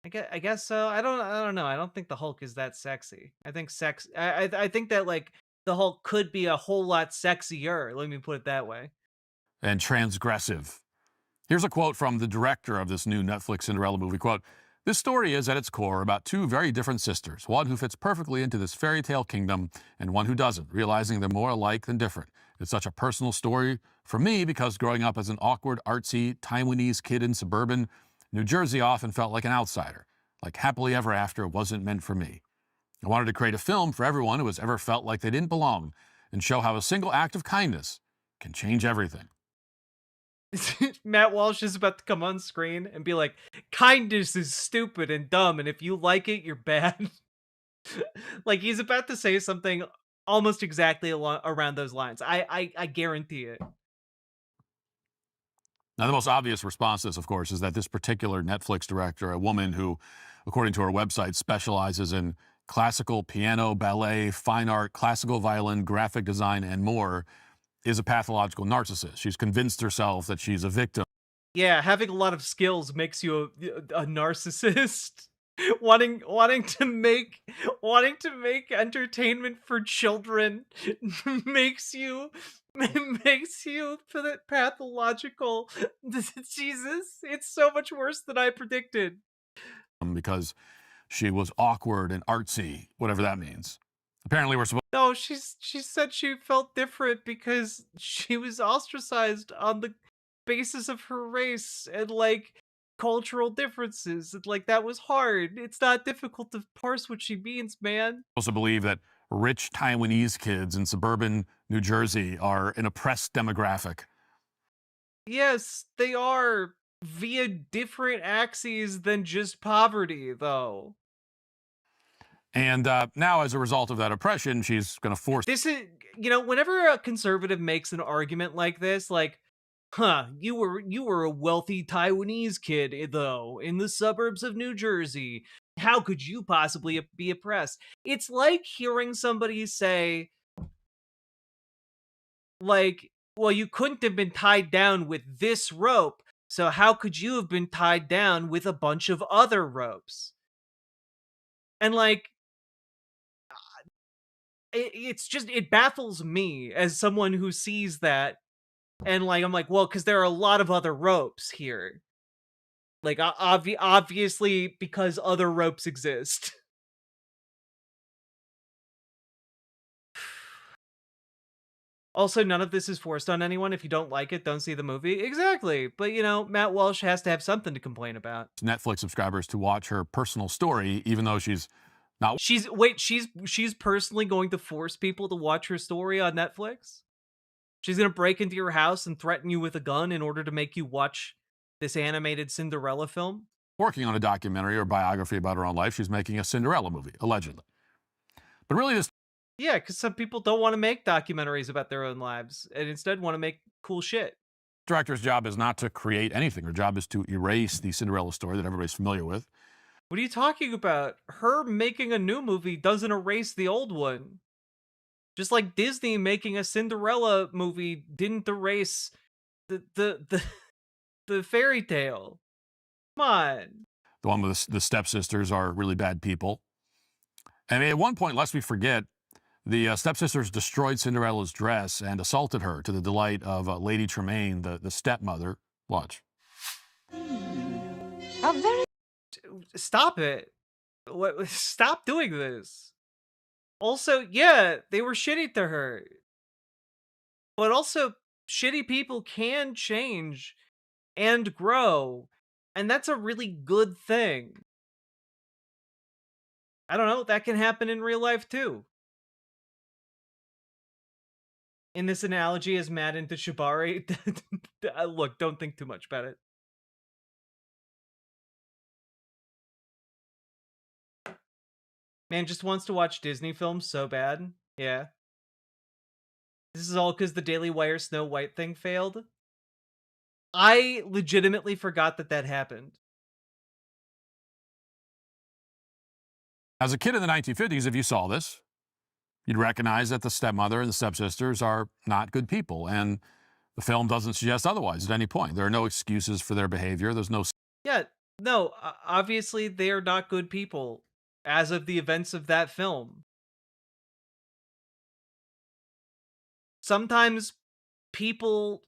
I guess so. I don't know. I don't think the Hulk is that sexy. I think I think that like the Hulk could be a whole lot sexier. Let me put it that way. And transgressive. Here's a quote from the director of this new Netflix Cinderella movie. Quote, "This story is at its core about two very different sisters, one who fits perfectly into this fairy tale kingdom and one who doesn't, realizing they're more alike than different. It's such a personal story for me because growing up as an awkward, artsy, Taiwanese kid in suburban New Jersey often felt like an outsider, like Happily Ever After wasn't meant for me. I wanted to create a film for everyone who has ever felt like they didn't belong and show how a single act of kindness can change everything." Matt Walsh is about to come on screen and be like, kindness is stupid and dumb, and if you like it, you're bad. Like, he's about to say something almost exactly around those lines. I guarantee it. Now, the most obvious response to this, of course, is that this particular Netflix director, a woman who, according to her website, specializes in classical piano, ballet, fine art, classical violin, graphic design, and more, is a pathological narcissist. She's convinced herself that she's a victim. Yeah, having a lot of skills makes you a narcissist. wanting to make entertainment for children makes you pathological. Jesus, it's so much worse than I predicted. Because she was awkward and artsy, whatever that means. Apparently, we're supposed. No, she said she felt different because she was ostracized on the basis of her race and like cultural differences. And like that was hard. It's not difficult to parse what she means, man. Supposed to believe that rich Taiwanese kids in suburban New Jersey are an oppressed demographic. Yes, they are via different axes than just poverty, though. And now, as a result of that oppression, she's going to force. This is, whenever a conservative makes an argument like this, like, you were a wealthy Taiwanese kid, though, in the suburbs of New Jersey. How could you possibly be oppressed? It's like hearing somebody say, like, well, you couldn't have been tied down with this rope, so how could you have been tied down with a bunch of other ropes? And like, it baffles me as someone who sees that, and like, I'm like, well, because there are a lot of other ropes here. Like, obviously, because other ropes exist. Also, none of this is forced on anyone. If you don't like it, don't see the movie. Exactly. But, Matt Walsh has to have something to complain about. Netflix subscribers to watch her personal story, even though she's not. She's personally going to force people to watch her story on Netflix? She's going to break into your house and threaten you with a gun in order to make you watch this animated Cinderella film? Working on a documentary or biography about her own life. She's making a Cinderella movie, allegedly. But really, this. Yeah, because some people don't want to make documentaries about their own lives and instead want to make cool shit. Director's job is not to create anything. Her job is to erase the Cinderella story that everybody's familiar with. What are you talking about? Her making a new movie doesn't erase the old one. Just like Disney making a Cinderella movie didn't erase the fairy tale. Come on. The one with the stepsisters are really bad people. And at one point, lest we forget, the stepsisters destroyed Cinderella's dress and assaulted her to the delight of Lady Tremaine, the stepmother. Watch. Stop it. Stop doing this. Also, yeah, they were shitty to her. But also, shitty people can change and grow. And that's a really good thing. I don't know, that can happen in real life too. In this analogy, as Matt into Shibari, look, don't think too much about it. Man just wants to watch Disney films so bad. Yeah. This is all because the Daily Wire Snow White thing failed. I legitimately forgot that happened. As a kid in the 1950s, if you saw this, you'd recognize that the stepmother and the stepsisters are not good people, and the film doesn't suggest otherwise at any point. There are no excuses for their behavior. There's no. Yeah, no, obviously they are not good people as of the events of that film. Sometimes people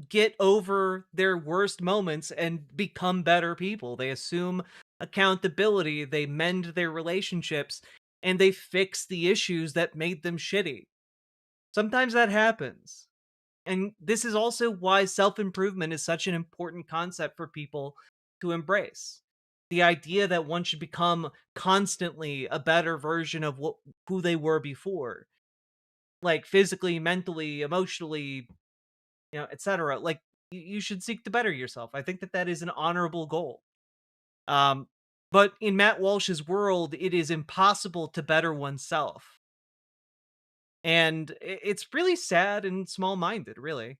get over their worst moments and become better people. They assume accountability, they mend their relationships, and they fix the issues that made them shitty. Sometimes that happens. And this is also why self-improvement is such an important concept for people to embrace. The idea that one should become constantly a better version of who they were before. Like physically, mentally, emotionally, etc. Like you should seek to better yourself. I think that that is an honorable goal. But in Matt Walsh's world, it is impossible to better oneself. And it's really sad and small-minded, really.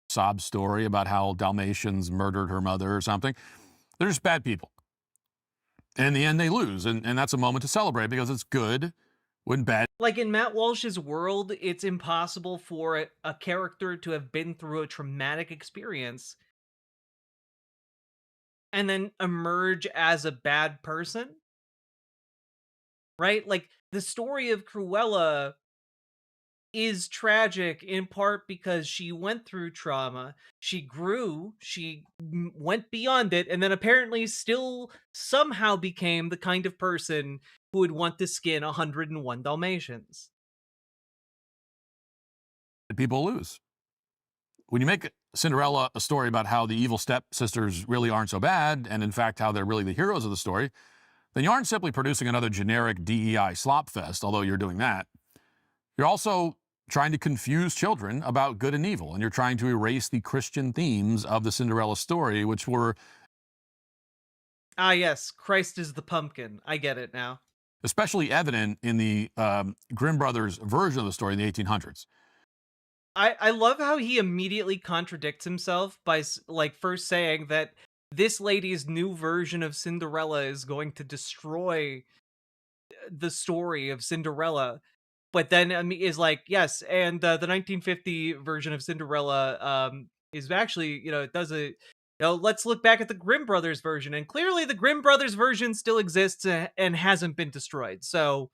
Sob story about how Dalmatians murdered her mother or something. They're just bad people. In the end, they lose, and that's a moment to celebrate because it's good when bad. Like in Matt Walsh's world, it's impossible for a character to have been through a traumatic experience and then emerge as a bad person. Right? Like the story of Cruella is tragic in part because she went through trauma, she grew, she went beyond it, and then apparently still somehow became the kind of person who would want to skin 101 Dalmatians. People lose. When you make Cinderella a story about how the evil stepsisters really aren't so bad, and in fact how they're really the heroes of the story, then you aren't simply producing another generic DEI slop fest, although you're doing that. You're also trying to confuse children about good and evil, and you're trying to erase the Christian themes of the Cinderella story, which were... Ah, yes, Christ is the pumpkin. I get it now. Especially evident in the Grimm brothers version of the story in the 1800s. I love how he immediately contradicts himself by like first saying that this lady's new version of Cinderella is going to destroy the story of Cinderella, but then is like, yes, and the 1950 version of Cinderella is actually, it does a, let's look back at the Grimm brothers version, and clearly the Grimm brothers version still exists and hasn't been destroyed. So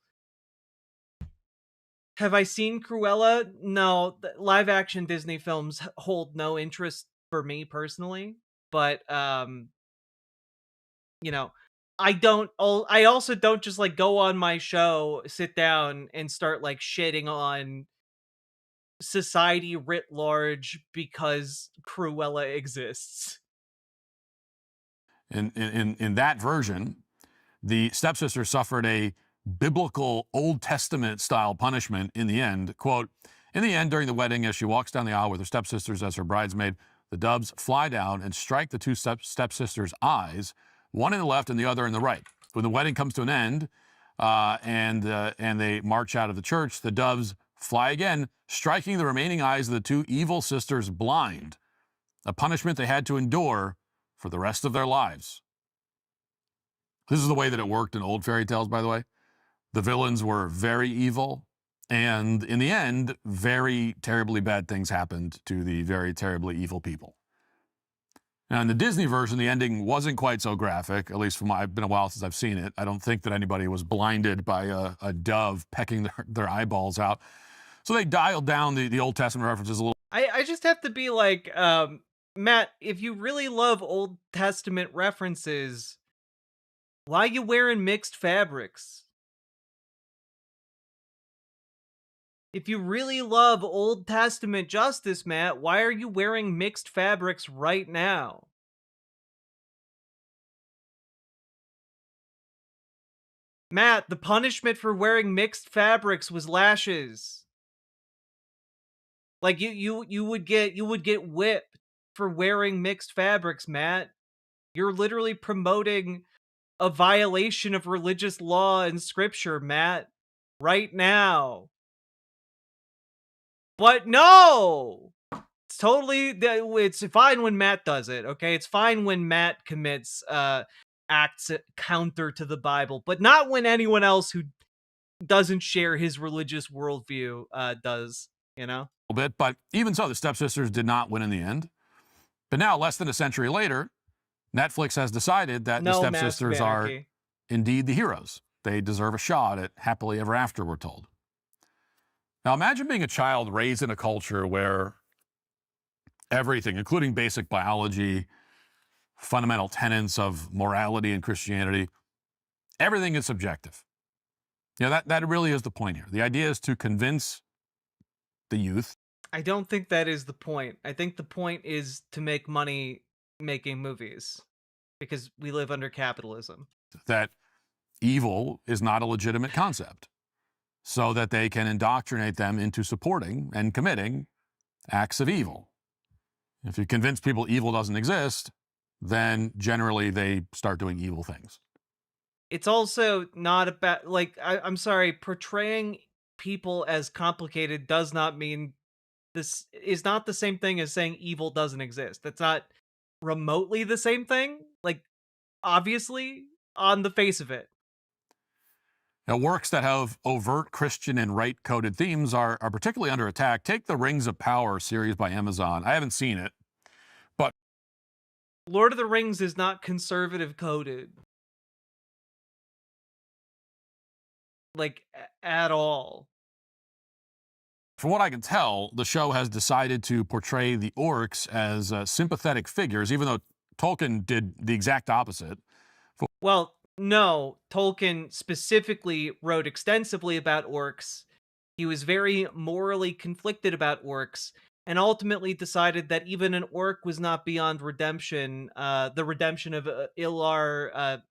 have I seen Cruella? No, live action Disney films hold no interest for me personally, but I also don't just like go on my show, sit down and start like shitting on society writ large because Cruella exists. In that version, the stepsister suffered a biblical Old Testament style punishment in the end. Quote, in the end, during the wedding, as she walks down the aisle with her stepsisters as her bridesmaid, the doves fly down and strike the two stepsisters' eyes, one in the left and the other in the right. When the wedding comes to an end and they march out of the church, the doves fly again, striking the remaining eyes of the two evil sisters blind, a punishment they had to endure for the rest of their lives. This is the way that it worked in old fairy tales, by the way. The villains were very evil, and in the end, very terribly bad things happened to the very terribly evil people. Now, in the Disney version, the ending wasn't quite so graphic, at least it's been a while since I've seen it. I don't think that anybody was blinded by a dove pecking their eyeballs out. So they dialed down the Old Testament references a little. I just have to be like, Matt, if you really love Old Testament references, why are you wearing mixed fabrics? If you really love Old Testament justice, Matt, why are you wearing mixed fabrics right now? Matt, the punishment for wearing mixed fabrics was lashes. Like you would get whipped for wearing mixed fabrics, Matt. You're literally promoting a violation of religious law and scripture, Matt, right now. But no! It's fine when Matt does it, okay? It's fine when Matt commits acts counter to the Bible, but not when anyone else who doesn't share his religious worldview does, A little bit, but even so, the stepsisters did not win in the end. But now, less than a century later, Netflix has decided that the stepsisters are indeed the heroes. They deserve a shot at happily ever after, we're told. Now, imagine being a child raised in a culture where everything, including basic biology, fundamental tenets of morality and Christianity, everything is subjective. That really is the point here. The idea is to convince the youth. I don't think that is the point. I think the point is to make money making movies because we live under capitalism. That evil is not a legitimate concept, so that they can indoctrinate them into supporting and committing acts of evil. If you convince people evil doesn't exist, then generally they start doing evil things. It's also not about, like, I'm sorry, portraying people as complicated does not mean this is not the same thing as saying evil doesn't exist. That's not remotely the same thing. Like, obviously, on the face of it. Now, works that have overt Christian and right-coded themes are particularly under attack. Take the Rings of Power series by Amazon. I haven't seen it, but Lord of the Rings is not conservative coded. Like, at all. From what I can tell, the show has decided to portray the orcs as sympathetic figures, even though Tolkien did the exact opposite. Well, no, Tolkien specifically wrote extensively about orcs. He was very morally conflicted about orcs, and ultimately decided that even an orc was not beyond redemption. The redemption of Iluvatar?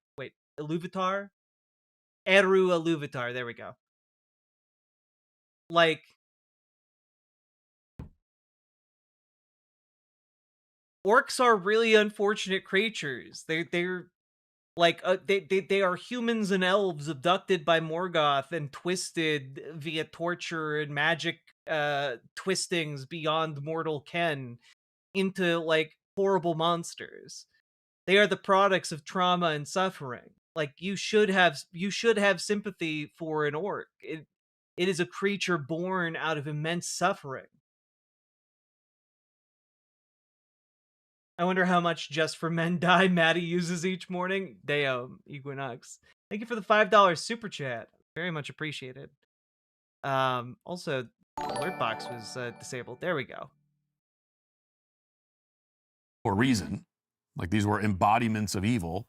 Eru Iluvatar, there we go. Like, orcs are really unfortunate creatures. They're like they are humans and elves abducted by Morgoth and twisted via torture and magic twistings beyond mortal ken into like horrible monsters. They are the products of trauma and suffering. Like, you should have sympathy for an orc. It is a creature born out of immense suffering. I wonder how much Just for Men Die Maddie uses each morning. Damn, Equinox. Thank you for the $5 super chat. Very much appreciated. Also, alert box was disabled. There we go. For reason, like these were embodiments of evil.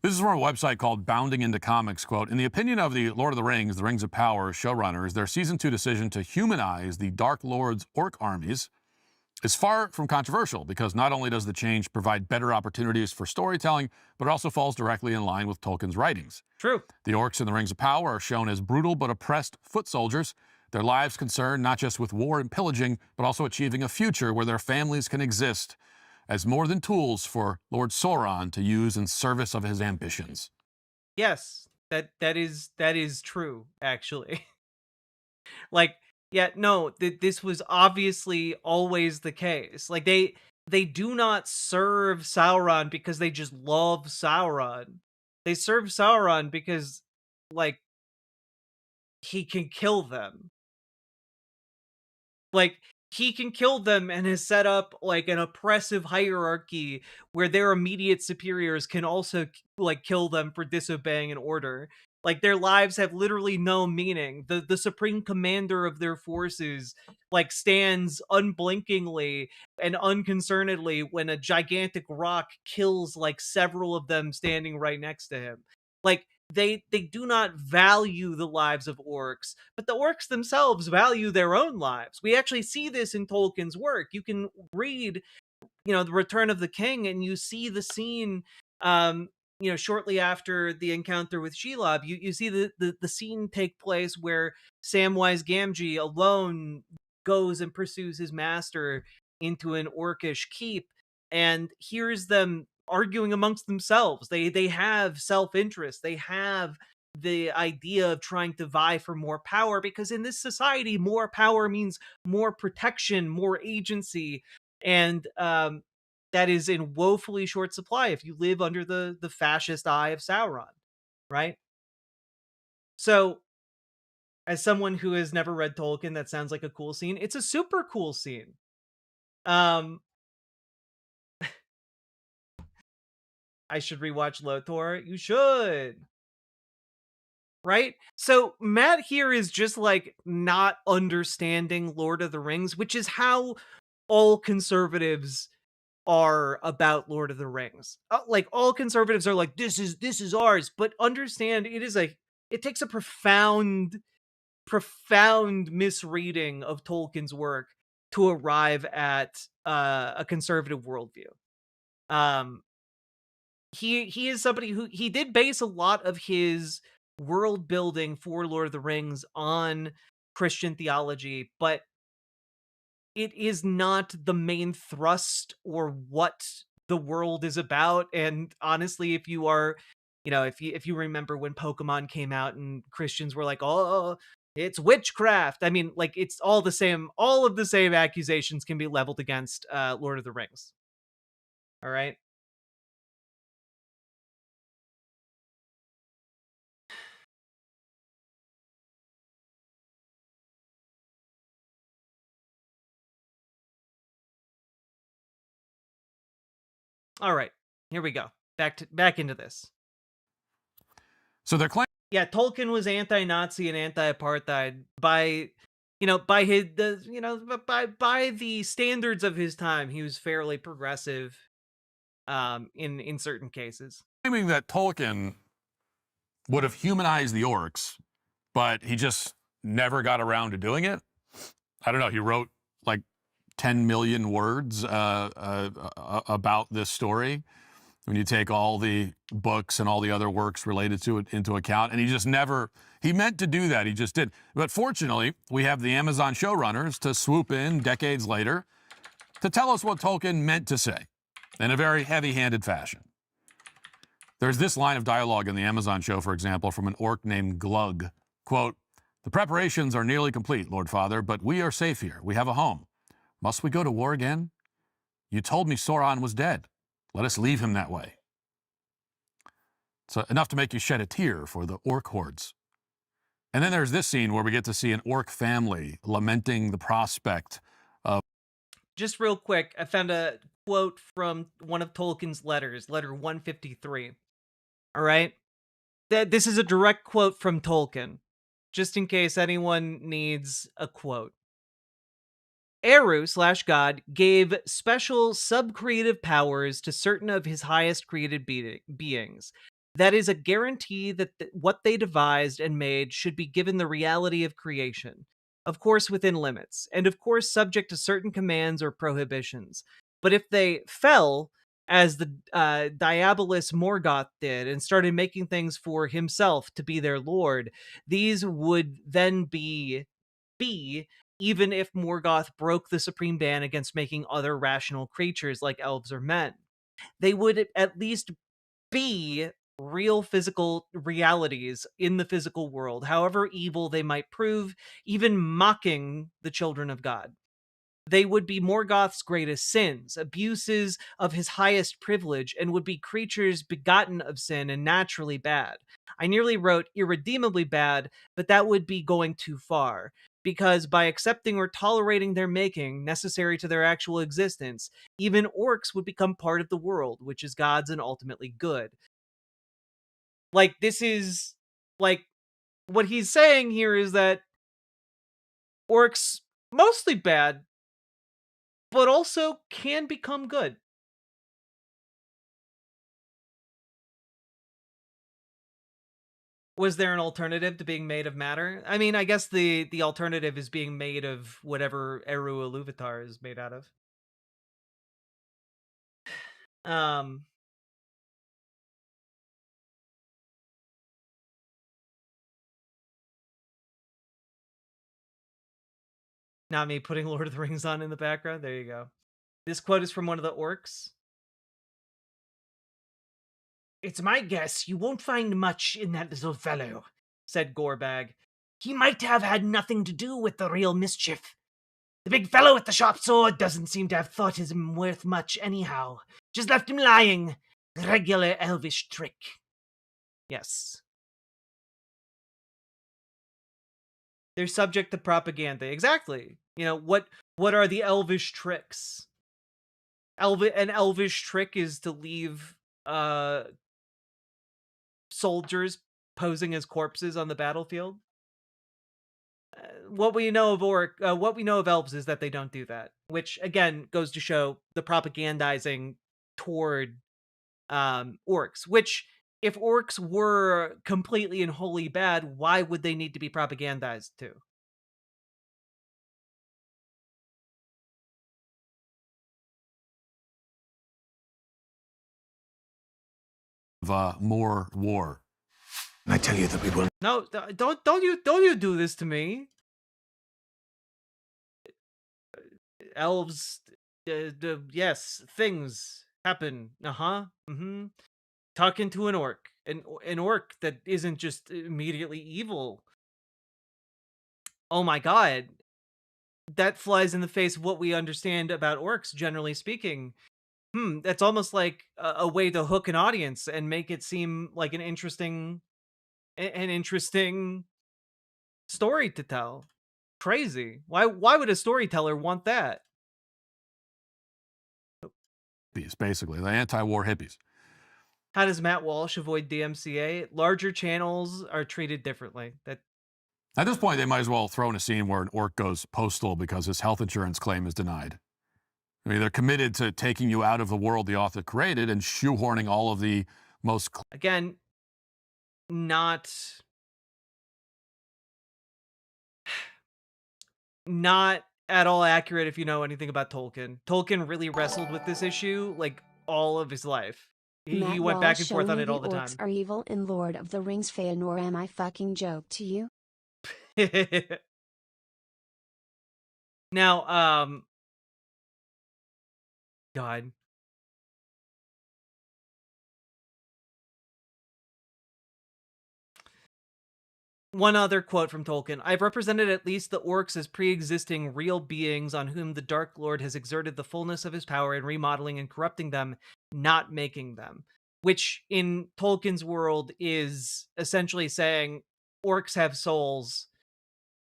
This is from a website called Bounding Into Comics, quote, in the opinion of the Lord of the Rings of Power showrunners, their season 2 decision to humanize the Dark Lord's orc armies is far from controversial, because not only does the change provide better opportunities for storytelling, but it also falls directly in line with Tolkien's writings. True. The orcs in the Rings of Power are shown as brutal but oppressed foot soldiers, their lives concerned not just with war and pillaging, but also achieving a future where their families can exist as more than tools for Lord Sauron to use in service of his ambitions. Yes, that is true, actually. Like, yeah, no, this was obviously always the case. Like, they do not serve Sauron because they just love Sauron. They serve Sauron because, like, he can kill them. Like, he can kill them and has set up like an oppressive hierarchy where their immediate superiors can also like kill them for disobeying an order. Like, their lives have literally no meaning. The supreme commander of their forces like stands unblinkingly and unconcernedly when a gigantic rock kills like several of them standing right next to him. Like, they do not value the lives of orcs, but the orcs themselves value their own lives. We actually see this in Tolkien's work. You can read, The Return of the King, and you see the scene, shortly after the encounter with Shelob. You see the scene take place where Samwise Gamgee alone goes and pursues his master into an orcish keep and hears them arguing amongst themselves. They have self-interest. They have the idea of trying to vie for more power, because in this society, more power means more protection, more agency, and that is in woefully short supply if you live under the fascist eye of Sauron, right? So, as someone who has never read Tolkien, that sounds like a cool scene. It's a super cool scene. I should rewatch LOTOR. You should. Right? So Matt here is just like not understanding Lord of the Rings, which is how all conservatives are about Lord of the Rings. Like, all conservatives are like, this is ours, but understand it takes a profound misreading of Tolkien's work to arrive at a conservative worldview. He is somebody who he did base a lot of his world building for Lord of the Rings on Christian theology, but it is not the main thrust or what the world is about. And honestly, if you are, if you remember when Pokemon came out and Christians were like, oh, it's witchcraft. I mean, like, it's all the same. All of the same accusations can be leveled against Lord of the Rings. All right. All right. Here we go. Back into this. So they're claiming. Yeah, Tolkien was anti-Nazi and anti-apartheid by by the standards of his time. He was fairly progressive in certain cases. Claiming that Tolkien would have humanized the orcs, but he just never got around to doing it. I don't know. He wrote like 10 million words about this story when you take all the books and all the other works related to it into account. And he just never, he meant to do that. He just did. But fortunately, we have the Amazon showrunners to swoop in decades later to tell us what Tolkien meant to say in a very heavy-handed fashion. There's this line of dialogue in the Amazon show, for example, from an orc named Glug. Quote, "The preparations are nearly complete, Lord Father, but we are safe here. We have a home. Must we go to war again? You told me Sauron was dead. Let us leave him that way." So enough to make you shed a tear for the orc hordes. And then there's this scene where we get to see an orc family lamenting the prospect of... Just real quick, I found a quote from one of Tolkien's letters, letter 153. All right? This is a direct quote from Tolkien, just in case anyone needs a quote. Eru/God gave special sub-creative powers to certain of his highest created beings. That is a guarantee that what they devised and made should be given the reality of creation. Of course, within limits, and of course subject to certain commands or prohibitions. But if they fell, as the Diabolus Morgoth did, and started making things for himself to be their lord, these would then be even if Morgoth broke the supreme ban against making other rational creatures like elves or men. They would at least be real physical realities in the physical world, however evil they might prove, even mocking the children of God. They would be Morgoth's greatest sins, abuses of his highest privilege, and would be creatures begotten of sin and naturally bad. I nearly wrote irredeemably bad, but that would be going too far, because by accepting or tolerating their making, necessary to their actual existence, even orcs would become part of the world, which is God's and ultimately good. Like, this is, like, what he's saying here is that orcs, mostly bad, but also can become good. Was there an alternative to being made of matter? I mean, I guess the alternative is being made of whatever Eru Iluvatar is made out of. Not me putting Lord of the Rings on in the background. There you go. This quote is from one of the orcs. "It's my guess you won't find much in that little fellow," said Gorbag. "He might have had nothing to do with the real mischief. The big fellow with the sharp sword doesn't seem to have thought him worth much anyhow. Just left him lying. Regular elvish trick." Yes. They're subject to propaganda. Exactly. You know, what are the elvish tricks? An elvish trick is to leave soldiers posing as corpses on the battlefield. What we know of elves is that they don't do that, which again goes to show the propagandizing toward orcs, which if orcs were completely and wholly bad, why would they need to be propagandized to? More war. I tell you that we will. No, don't you do this to me. elves, yes, things happen. Talking to an orc, an orc that isn't just immediately evil. Oh my god, that flies in the face of what we understand about orcs, generally speaking. That's almost like a way to hook an audience and make it seem like an interesting story to tell. Crazy. Why would a storyteller want that? Basically, the anti-war hippies. How does Matt Walsh avoid DMCA? Larger channels are treated differently. That At this point, they might as well throw in a scene where an orc goes postal because his health insurance claim is denied. I mean, they're committed to taking you out of the world the author created and shoehorning all of the most... Again, not at all accurate if you know anything about Tolkien. Tolkien really wrestled with this issue like all of his life. He went back and forth on it all the time. Orcs are evil in Lord of the Rings Feanor. Am I fucking joke to you? Now, God. One other quote from Tolkien. I've represented at least the orcs as pre-existing real beings on whom the Dark Lord has exerted the fullness of his power in remodeling and corrupting them, not making them. Which, in Tolkien's world, is essentially saying orcs have souls,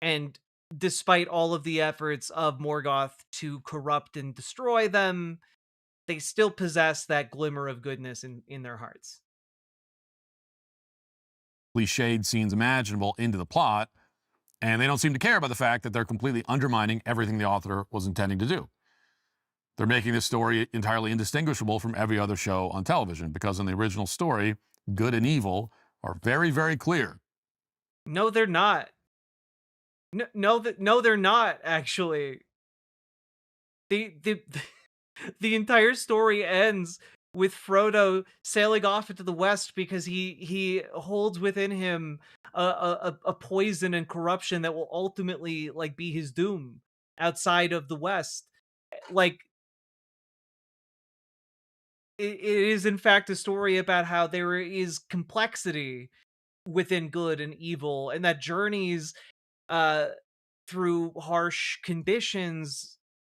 and despite all of the efforts of Morgoth to corrupt and destroy them, they still possess that glimmer of goodness in their hearts. Cliched scenes imaginable into the plot, and they don't seem to care about the fact that they're completely undermining everything the author was intending to do. They're making this story entirely indistinguishable from every other show on television, because in the original story, good and evil are very, very clear. No, they're not. No, they're not, actually. The entire story ends with Frodo sailing off into the west because he holds within him a poison and corruption that will ultimately like be his doom outside of the west. Like it is in fact a story about how there is complexity within good and evil, and that journeys through harsh conditions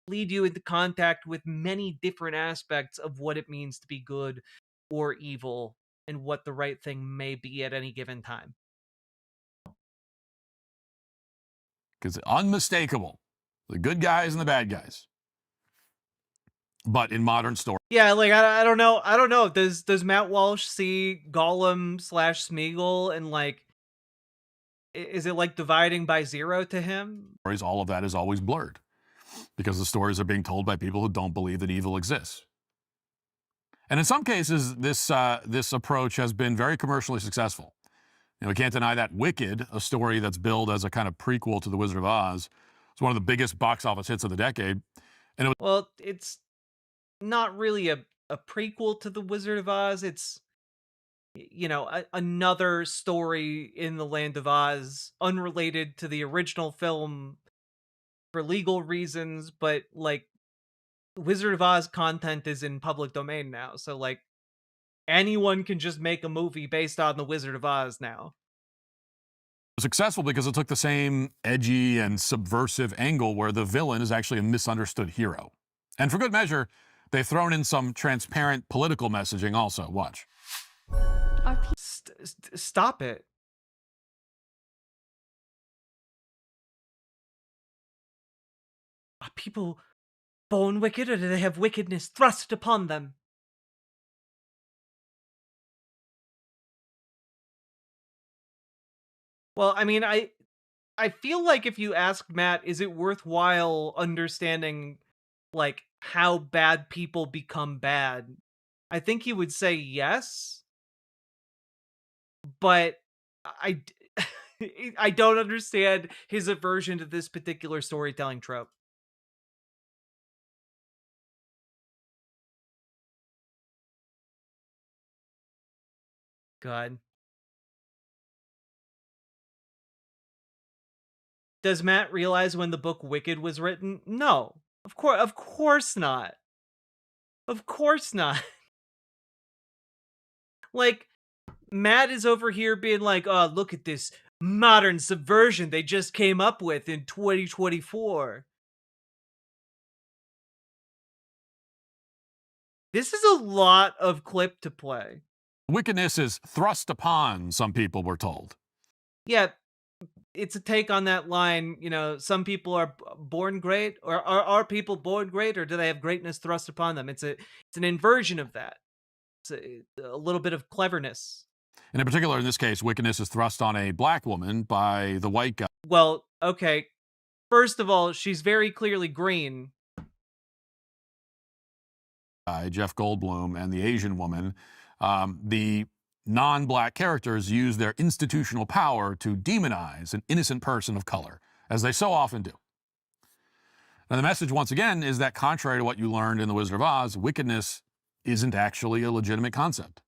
lead you into contact with many different aspects of what it means to be good or evil and what the right thing may be at any given time. Because unmistakable, the good guys and the bad guys. But in modern story, yeah, like I don't know. Does Matt Walsh see Gollum / Smeagol and like, is it like dividing by zero to him? All of that is always blurred because the stories are being told by people who don't believe that evil exists. And in some cases, this approach has been very commercially successful. You know, we can't deny that Wicked, a story that's billed as a kind of prequel to The Wizard of Oz, is one of the biggest box office hits of the decade. And it's not really a prequel to The Wizard of Oz. It's, you know, another story in the Land of Oz, unrelated to the original film for legal reasons, but like Wizard of Oz content is in public domain now, so like anyone can just make a movie based on the Wizard of Oz now. Successful because it took the same edgy and subversive angle where the villain is actually a misunderstood hero. And for good measure, they've thrown in some transparent political messaging also. Watch. Stop it. Are people born wicked, or do they have wickedness thrust upon them? Well, I mean, I feel like if you asked Matt, is it worthwhile understanding like how bad people become bad, I think he would say yes. But I I don't understand his aversion to this particular storytelling trope. God. Does Matt realize when the book Wicked was written? No. Of course not. Of course not. Like, Matt is over here being like, "Oh, look at this modern subversion they just came up with in 2024." This is a lot of clip to play. Wickedness is thrust upon, some people were told. Yeah, it's a take on that line, you know, some people are born great, or are people born great, or do they have greatness thrust upon them? It's an inversion of that. It's a little bit of cleverness. And in particular, in this case, wickedness is thrust on a black woman by the white guy. Well, okay. First of all, she's very clearly green. Jeff Goldblum and the Asian woman. The non-black characters use their institutional power to demonize an innocent person of color, as they so often do. Now, the message, once again, is that contrary to what you learned in The Wizard of Oz, wickedness isn't actually a legitimate concept.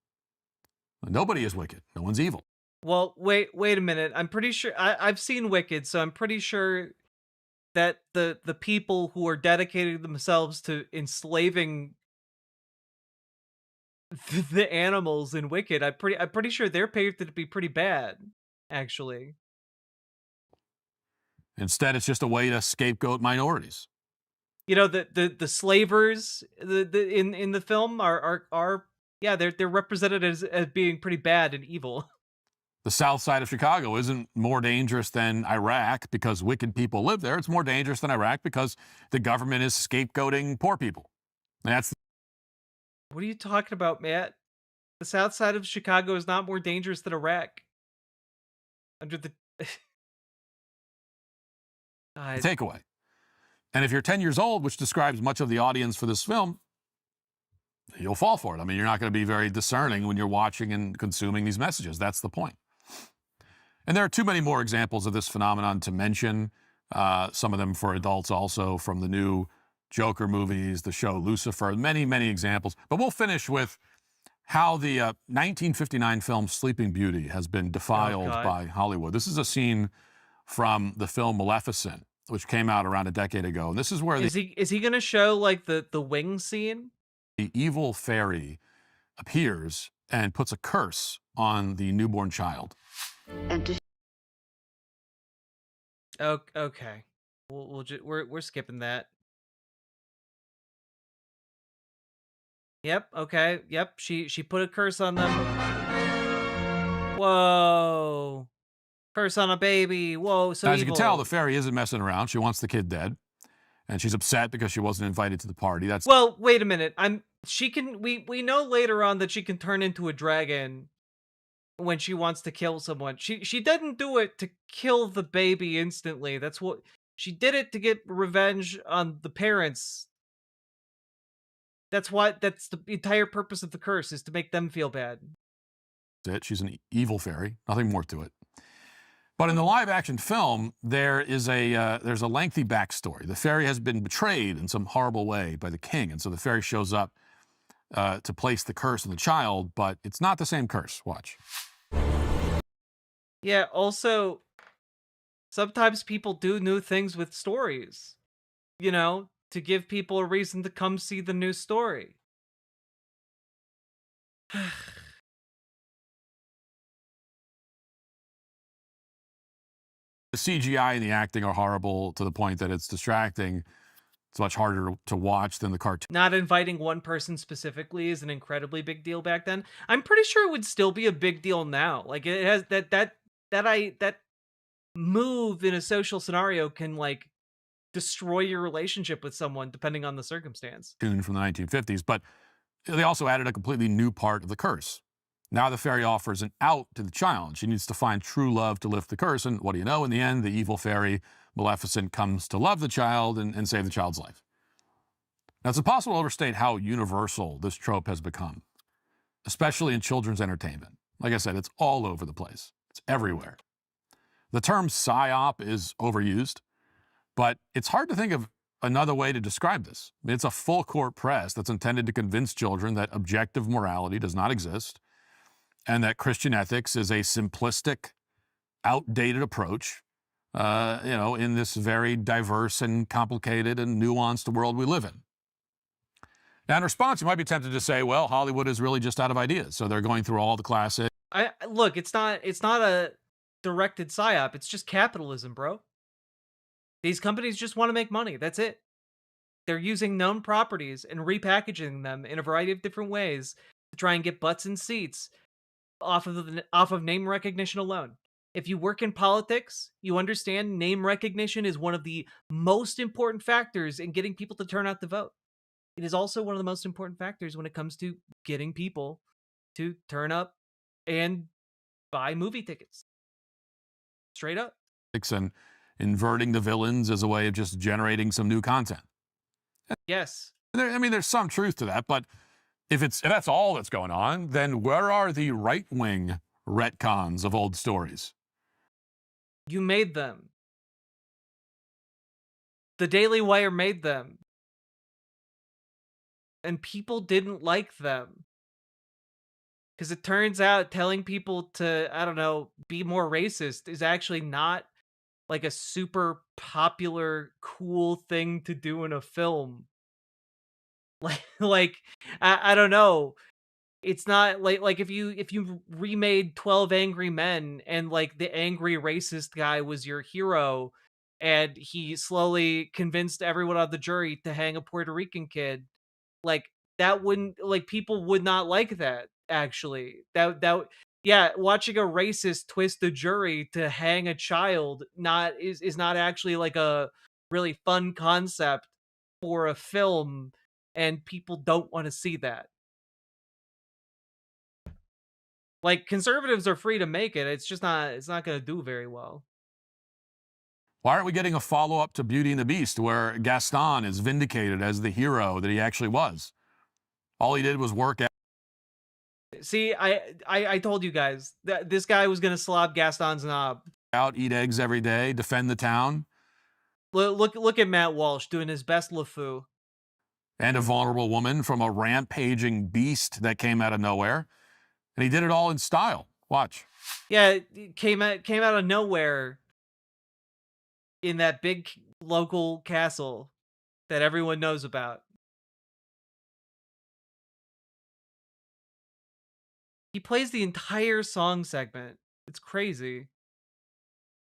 Nobody is wicked. No one's evil. Well, wait a minute. I'm pretty sure I've seen Wicked, so I'm pretty sure that the people who are dedicating themselves to enslaving the animals in Wicked, I'm pretty sure they're paved to be pretty bad, actually. Instead, it's just a way to scapegoat minorities. You know, the slavers in the film are yeah, they're represented as being pretty bad and evil. The south side of Chicago isn't more dangerous than Iraq because wicked people live there. It's more dangerous than Iraq because the government is scapegoating poor people. That's. What are you talking about, Matt? The south side of Chicago is not more dangerous than Iraq. Under the takeaway. And if you're 10 years old, which describes much of the audience for this film, you'll fall for it. I mean, you're not going to be very discerning when you're watching and consuming these messages. That's the point. And there are too many more examples of this phenomenon to mention, some of them for adults also, from the new Joker movies, the show Lucifer, many, many examples. But we'll finish with how the 1959 film Sleeping Beauty has been defiled by Hollywood. This is a scene from the film Maleficent, which came out around a decade ago. And this is where is he going to show like the wing scene? The evil fairy appears and puts a curse on the newborn child. Oh, okay. We're skipping that. Yep. Okay. Yep. She put a curse on them. Whoa. Curse on a baby. Whoa. So as you can tell, the fairy isn't messing around. She wants the kid dead, and she's upset because she wasn't invited to the party. That's well. Wait a minute. We know later on that she can turn into a dragon when she wants to kill someone. She didn't do it to kill the baby instantly. That's what she did it to get revenge on the parents. That's the entire purpose of the curse, is to make them feel bad. She's an evil fairy. Nothing more to it. But in the live-action film, there's a lengthy backstory. The fairy has been betrayed in some horrible way by the king, and so the fairy shows up to place the curse on the child, but it's not the same curse. Watch. Yeah, also, sometimes people do new things with stories, you know, to give people a reason to come see the new story. The CGI and the acting are horrible to the point that it's distracting. It's much harder to watch than the cartoon. Not inviting one person specifically is an incredibly big deal back then. I'm pretty sure it would still be a big deal now. Like, it has that move in a social scenario can like destroy your relationship with someone depending on the circumstance. Tune from the 1950s, but they also added a completely new part of the curse. Now the fairy offers an out to the child. She needs to find true love to lift the curse, and what do you know? In the end, the evil fairy, Maleficent, comes to love the child and save the child's life. Now, it's impossible to overstate how universal this trope has become, especially in children's entertainment. Like I said, it's all over the place. It's everywhere. The term psyop is overused, but it's hard to think of another way to describe this. It's a full-court press that's intended to convince children that objective morality does not exist, and that Christian ethics is a simplistic, outdated approach in this very diverse and complicated and nuanced world we live in. Now, in response, you might be tempted to say, well, Hollywood is really just out of ideas, so they're going through all the classics. Look, it's not a directed psyop. It's just capitalism, bro. These companies just want to make money. That's it. They're using known properties and repackaging them in a variety of different ways to try and get butts in seats off of name recognition alone. If you work in politics, you understand name recognition is one of the most important factors in getting people to turn out to vote. It is also one of the most important factors when it comes to getting people to turn up and buy movie tickets. Straight up. And inverting the villains as a way of just generating some new content. Yes. There's some truth to that, but if that's all that's going on, then where are the right-wing retcons of old stories? You made them. The Daily Wire made them. And people didn't like them. Because it turns out telling people to, I don't know, be more racist is actually not like a super popular, cool thing to do in a film. Like I don't know. It's not like if you remade 12 Angry Men and like the angry racist guy was your hero and he slowly convinced everyone on the jury to hang a Puerto Rican kid, like that wouldn't, like, people would not like that. Actually, that yeah, watching a racist twist the jury to hang a child is not actually like a really fun concept for a film, and people don't want to see that. Like, conservatives are free to make it. It's not going to do very well. Why aren't we getting a follow-up to Beauty and the Beast where Gaston is vindicated as the hero that he actually was? All he did was work out. See, I told you guys that this guy was going to slob Gaston's knob. Eat eggs every day, defend the town. Look at Matt Walsh doing his best LeFou. And a vulnerable woman from a rampaging beast that came out of nowhere. And he did it all in style. Watch. Yeah, it came out of nowhere in that big local castle that everyone knows about. He plays the entire song segment. It's crazy.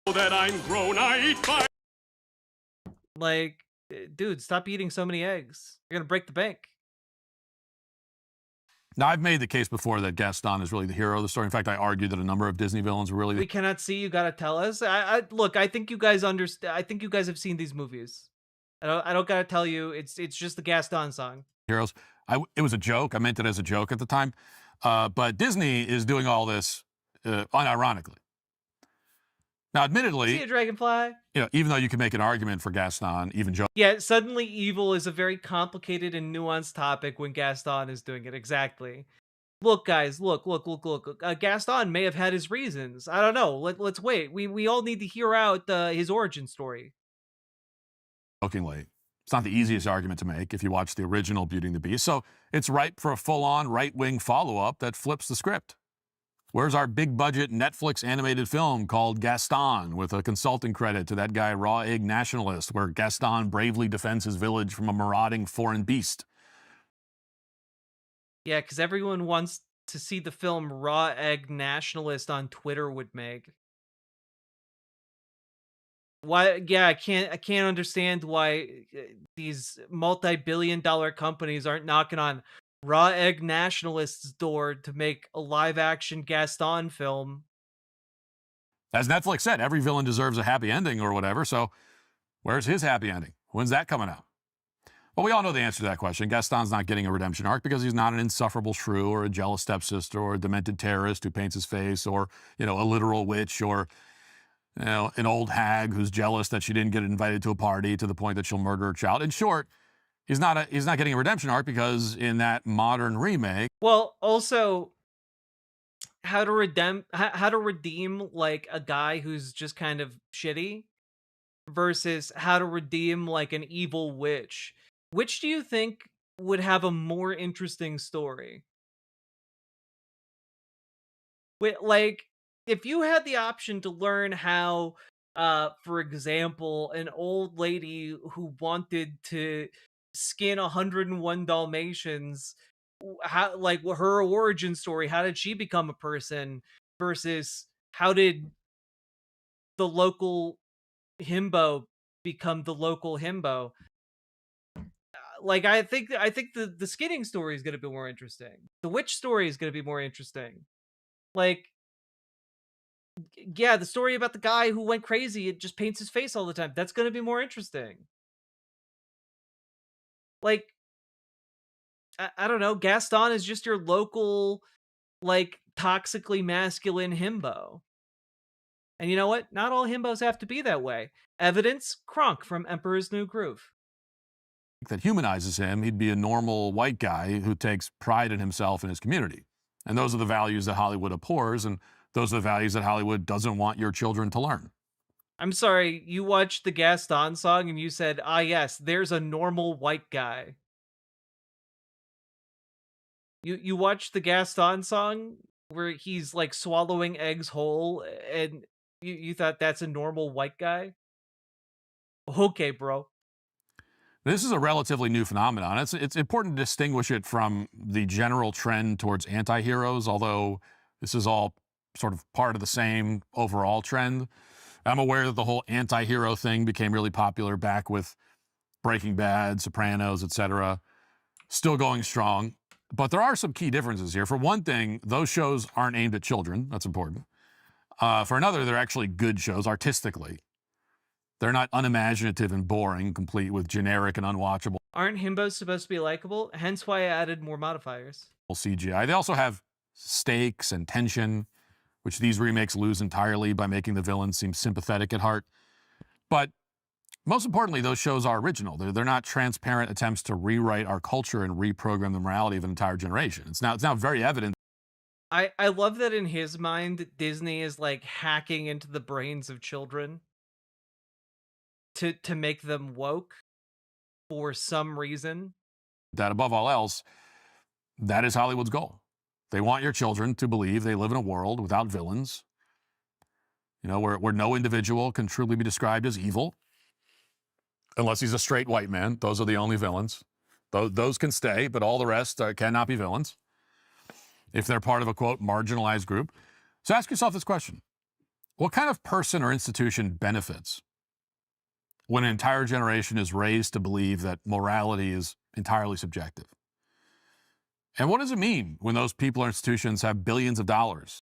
That I'm grown, I eat my... Like, dude, stop eating so many eggs. You're gonna break the bank. Now, I've made the case before that Gaston is really the hero of the story. In fact, I argued that a number of Disney villains were really We cannot see. You gotta tell us. Look. I think you guys understand. I think you guys have seen these movies. I don't gotta tell you. It's just the Gaston song. Heroes. It was a joke. I meant it as a joke at the time. But Disney is doing all this unironically. Now, admittedly, See a dragonfly. Even though you can make an argument for Gaston, even joke. Yeah, suddenly evil is a very complicated and nuanced topic when Gaston is doing it. Exactly. Look, guys, look. Gaston may have had his reasons. I don't know. Let's wait. We all need to hear out his origin story. Jokingly, it's not the easiest argument to make if you watch the original Beauty and the Beast. So it's ripe for a full-on right-wing follow-up that flips the script. Where's our big-budget Netflix animated film called Gaston with a consulting credit to that guy Raw Egg Nationalist, where Gaston bravely defends his village from a marauding foreign beast? Yeah, because everyone wants to see the film Raw Egg Nationalist on Twitter would make. Why? Yeah, I can't understand why these multi-billion-dollar companies aren't knocking on Raw Egg Nationalist's door to make a live-action Gaston film. As Netflix said, every villain deserves a happy ending or whatever, so where's his happy ending? When's that coming out? Well, we all know the answer to that question. Gaston's not getting a redemption arc because he's not an insufferable shrew or a jealous stepsister or a demented terrorist who paints his face or, a literal witch or, an old hag who's jealous that she didn't get invited to a party to the point that she'll murder her child. In short, he's not getting a redemption arc because in that modern remake. Well, also, how to redeem like a guy who's just kind of shitty versus how to redeem like an evil witch. Which do you think would have a more interesting story? Like, if you had the option to learn how For example, an old lady who wanted to skin 101 Dalmatians, how, like, her origin story, how did she become a person versus how did the local himbo become the local himbo? Like, I think the skinning story is going to be more interesting. The witch story is going to be more interesting. Like, yeah, the story about the guy who went crazy and just paints his face all the time, that's going to be more interesting. Like, I don't know, Gaston is just your local, like, toxically masculine himbo. And you know what? Not all himbos have to be that way. Evidence, Kronk from Emperor's New Groove. That humanizes him, he'd be a normal white guy who takes pride in himself and his community. And those are the values that Hollywood abhors, and those are the values that Hollywood doesn't want your children to learn. I'm sorry, you watched the Gaston song and you said, ah, yes, there's a normal white guy. You watched the Gaston song where he's like swallowing eggs whole and you thought that's a normal white guy? Okay, bro. This is a relatively new phenomenon. It's important to distinguish it from the general trend towards anti-heroes, although this is all sort of part of the same overall trend. I'm aware that the whole anti-hero thing became really popular back with Breaking Bad, Sopranos, etc. Still going strong. But there are some key differences here. For one thing, those shows aren't aimed at children. That's important. For another, they're actually good shows artistically. They're not unimaginative and boring, complete with generic and unwatchable. Aren't himbos supposed to be likable? Hence why I added more modifiers. CGI. They also have stakes and tension, which these remakes lose entirely by making the villains seem sympathetic at heart. But most importantly, those shows are original. They're not transparent attempts to rewrite our culture and reprogram the morality of an entire generation. It's now very evident. I love that in his mind, Disney is like hacking into the brains of children to make them woke for some reason. That above all else, that is Hollywood's goal. They want your children to believe they live in a world without villains, you know, where no individual can truly be described as evil, unless he's a straight white man. Those are the only villains. Those can stay, but all the rest cannot be villains if they're part of a, quote, marginalized group. So ask yourself this question. What kind of person or institution benefits when an entire generation is raised to believe that morality is entirely subjective? And what does it mean when those people or institutions have billions of dollars?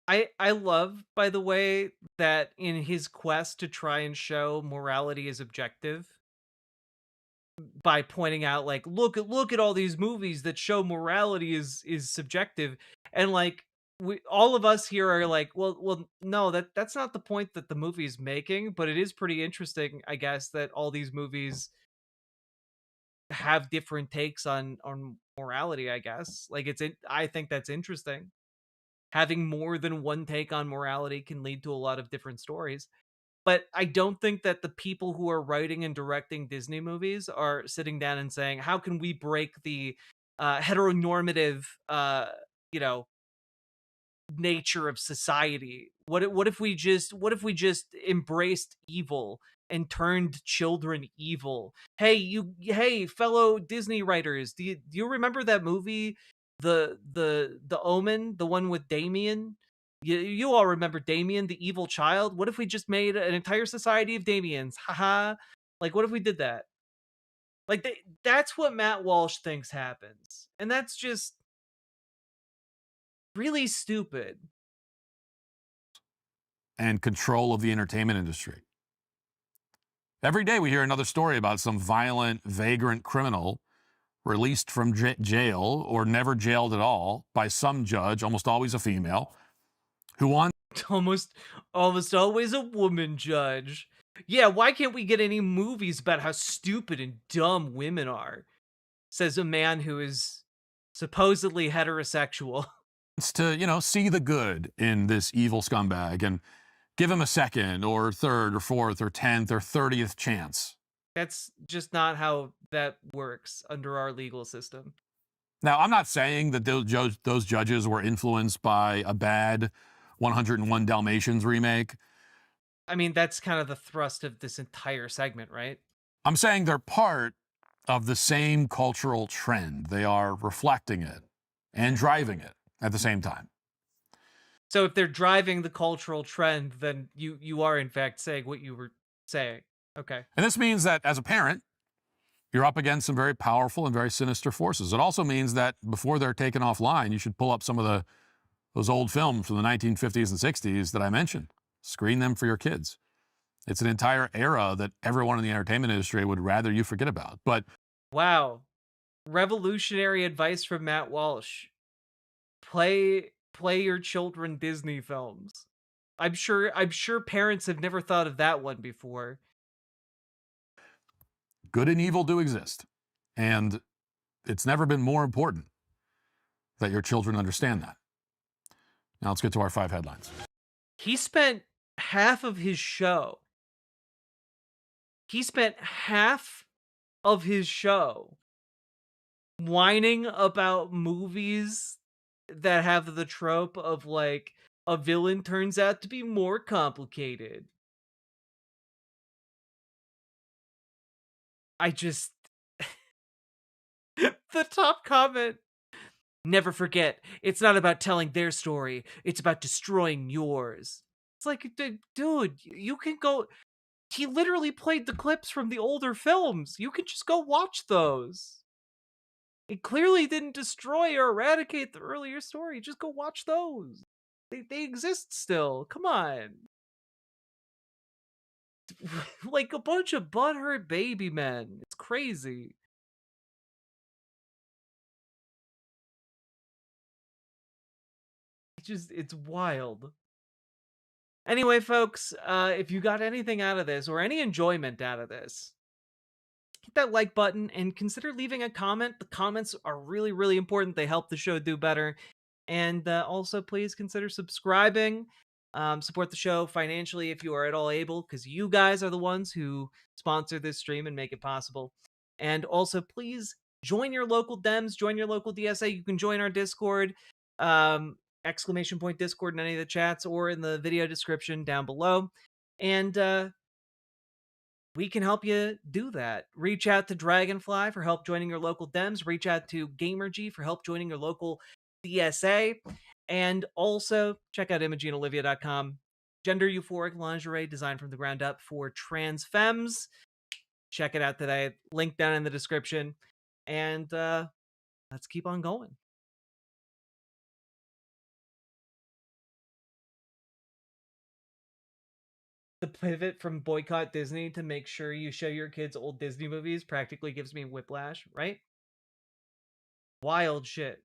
I love, by the way, that in his quest to try and show morality is objective, by pointing out, like, look at all these movies that show morality is subjective, and like all of us here are like, well, no, that's not the point that the movie's making, but it is pretty interesting, I guess, that all these movies have different takes on morality, I guess. Like, I think that's interesting. Having more than one take on morality can lead to a lot of different stories. But I don't think that the people who are writing and directing Disney movies are sitting down and saying, how can we break the heteronormative, you know, nature of society? What if we just embraced evil and turned children evil? Hey, fellow Disney writers, do you remember that movie, the Omen, the one with Damien? You all remember Damien, the evil child? What if we just made an entire society of Damiens? Haha. Like, what if we did that? Like, that's what Matt Walsh thinks happens. And that's just really stupid. And control of the entertainment industry. Every day we hear another story about some violent, vagrant criminal released from jail or never jailed at all by some judge, almost always a female, who wants almost always a woman judge. Yeah, why can't we get any movies about how stupid and dumb women are? Says a man who is supposedly heterosexual. To, you know, see the good in this evil scumbag and give him a second or third or fourth or 10th or 30th chance. That's just not how that works under our legal system. Now, I'm not saying that those judges were influenced by a bad 101 Dalmatians remake. I mean, that's kind of the thrust of this entire segment, right? I'm saying they're part of the same cultural trend. They are reflecting it and driving it at the same time. So if they're driving the cultural trend, then you are in fact saying what you were saying. Okay. And this means that as a parent, you're up against some very powerful and very sinister forces. It also means that before they're taken offline, you should pull up some of those old films from the 1950s and 60s that I mentioned. Screen them for your kids. It's an entire era that everyone in the entertainment industry would rather you forget about. But wow, revolutionary advice from Matt Walsh. Play your children Disney films. I'm sure parents have never thought of that one before. Good and evil do exist. And it's never been more important that your children understand that. Now let's get to our 5 headlines. He spent half of his show whining about movies that have the trope of like a villain turns out to be more complicated. I just the top comment, never forget, it's not about telling their story, it's about destroying yours. It's like, dude, you can go, he literally played the clips from the older films. You can just go watch those. It clearly didn't destroy or eradicate the earlier story. Just go watch those. They exist still. Come on. Like a bunch of butthurt baby men. It's crazy. It's wild. Anyway, folks, if you got anything out of this or any enjoyment out of this, hit that like button and consider leaving a comment. The comments are really, really important. They help the show do better. And also, please consider subscribing. Support the show financially if you are at all able, because you guys are the ones who sponsor this stream and make it possible. And also, please join your local Dems, join your local DSA. You can join our Discord, !Discord in any of the chats or in the video description down below. And we can help you do that. Reach out to Dragonfly for help joining your local Dems. Reach out to GamerG for help joining your local DSA. And also, check out ImogeneOlivia.com. Gender euphoric lingerie designed from the ground up for trans femmes. Check it out today. Link down in the description. And let's keep on going. The pivot from boycott Disney to make sure you show your kids old Disney movies practically gives me whiplash, right? Wild shit.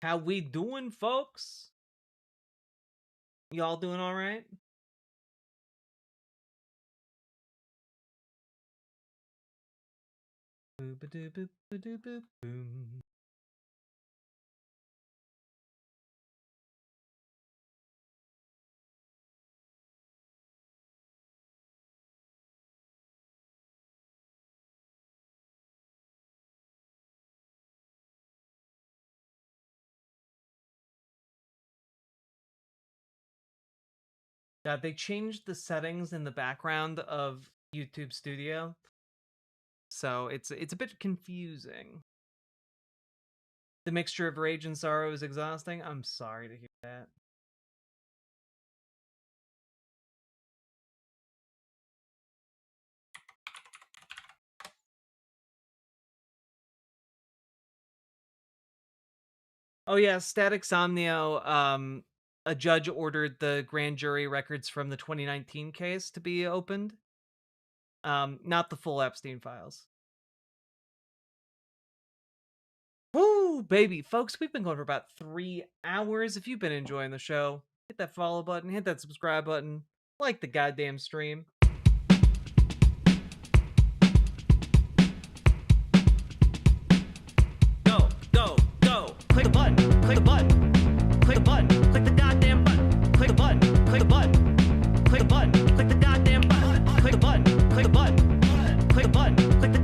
How we doing, folks? Y'all doing all right? Boom. God, they changed the settings in the background of YouTube Studio, so it's a bit confusing. The mixture of rage and sorrow is exhausting. I'm sorry to hear that. Oh yeah, Static Somnio, a judge ordered the grand jury records from the 2019 case to be opened. Not the full Epstein files. Woo, baby. Folks, we've been going for about 3 hours. If you've been enjoying the show, hit that follow button, hit that subscribe button, like the goddamn stream. Go. Click the button. Click the button. Click the button. Click the goddamn button. Click the button. Click the button. Click the button. Click the goddamn button. Click the button. Click the button. Click the button. Click the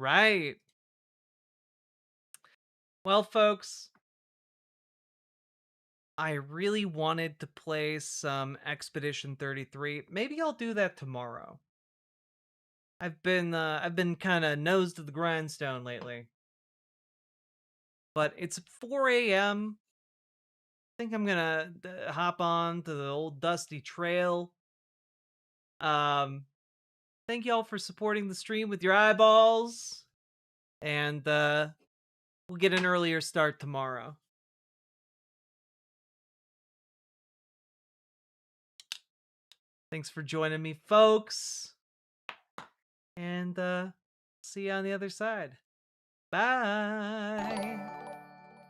right. Well, folks, I really wanted to play some Expedition 33. Maybe I'll do that tomorrow. I've been kind of nose to the grindstone lately. But it's 4 a.m. I think I'm gonna hop on to the old dusty trail. Thank y'all for supporting the stream with your eyeballs. And we'll get an earlier start tomorrow. Thanks for joining me, folks. And see you on the other side. Bye.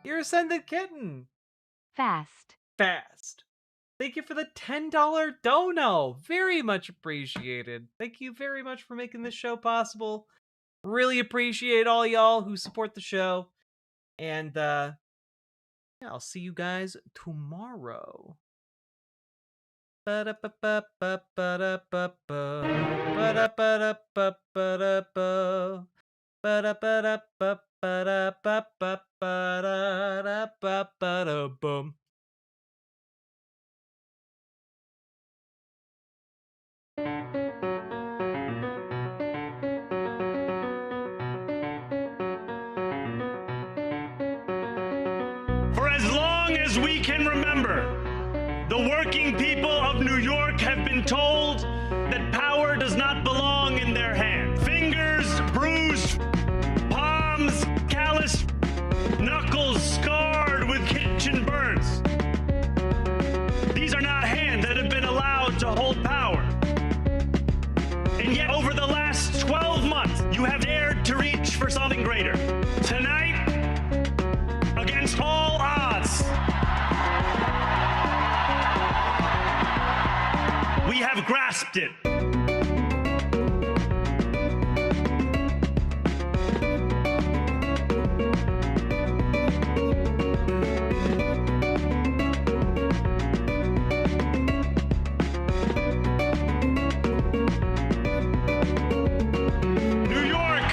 Your Ascended Kitten. Fast. Thank you for the $10 dono. Very much appreciated. Thank you very much for making this show possible. Really appreciate all y'all who support the show. And yeah, I'll see you guys tomorrow. Boom. For as long as we can remember, the working people of New York have been told that power does not belong in their hands. Fingers bruised, palms calloused, knuckles scarred with kitchen burns. These are not hands that have been allowed to hold power. And yet, over the last 12 months, you have dared to reach for something greater. Tonight, against all odds, we have grasped it. New York,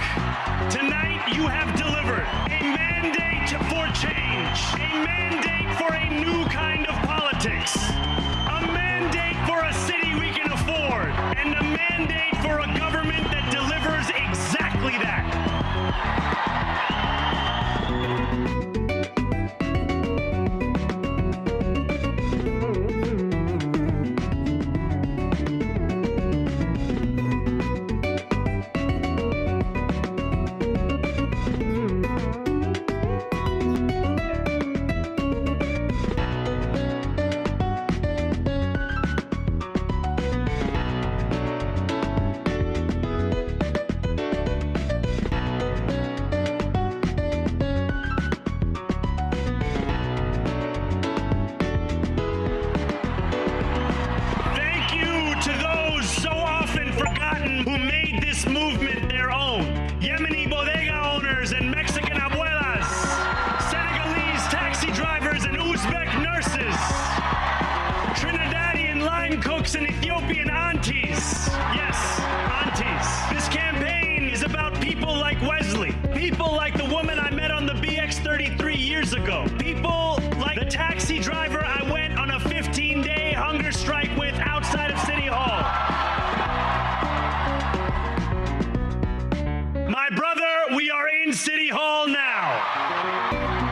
tonight you have delivered a mandate for change, a mandate for a new kind of politics, a mandate for a city we can afford, and a mandate for a government that delivers exactly that. Thank you to those so often forgotten who made this movement their own. Yemeni bodega owners and Mexican abuelas, Senegalese taxi drivers and Uzbek nurses, Trinidadian line cooks and Ethiopian aunties. Yes, aunties. This campaign is about people like Wesley, people like the woman I met on the BX 33 years ago, people like the taxi driver I went on a 15-day hunger strike with outside of City Hall. My brother, we are in City Hall now.